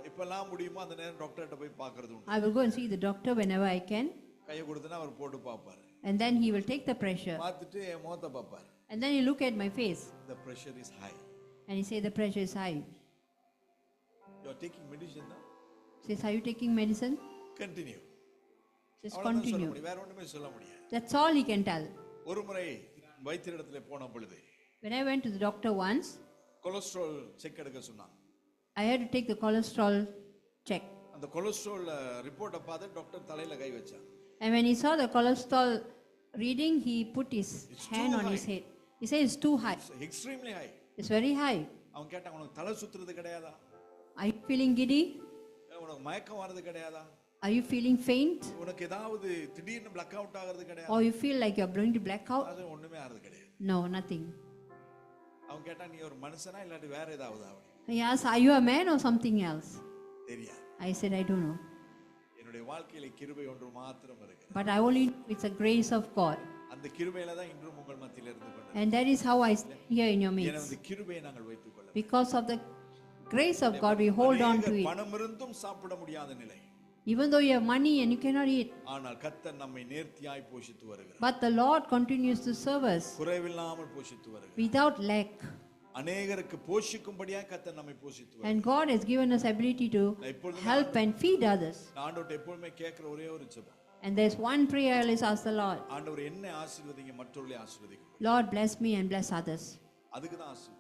இப்பெல்லாம் முடியுமோ அந்த நேரம் டாக்டர்கிட்ட போய் பார்க்கறது உண்டு. I will go and see the doctor whenever I can. கையை கொடுத்தனா அவர் போட்டு பார்ப்பாரு. And then he will take the pressure. பார்த்துட்டு என் முகத்தை பார்ப்பாரு. And then he look at my face. The pressure is high. And he say the pressure is high. You are taking medicine தான். Says, are you taking medicine? Continue. Says, அவ்வளவுதான் சொல்ல continue. முடியும், வேற ஒண்ணுமே சொல்ல முடியாது. That's all he can tell. ஒரு முறை வைத்தியரிடத்துல போன பொழுது When I went to the doctor once, cholesterol check எடுக்க சொன்னாங்க. I had to take the cholesterol check. அந்த கொலஸ்ட்ரால் ரிப்போர்ட்டை பார்த்து டாக்டர் தலையில கை வச்சாங்க. And when he saw the cholesterol reading, he put his It's hand too on his high. head. He said, it's too high. Extremely high. It's very high. அவங்க கேட்டாங்க, உனக்கு தலை சுத்துறது கிடையாதா? Are you feeling giddy? உனக்கு மயக்கம் வர்றது கிடையாதா? Are you feeling faint? உனக்கு ஏதாவது திடீர்னு பிளாக் அவுட் ஆகிறது கிடையாது? Or you feel like you're going to black out? அது ஒண்ணுமே ஆறது கிடையாது. No, nothing. அவங்க கேட்டா, நீ ஒரு மனுஷனா இல்லாட்டி வேற ஏதாவது Avadi? He asked, are you a man or something else? தெரியாது. I said, I don't know. என்னுடைய வாழ்க்கையில கிருபை ஒன்று மாத்திரம் இருக்கு. But I only know it's a grace of God. அந்த கிருபையில தான் இன்றும் உங்கள் மத்தியில இருந்து கொண்டு And that is how I stand here in your ஏன்னா midst. அந்த கிருபையை நாங்கள் வைத்துக் கொள்ள Because of the grace of God, we hold on to it. பணம் இருந்தும் சாப்பிட முடியாத நிலை. Even though you have money and you cannot eat, ஆனால் கர்த்தர் நம்மை நேர்த்தியாய் போஷித்து வருகிறார். but the Lord continues to serve us குறைவில்லாமல் போஷித்து வருகிறார். without lack. அநேகருக்கு போஷிக்கும்படியாக கர்த்தர் நம்மை போஷித்து வருகிறார். And God has given us ability to help and feed others. நான் ஆண்டவர்ட்ட எப்பவுமே கேட்கிற ஒரே ஒரு ஜெபம். And there's one prayer I always ask the Lord. ஆண்டவர் என்னை ஆசீர்வதிங்க, மற்றவர்களை ஆசீர்வதிங்க. Lord, bless me and bless others. அதுக்கு தான் ஆசீர்வாதம்.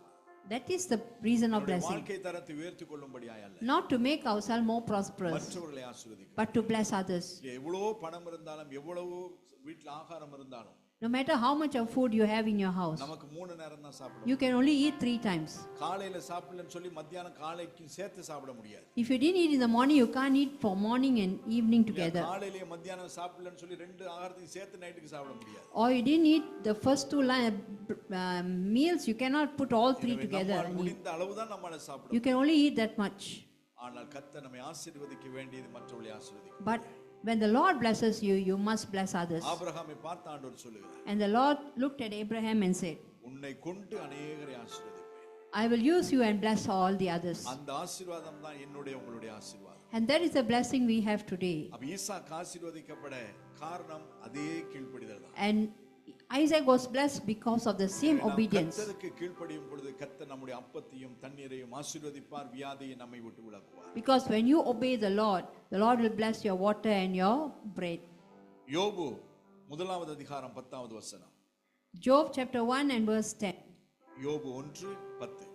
That is the reason of blessing. வாழ்க்கை தரத்தை உயர்த்திக் கொள்ளும்படியாய் அல்ல, Not to make ourselves more prosperous, மற்றவர்களை ஆசீர்வதிங்க. but to bless others. எவ்வளவு பணம் இருந்தாலும் எவ்வளவு வீட்டில் ஆகாரம் இருந்தாலும் No matter how much of food you have in your house, நமக்கு 3 நேரம் தான் சாப்பிட you can only eat 3 times. காலையில சாப்பிடலன்னு சொல்லி மத்தியானம் காலைக்கு சேர்த்து சாப்பிட முடியாது. If you didn't eat in the morning, you can't eat for morning and evening together. காலையில மத்தியானம் சாப்பிடலன்னு சொல்லி 2 ஆகாரத்தையும் சேர்த்து நைட்டுக்கு சாப்பிட முடியாது. Or you didn't eat the first 2 meals, you cannot put all 3 together நம்மால் and eat. முடிந்த அளவு தான் நம்மால சாப்பிட. You can only eat that much. ஆனால் கர்த்தர் நம்மை ஆசீர்வதிக்க வேண்டியது மற்றவர்களை ஆசீர்வதிக்க. But when the Lord blesses you, you must bless others. ஆபிரகாமை பார்த்து ஆண்டவர் சொல்லுகிறார், And the Lord looked at Abraham and said, உன்னை கொண்டு அநேகரை ஆசீர்வதிப்பேன். I will use you and bless all the others. அந்த ஆசீர்வாதம் தான் என்னுடைய உங்களுடைய ஆசீர்வாதம். And that is the blessing we have today. அப்ப ஈசாக்கு ஆசீர்வதிக்கப்பட காரணம் அதே கீழ்ப்படிதல் தான். And Isaac was blessed because of the same obedience. கர்த்தருக்கு கீழ்ப்படியும் பொழுது கர்த்தர் நம்முடைய அப்பத்தையும் தண்ணீரையும் ஆசீர்வதிப்பார், வியாதியை நம்மை விட்டு விலக்குவார். Because when you obey the Lord will bless your water and your bread. யோபு 1வது அதிகாரம் 10வது வசனம். Job chapter 1 and verse 10. யோபு 1:10.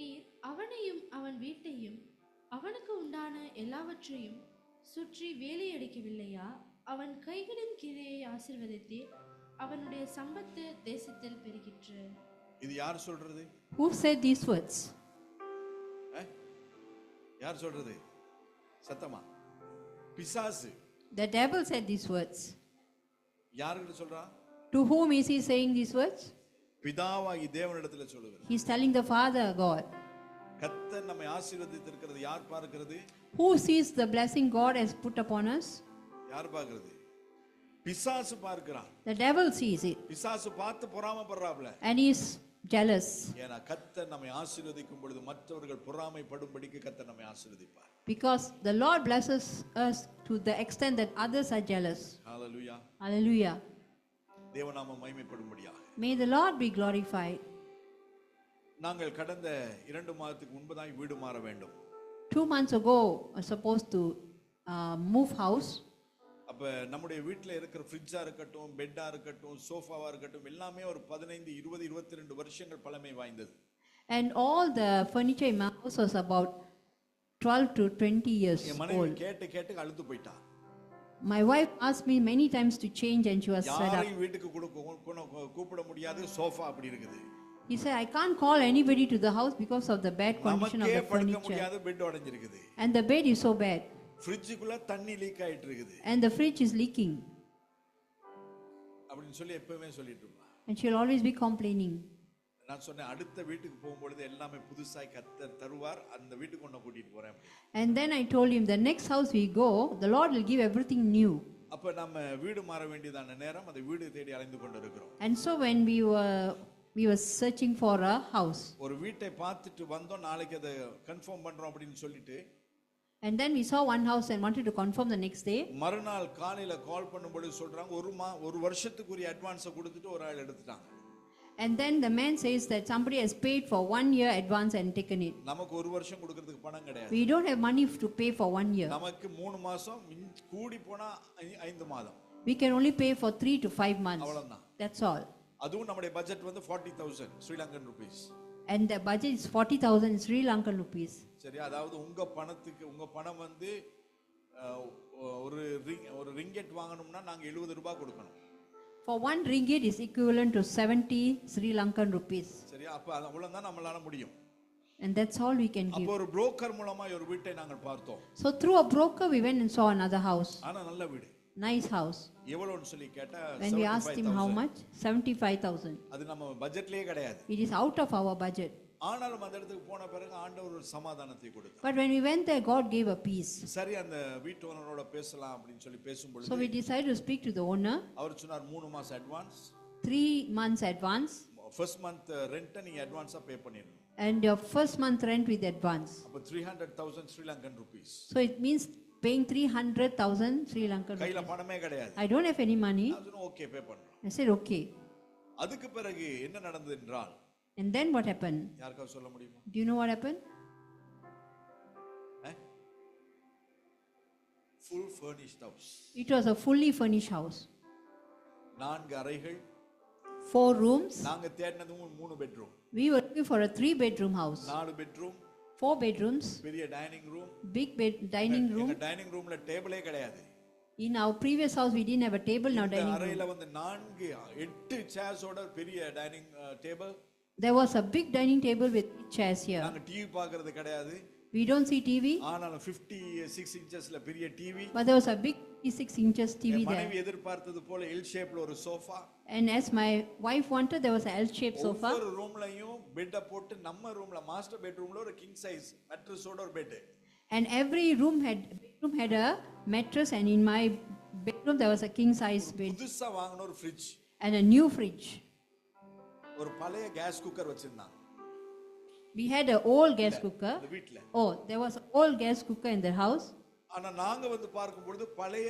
நீர் அவனையும் அவன் வீட்டையும் அவனுக்கு உண்டான எல்லாவற்றையும் சுற்றி வேலையடிக்கவில்லையா? அவன் கைகளின் கிரையை ஆசீர்வதித்தீர், அவனுடைய சம்பத்து தேசத்தில் பெருகிற்று. இது யார் சொல்றது? Who said these words? யார் சொல்றது? சத்தமா? பிசாசு. The devil said these words. யார்கிட்ட சொல்றான்? To whom is he saying these words? பிதாவாகி தேவனிடத்துல சொல்லுகிறார். He is telling the Father God. கர்த்தர் நம்மை ஆசீர்வதித்திருக்கிறது யார் பார்க்கிறது? Who sees the blessing God has put upon us? யார் பார்க்கிறது? பிசாசு பார்க்கிறான். The devil sees it. பிசாசு பார்த்து பொறாமைப்படுறாப்ல. And he is jealous. ஏன்னா கர்த்தர் நம்மை ஆசீர்வதிக்கும் பொழுது மற்றவர்கள் பொறாமைப்படும்படிக்கு கர்த்தர் நம்மை ஆசீர்வதிப்பார். Because the Lord blesses us to the extent that others are jealous. Hallelujah. Hallelujah. தேவநாமம் மகிமைப்படும்படியாக. May the Lord be glorified. நாங்கள் கடந்த 2 மாதத்துக்கு முன்பதாய் வீடு மாற வேண்டும். 2 months ago, I was supposed to move house. அப்ப நம்முடைய வீட்டில் இருக்கிற ஃப்ரிட்ஜா இருக்கட்டும், பெட்டா இருக்கட்டும், சோஃபாவா இருக்கட்டும், எல்லாமே ஒரு 15, 20, 22 வருஷங்கள் பழமை வாய்ந்தது. And all the furniture in my house was about 12 to 20 years என் மனைவி old. கேட்டு அழுத்து போயிட்டா. My wife asked me many times to change and she was fed up. யாரையும் வீட்டுக்கு கூப்பிட முடியாது, சோஃபா அப்படி இருக்குது. He said, I can't call anybody to the house because of the bad condition of நமக்கே the படுக்க furniture. முடியாது, bed உடைஞ்சிருக்குது. And the bed is so bad. ஃப்ரிட்ஜுக்குள்ள தண்ணி லீக் ஆயிட்டு இருக்குது. And the fridge is leaking. அப்படின்னு சொல்லி எப்பவுமே சொல்லிட்டு இருப்பா. And she'll always be complaining. நான் சொன்னேன், அடுத்த வீட்டுக்கு போகும்பொழுது எல்லாமே புதுசாய் கர்த்தர் தருவார், அந்த வீட்டுக்கு உன்னை கூட்டிட்டு போறேன். And then I told him, the next house we go, the Lord will give everything new. அப்ப நம்ம வீடு மாற வேண்டியதான நேரம், அந்த வீடு தேடி அலைந்து கொண்டிருக்கிறோம். And so when we were searching for a house. ஒரு வீட்டை பார்த்துட்டு வந்தோம், நாளைக்கு அதை கன்ஃபார்ம் பண்றோம் அப்படின்னு சொல்லிட்டு And then we saw one house and wanted to confirm the next day. மறுநாள் காலையில கால் பண்ணும்போது சொல்றாங்க ஒரு வருஷத்துக்குரிய அட்வான்ஸை கொடுத்துட்டு ஒரு ஆள் எடுத்துட்டாங்க. And then the man says that somebody has paid for 1 year advance and taken it. நமக்கு ஒரு வருஷம் கொடுக்கிறதுக்கு பணம் கிடையாது. We don't have money to pay for 1 year. நமக்கு 3 மாசம் கூடி போனா 5 மாதம். We can only pay for 3 to 5 months. அவ்வளவுதான். That's all. அதுவும் நம்முடைய பட்ஜெட் வந்து 40,000 Sri Lankan rupees. And the budget is 40,000 Sri Lankan rupees. சரி, அதாவது உங்க பணம் வந்து ஒரு ரிங்கெட் வாங்கணும்னா நாங்க 70 ரூபாய் கொடுக்கணும். For 1 ringgit is equivalent to 70 Sri Lankan rupees. சரியா? அப்ப அவ்வளவுதான் நம்மளால முடியும். And that's all we can give. அப்ப ஒரு புரோக்கர் மூலமா ஒரு வீட்டை நாங்கள் பார்த்தோம். So through a broker we went and saw another house. ஆனா நல்ல வீடு. Nice house. எவ்வளவுன்னு சொல்லி கேட்டா When we asked him how much, 75,000. அது நம்ம பட்ஜெட்லயே கிடையாது. It is out of our budget. ஆனாலும் அந்த இடத்துக்கு போன பிறகு ஆண்டவர் ஒரு சமாதானத்தை கொடுத்தார். But when we went there, God gave a peace. சரி, அந்த வீட்டு ஓனரோட பேசலாம் அப்படினு சொல்லி பேசும்போது So we decided to speak to the owner. அவர் சொன்னார் 3 மாசம் advance. 3 months advance. First month rent நீங்க அட்வான்ஸா பே பண்ணிரணும். And your first month rent with advance. அப்ப 300,000 Sri Lankan rupees. So it means paying 300,000 Sri Lankan rupees. கையில பணமே கிடையாது. I don't have any money. அதுவும் okay பே பண்றோம். I said okay. அதுக்கு பிறகு என்ன நடந்தது என்றால், And then what happened? யாருக்காவது சொல்ல முடியுமா? Do you know what happened? Full furnished house. It was a fully furnished house. 4 அறைகள். 4 rooms. நாங்க தேடினது 3 bedroom. We were looking for a 3-bedroom house. 4 bedroom. 4 bedrooms. பெரிய dining room. Big dining room. எங்க dining ரூம்ல டேபிளே கிடையாது. In our previous house we didn't have a table, now dining room. அறையில வந்து 8 chairs ஓட பெரிய dining table. There was a big dining table with chairs here. நாங்க TV பார்க்கிறது கிடையாது. We don't see TV. ஆனாலும் 56 இன்ச்சஸ்ல பெரிய TV. But there was a big 56 inches TV there. மனைவி எதிர்பார்த்தது போல எல் ஷேப்ல ஒரு sofa. And as my wife wanted, there was a L-shaped sofa. ஒவ்வொரு ரூம்லயும் பெட்ட போட்டு நம்ம ரூம்ல மாஸ்டர் பெட்ரூம்ல ஒரு கிங் சைஸ் மேட்ரஸோட ஒரு bed. And every room had a mattress, and in my bedroom there was a king size bed. புதுசா வாங்குன ஒரு fridge. And a new fridge. ஒரு பழைய கேஸ் குக்கர் வச்சிருந்தாங்க. We had an old gas cooker. இந்த வீட்ல. Oh, there was an old gas cooker in the house. ஆனா நாங்க வந்து பார்க்கும்போது பழைய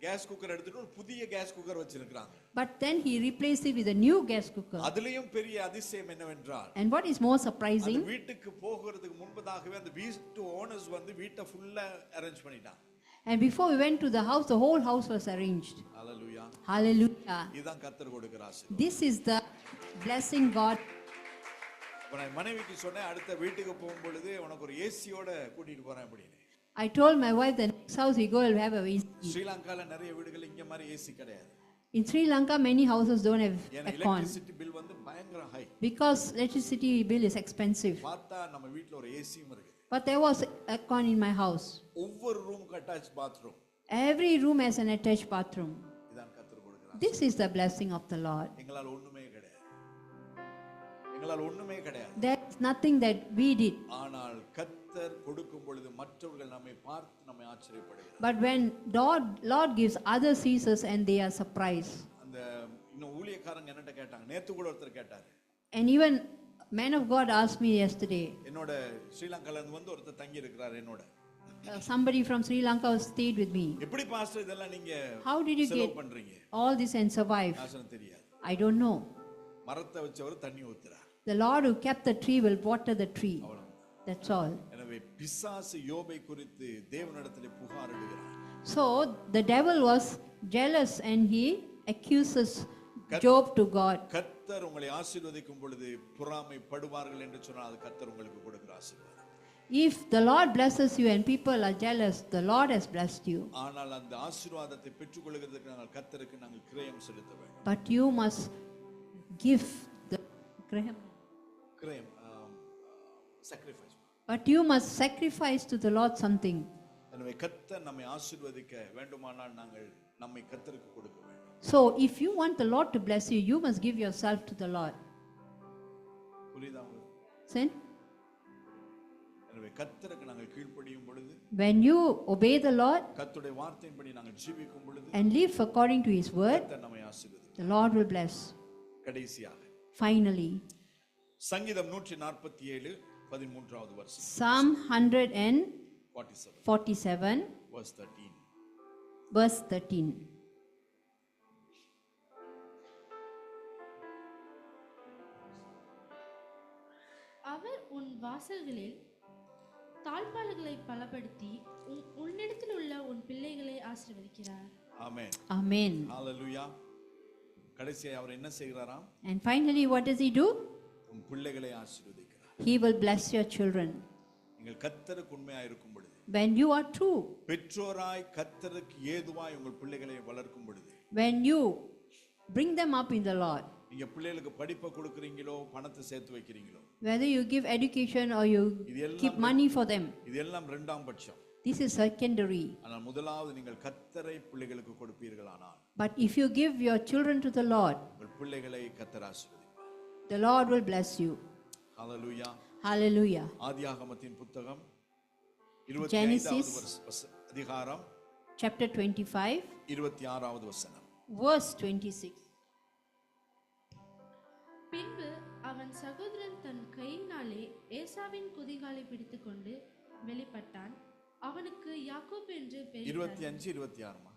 கேஸ் குக்கர் எடுத்துட்டு ஒரு புதிய கேஸ் குக்கர் வச்சிருக்காங்க. But then he replaced it with a new gas cooker. அதுலயும் பெரிய அதிசயம் என்னவென்றால், And what is more surprising, அந்த வீட்டுக்கு போகிறதுக்கு முன்பதாகவே அந்த வீட்டு ஓனர்ஸ் வந்து வீட்டை ஃபுல்லா அரேஞ்ச் பண்ணிட்டாங்க. and before we went to the house, the whole house was arranged. Hallelujah. Hallelujah. இதுதான் கர்த்தர் கொடுக்கிற ஆசீர்வாதம். This is the blessing God. அப்ப நான் மனைவிக்கு சொன்னேன், அடுத்த வீட்டுக்கு போகும்பொழுது உனக்கு ஒரு ஏசியோட கூட்டிட்டு போறேன் அப்படின்னு. I told my wife the next house we go will have a AC. ஸ்ரீலங்கால நிறைய வீடுகள் இங்க மாதிரி ஏசி கிடையாது. In Sri Lanka many houses don't have ஏன்னா aircon எலக்ட்ரிசிட்டி பில் வந்து பயங்கர high. because electricity bill is expensive. பார்த்தா நம்ம வீட்ல ஒரு ஏசியும் இருக்கு. But there was aircon in my house. ஒவ்வொரு ரூமுக்கு attach bathroom. Every room has an attached bathroom. இதான் கர்த்தர் கொடுக்கிறார். This is the blessing of the Lord. எங்களால ஒண்ணுமே கிடையாது. எங்களால ஒண்ணுமே கிடையாது. There is nothing that we did. ஆனால் கர்த்தர் கொடுக்கும் பொழுது மற்றவர்கள் நம்மை பார்த்து நம்மை ஆச்சரியப்படுகிறார். But when Lord gives, others sees us and they are surprised. அந்த இன்னும் ஊழியக்காரங்க என்னட்ட கேட்டாங்க, நேத்து கூட ஒருத்தர் கேட்டாரு. And even man of God asked me yesterday. என்னோட ஸ்ரீலங்கால இருந்து வந்து ஒருத்தர் தங்கி இருக்கிறார் என்னோட. Somebody from Sri Lanka stayed with me. எப்படி பாஸ்டர் இதெல்லாம் நீங்க How did you செலவு get பண்றீங்க? all this and survive? ஆசனம் தெரியாது. I don't know. மரத்தை வச்சவர் தண்ணி ஊத்துறார். The Lord who kept the tree will water the tree. That's all. எனவே பிசாசு யோபை குறித்து தேவனிடத்திலே புகாரிடுகிறார். So the devil was jealous and he accuses Job to God. கர்த்தர் உங்களை ஆசீர்வதிக்கும் பொழுது பொறாமைப்படுவார்கள் என்று சொன்னால் அது கர்த்தர் உங்களுக்கு கொடுக்கிற ஆசீர்வாதம். If the Lord blesses you and people are jealous, the Lord has blessed you. ஆனால் அந்த ஆசீர்வாதத்தை பெற்றுக்கொள்கிறதுக்கு நாங்கள் கர்த்தருக்கு நாங்கள் கிரயம் செலுத்த வேண்டும். But you must give the கிரயம். sacrifice. But you must sacrifice to the Lord something. எனவே கர்த்தர் நம்மை ஆசீர்வதிக்க வேண்டுமானால் நாங்கள் நம்மை கர்த்தருக்கு கொடுக்க வேண்டும். So if you want the Lord to bless you, you must give yourself to the Lord. புரியுதா உங்களுக்கு? Sin? எனவே கர்த்தருக்கு நாங்கள் கீழ்ப்படியும் பொழுது, When you obey the Lord கர்த்தருடைய வார்த்தையின்படி நாங்கள் ஜீவிக்கும் பொழுது, and live according to His word, கர்த்தர் நம்மை ஆசீர்வதிப்பார். the Lord will bless. கடைசியாக Finally, சங்கீதம் 147 13வது வசனம். Psalm 147 47, verse 13. verse 13. அவர் உன் வாசல்களில் தாழ்பாள்களை பலப்படுத்தி உன்னிடத்தில் உள்ள உன் பிள்ளைகளை ஆசீர்வதிக்கிறார். Amen. Amen. Hallelujah. கடைசியாக அவர் என்ன செய்கிறாராம்? And finally, what does he do? உன் பிள்ளைகளை ஆசீர்வதிக்கிறார். He will bless your children. நீங்கள் கர்த்தருக்கு உண்மையாய் இருக்கும் பொழுது, When you are true, பெற்றோராய் கர்த்தருக்கு ஏதுவாய் உங்கள் பிள்ளைகளை வளர்க்கும் பொழுது, when you bring them up in the Lord, நீங்க பிள்ளைகளுக்கு படிப்பை கொடுக்குறீங்களோ பணத்தை சேர்த்து வைக்கிறீங்களோ, whether you give education or you இதெல்லாம் keep money for them, இதெல்லாம் இரண்டாம் பட்சம். this is secondary. ஆனால் முதலாவது நீங்கள் கர்த்தரை பிள்ளைகளுக்கு கொடுப்பீர்களானால், But if you give your children to the Lord, உங்கள் பிள்ளைகளை கர்த்தர் ஆசீர்வதிப்பார். the Lord will bless you. Hallelujah. Hallelujah. ஆதியாகமத்தின் புத்தகம் Genesis 25வது அதிகாரம் chapter 25, 26வது வசனம். verse 26. பின்பு அவன் சகோதரன் தன் கையினாலே ஏசாவின் குதிகாலை பிடித்துக்கொண்டு வெளிப்பட்டான். அவனுக்கு யாக்கோப் என்று பெயரிட்டார்கள். 25 26மா?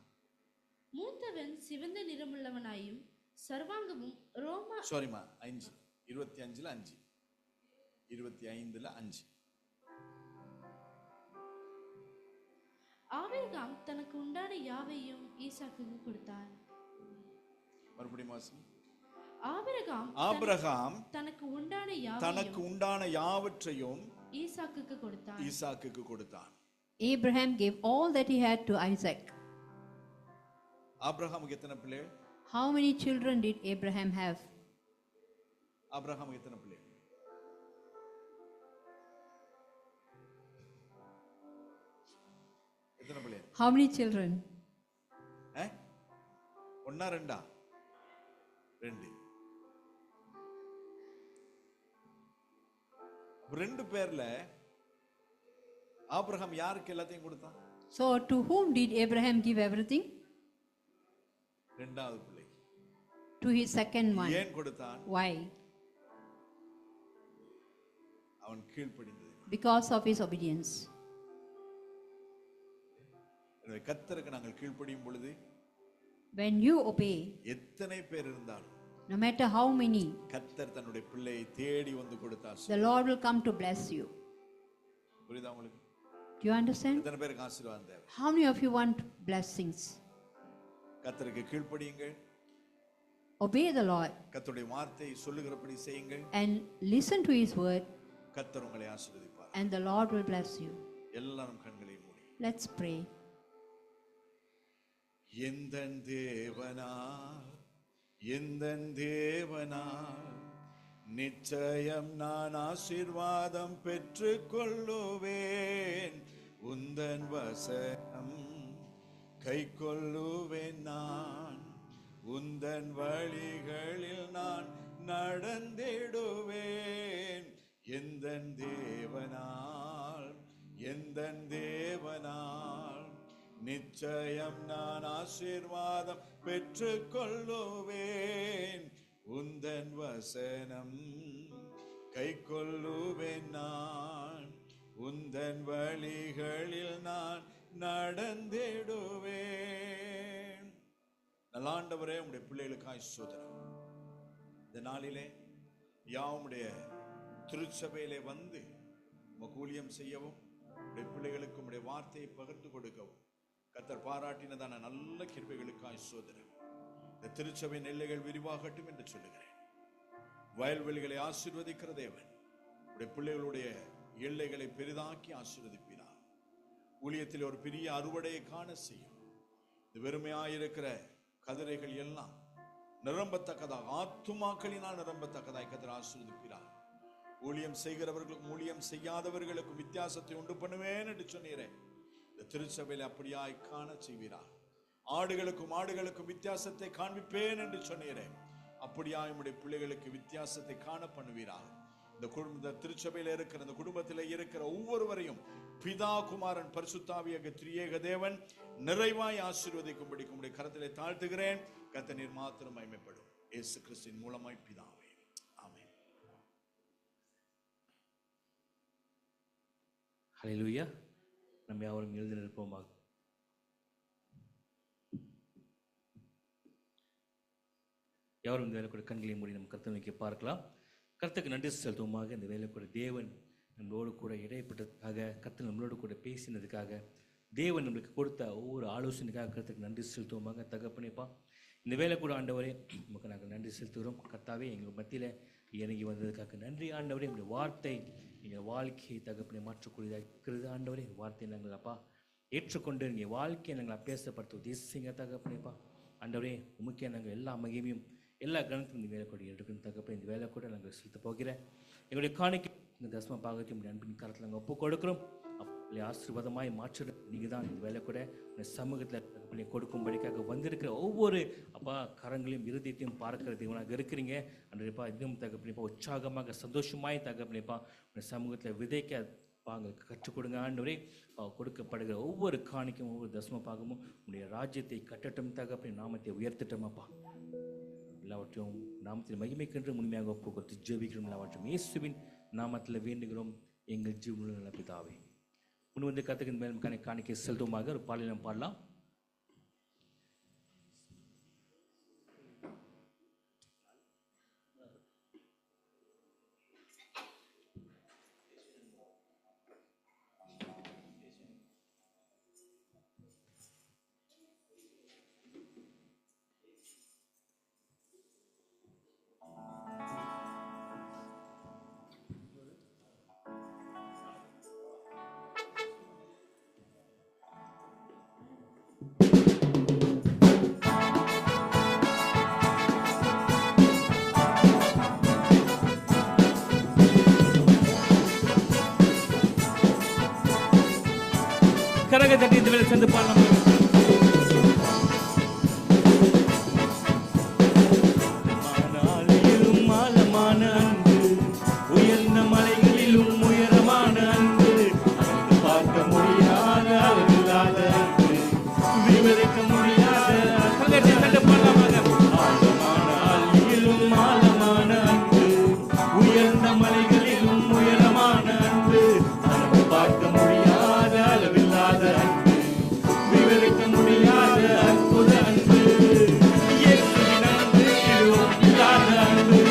மூத்தவன் சிவந்த நிறமுள்ளவனாயும் சர்வாங்கமும் ரோமா சாரிமா 5 25ல 5 25ல 5. ஆபிரகாம் தனக்கு உண்டான யாவையும் ஈசாக்குக்கு கொடுத்தான். மறுபடியும் வாசி. ஆபிரகாம் தனக்கு உண்டான யாவற்றையும் ஈசாக்குக்கு கொடுத்தான். Abraham gave all that he had to Isaac. ஆபிரகாமுக்கு எத்தனை பிள்ளைகள்? How many children did Abraham have? ஆபிரகாமுக்கு எத்தனை பிள்ளைகள்? எத்தனை பிள்ளைகள்? How many children? ஒண்ணா ரெண்டா? ரெண்டு. ரெண்டு பேர்ல ஆபிரகாம் யாருக்கு எல்லாத்தையும் கொடுத்தான்? So to whom did Abraham give everything? ரெண்டாவது பிள்ளை. To his second one. ஏன் கொடுத்தான்? Why? அவன் கீழ்ப்படிந்தது. Because of his obedience. எனவே கர்த்தருக்கு நாங்கள் கீழ்ப்படியும் பொழுது, when you obey, எத்தனை பேர் இருந்தாலும், no matter how many, கர்த்தர் தன்னுடைய பிள்ளையை தேடி வந்து கொடுத்தார். the Lord will come to bless you. புரியுதா உங்களுக்கு? Do you understand? எத்தனை பேருக்கு ஆசீர்வாதம் தேவை? How many of you want blessings? கர்த்தருக்கு கீழ்ப்படியுங்கள். Obey the Lord கர்த்தருடைய வார்த்தை சொல்லுகிறபடி செய்யுங்கள். and listen to his word, கர்த்தர் உங்களை ஆசீர்வதிப்பார். and the Lord will bless you. எல்லாரும் கண்களை மூடி. Let's pray. எந்தன் தேவனால் நிச்சயம் நான் ஆசீர்வாதம் பெற்றுக் கொள்ளுவேன். உந்தன் வசனம் கை கொள்ளுவேன் நான். உந்தன் வழிகளில் நான் நடந்திடுவேன். எந்தன் தேவனால் நிச்சயம் நான் ஆசீர்வாதம் பெற்றுக் கொள்ளுவேன். உந்தன் வசனம் கை கொள்ளுவேன் நான். உந்தன் வழிகளில் நான் நடந்திடுவேன். நல்லாண்டவரே, உம்முடைய பிள்ளைகளுக்காய் ஸ்தோத்திரம். இந்த நாளிலே யாவுடைய திருச்சபையிலே வந்து உமக்கு ஊழியம் செய்யவும், உடைய பிள்ளைகளுக்கு உடைய வார்த்தையை பகிர்ந்து கொடுக்கவும் கர்த்தர் பாராட்டினதான நல்ல கிருபைகளுக்காய் ஸ்தோத்திரம். இந்த திருச்சபையின் எல்லைகள் விரிவாகட்டும் என்று சொல்லுகிறேன். வயல்வெளிகளை ஆசீர்வதிக்கிற தேவன் உடைய பிள்ளைகளுடைய எல்லைகளை பெரிதாக்கி ஆசீர்வதிப்பினார். ஊழியத்தில் ஒரு பெரிய அறுவடையை காண செய்யும். இந்த வெறுமையாயிருக்கிற கதிரைகள் எல்லாம் நிரம்பத்தக்கதாக, ஆத்துமாக்களினால் நிரம்பத்தக்கதாய் கர்த்தர் ஆசீர்வதிப்பினார். ஊழியம் செய்கிறவர்களுக்கும் ஊழியம் செய்யாதவர்களுக்கும் வித்தியாசத்தை உண்டு பண்ணுவேன் என்று சொன்னீரே, இந்த திருச்சபையில் அப்படியாய் காண செய்வீரார். ஆடுகளுக்கும் வித்தியாசத்தை காண்பிப்பேன் என்று சொன்னீரே, அப்படியாய் உம்முடைய பிள்ளைகளுக்கு வித்தியாசத்தை காண பண்ணுவீரார். இந்த திருச்சபையில் இருக்கிற, இந்த குடும்பத்தில் இருக்கிற ஒவ்வொருவரையும் பிதா, குமாரன், பரிசுத்தாவியாக திரியேக தேவன் நிறைவாய் ஆசீர்வதிக்கும்படி உம்முடைய கரத்திலே தாழ்த்துகிறேன். கர்த்தர் நீர் மாத்திரம் மகிமைப்படும். இயேசு கிறிஸ்துவின் மூலமாய் பிதாவே, ஆமென். ஹல்லேலூயா. நம்ம யாவரும் எழுதி நிற்போமாக. யாரும் இந்த வேலை கூட கண்களை மூடி நம்ம கர்த்தரை நோக்கி பார்க்கலாம். கர்த்தருக்கு நன்றி செலுத்துவோமாக. இந்த வேலை கூட தேவன் நம்மளோடு கூட இடைப்பட்டதுக்காக, கர்த்தர் நம்மளோடு கூட பேசினதுக்காக, தேவன் நம்மளுக்கு கொடுத்த ஒவ்வொரு ஆலோசனைக்காக கர்த்தருக்கு நன்றி செலுத்துவோமாக. தகப்பனேப்பா, இந்த வேலை கூட ஆண்டவரே நமக்கு நாங்கள் நன்றி செலுத்துகிறோம். கர்த்தாவே, எங்கள் மத்தியில் இறங்கி வந்ததுக்காக நன்றி ஆண்டவரே. எங்களுடைய வார்த்தை எங்கள் வாழ்க்கையை தகப்பனை மாற்றக்கூடியதாக இருக்கிறது ஆண்டவரே. வார்த்தையை நாங்கள் அப்பா ஏற்றுக்கொண்டு எங்கள் வாழ்க்கையை நாங்கள் அபியாசப்படுத்த உதேசிங்க தகப்பனேப்பா. ஆண்டவரே, உமக்கே நாங்கள் எல்லா மகிமையும் எல்லா கணத்தும் இந்த வேலை கூட எடுக்கணும் தகப்ப. இந்த வேலை கூட நாங்கள் செலுத்த போகிறேன். எங்களுடைய காணிக்கை இந்த தசம பாகத்தையும் அன்பின் காலத்தில் நாங்கள் ஒப்பு கொடுக்குறோம். அப்படி ஆசீர்வாதமாய் மாற்ற நீங்கள் தான் இந்த வேலை கூட இந்த சமூகத்தில் தகப்பனை கொடுக்கும்படிக்காக வந்திருக்கிற ஒவ்வொரு அப்பா கரங்களையும் இருதயத்தையும் பார்க்கிற தேவனாக இருக்கிறீங்க. அன்றைப்பா இன்னும் தகப்பனைப்பா உற்சாகமாக சந்தோஷமாய் தகப்பனைப்பா இந்த சமூகத்தில் விதைக்க பாங்களுக்கு கற்றுக் கொடுங்க ஆண்டவரே. கொடுக்கப்படுகிற ஒவ்வொரு காணிக்கும் ஒவ்வொரு தசம பாகமும் உடைய ராஜ்யத்தை கட்டட்டும் தகப்பனை, நாமத்தை உயர்த்தட்டோமாப்பா. எல்லாவற்றையும் நாமத்தில் மகிமைக்கென்று முழுமையாக ஒப்பு கொடுத்து ஜெபிக்கிறோம். எல்லாவற்றையும் இயேசுவின் நாமத்தில் வேண்டுகிறோம் எங்கள் ஜீவனுள்ள நல்ல பிதாவே. முன் வந்து கத்துக்கு மேல் காணிக்கை செலுத்துமாக ஒரு பாடலை பாடலாம். கரகை தட்டி இந்த வேலை சேர்ந்து பாடலாம். மானாளிலும் ஆழமான அன்பு, உயர்ந்த மலைகளிலும் உயரமான அன்பு, பார்க்க முடியாத அளவில்லாத அன்பு, விவரிக்க முடியாத கரகை தட்டி பாடலாம். ஆழமான ஆழமான அன்பு, உயர்ந்த மலைகளிலும் உயரமான அன்பு, பார்க்க முடியாத அளவில்லாத அன்பு, விவரிக்க முடியாத அற்புத அன்பு, இயேசுவின் அன்பு, இல்லாத அன்பு,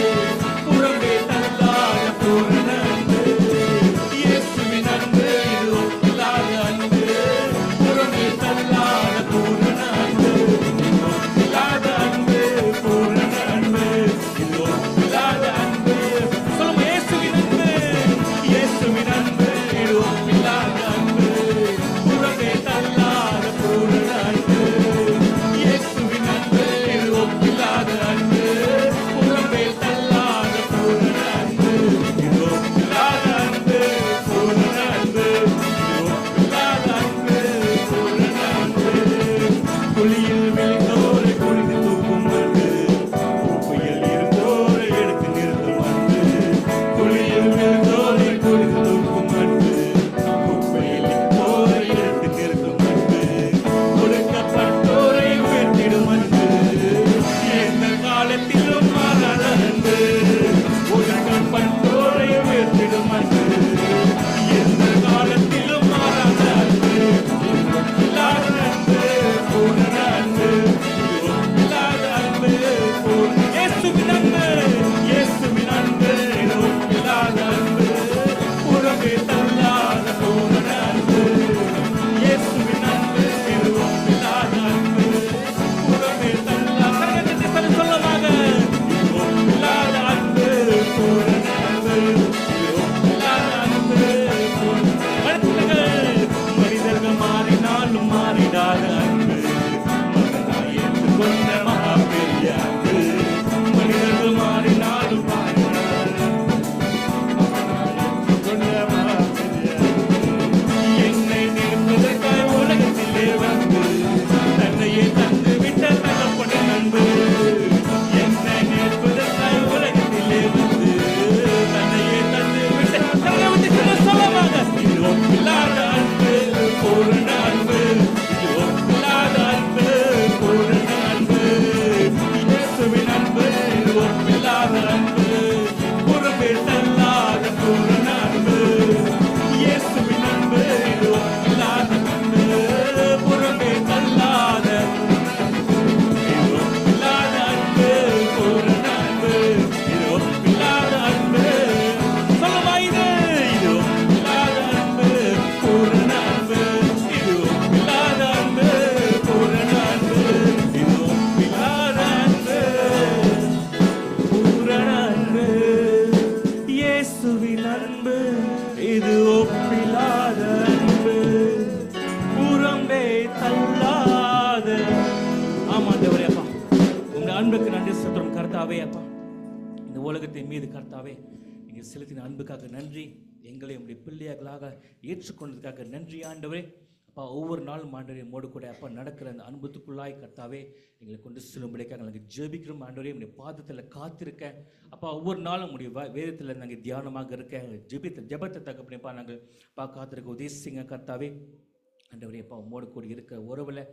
புறம்பே தள்ளாத பூரண அன்பு, இயேசுவின் அன்பு, இல்லாத அன்பு, புறம்பே தள்ளாத பூரண அன்பு, இல்லாத அன்பு, பூரண அன்பு, இல்லாத அன்பு. சொல்லுங்க, இயேசுவின் அன்பு, இயேசுவின் அன்பு, இல்லாத அன்பு, புறம்பே தள்ளாத பூரண அன்பு, இயேசுவின் அன்பு, இல்லாத அன்பு, புறம்பே தள்ளாத பூரண அன்பு, இல்லாத அன்பு, பூரண அன்பு, இல்லாத அன்பு, பூரண அன்பு. குழியில் விழுந்தோரை குழிந்து தூக்கும் அன்பு, குப்பையில் இருந்தோரை எடுத்து நிறுத்தும் அன்பு, குழியில் விழுந்தோரை குழிந்து தூக்கும் அன்பு, குப்பையில் இருந்தோரை எடுத்து நிறுத்தும் அன்பு, கொடுக்கப்பட்டோரை உயர்த்திடும் அன்பு, எந்த காலத்திலும் மாறாத அன்பு, ஒடுக்கப்பட்டோரை உயர்த்திடும் அன்பு, எந்த காலத்திலும் மாறாத அன்பு, இல்லாத அன்பு, பூரண அன்பு, இல்லாத அன்பு, இயேசுவின் அன்பு, இயேசுவின் அன்பு, இல்லாத அன்பு, புறம்பே தள்ளாத பூரண அன்பு, இயேசுவின் அன்பு, இல்லாத அன்பு, புறம்பே தள்ளாத சொல்லமாக இல்லாத கர்த்தாவே அப்பா, இந்த உலகத்தின் மீது கர்த்தாவே நீங்கள் செலுத்தின அன்புக்காக நன்றி. எங்களை உங்களுடைய பிள்ளைகளாக ஏற்றுக்கொண்டதுக்காக நன்றி ஆண்டவரே. அப்பா, ஒவ்வொரு நாளும் ஆண்டவரே மோடு கூட அப்பா நடக்கிற அந்த அன்புத்துக்குள்ளாய் கர்த்தாவே எங்களை கொண்டு செல்லும்படிக்காக நாங்கள் ஜெபிக்கிறோம் ஆண்டவரே. உங்களுடைய பாதத்தில் காத்திருக்க அப்பா, ஒவ்வொரு நாளும் உங்களுடைய வேதத்தில் நாங்கள் தியானமாக இருக்க எங்கள் ஜெபத்தை தகப்பனேப்பா நாங்கள் காத்திருக்க உதேசிங்க கர்த்தாவே. ஆண்டவரே அப்பா, உம்மோடு கூட இருக்க உறவில்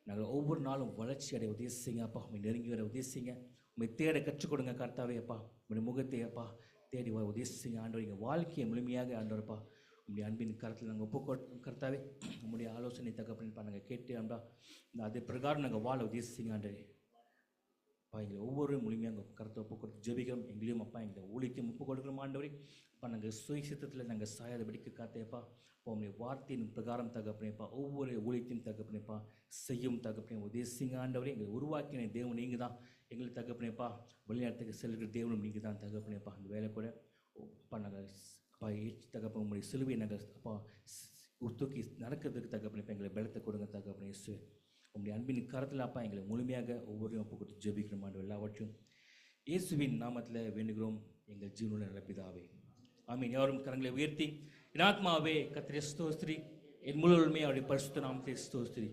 நாங்கள் ஒவ்வொரு நாளும் வளர்ச்சி அடைய உதேசிங்க அப்பா. உண்மை நெருங்கி வர உதேசிங்க. உண்மை தேட கற்றுக் கொடுங்க கர்த்தாவே அப்பா. உங்களுடைய முகத்தை அப்பா தேடி வர உதேசிங்க ஆண்டவர். எங்கள் வாழ்க்கையை முழுமையாக ஆண்டவரப்பா உங்களுடைய அன்பின் கருத்தில் நாங்கள் கர்த்தாவே. உங்களுடைய ஆலோசனை தகப்பனப்பா நாங்கள் கேட்டு ஆண்டா அதே பிரகாரம் நாங்கள் வாழ உதேசிங்க ஆண்டவரே. அப்பா, எங்களை ஒவ்வொரு முழுமையாக கருத்தை ஒப்பு கொடுத்து ஜெபிக்கிறோம். எங்களையும் அப்பா எங்களை ஊழிக்கும் ஒப்பு கொடுக்குறோம் ஆண்டவரே. அப்பா, நாங்கள் சுயசித்தத்தில் நாங்கள் சாயாதபடிக்கு காத்தேப்பா. அப்போ உங்களுடைய வார்த்தையின் பிரகாரம் தகப்பனேப்பா ஒவ்வொரு ஊழியத்தையும் தகப்பனேப்பா செய்யும் தகப்பனே உதேசிங்க ஆண்டவரே. எங்களை உருவாக்கின தேவன் நீங்கள் தான். எங்களை தகப்பனேப்பா வெளிநாட்டுக்கு செல்கிற தேவனும் நீங்கள் தான் தகப்பனேப்பா. அந்த வேலை கூட அப்பா நாங்கள் அப்பா தகப்பன் உங்களுடைய சிலுவை நாங்கள் அப்பா தூக்கி நடக்கிறதுக்கு தகப்பனேப்பா எங்களை பலத்தை கொடுங்க தகப்பனே. இயேசு உங்களுடைய அன்பின் கரத்தில் அப்பா எங்களை முழுமையாக ஒவ்வொரு ஒப்பு கொடுத்து ஜெபிக்கிறோம் ஆண்டவர். எல்லாவற்றையும் இயேசுவின் நாமத்தில் வேண்டுகிறோம் எங்கள் ஜீவனுள்ள நல்ல பிதாவே, ஆமீன். யாரும் கரங்களை உயர்த்தி, என் ஆத்மாவே கர்த்தரை ஸ்தோத்திரி, என் முழுவதுமே அவருடைய பரிசுத்த நாமத்தை ஸ்தோத்திரி.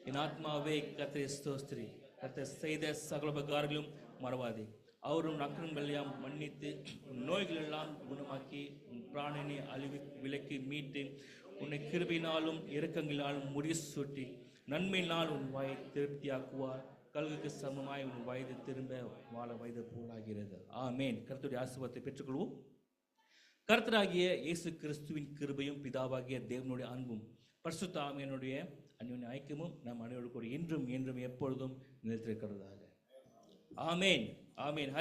என் ஆத்மாவே கர்த்தரை ஸ்தோத்திரி, கர்த்தர் செய்த சகல உபகாரங்களும் மறவாதே. அவரும் அக்கிரமங்களெல்லாம் மன்னித்து உன் நோய்கள் எல்லாம் குணமாக்கி உன் பிராணனை விலக்கி மீட்டு உன்னை கிருபையினாலும் இரக்கங்களினாலும் முடிசூட்டி நன்மையினால் உன் வாயை திருப்தியாக்குவார். கல்குக்கு சமமாய் உன் வயது திரும்ப வாழ வயது போலாகிறது. ஆமேன். கர்த்தருடைய ஆசீர்வாதத்தை பெற்றுக்கொள்வோம். கர்த்தராகிய இயேசு கிறிஸ்துவின் கிருபையும் பிதாவாகிய தேவனுடைய அன்பும் பரிசுத்த ஆவியானவருடைய அன்யோன்ய ஐக்கியமும் நம் அனைவரோடு கூட இன்றும் என்றும் எப்பொழுதும் நிலைத்திருக்கிறதாக. ஆமேன். ஆமேன்.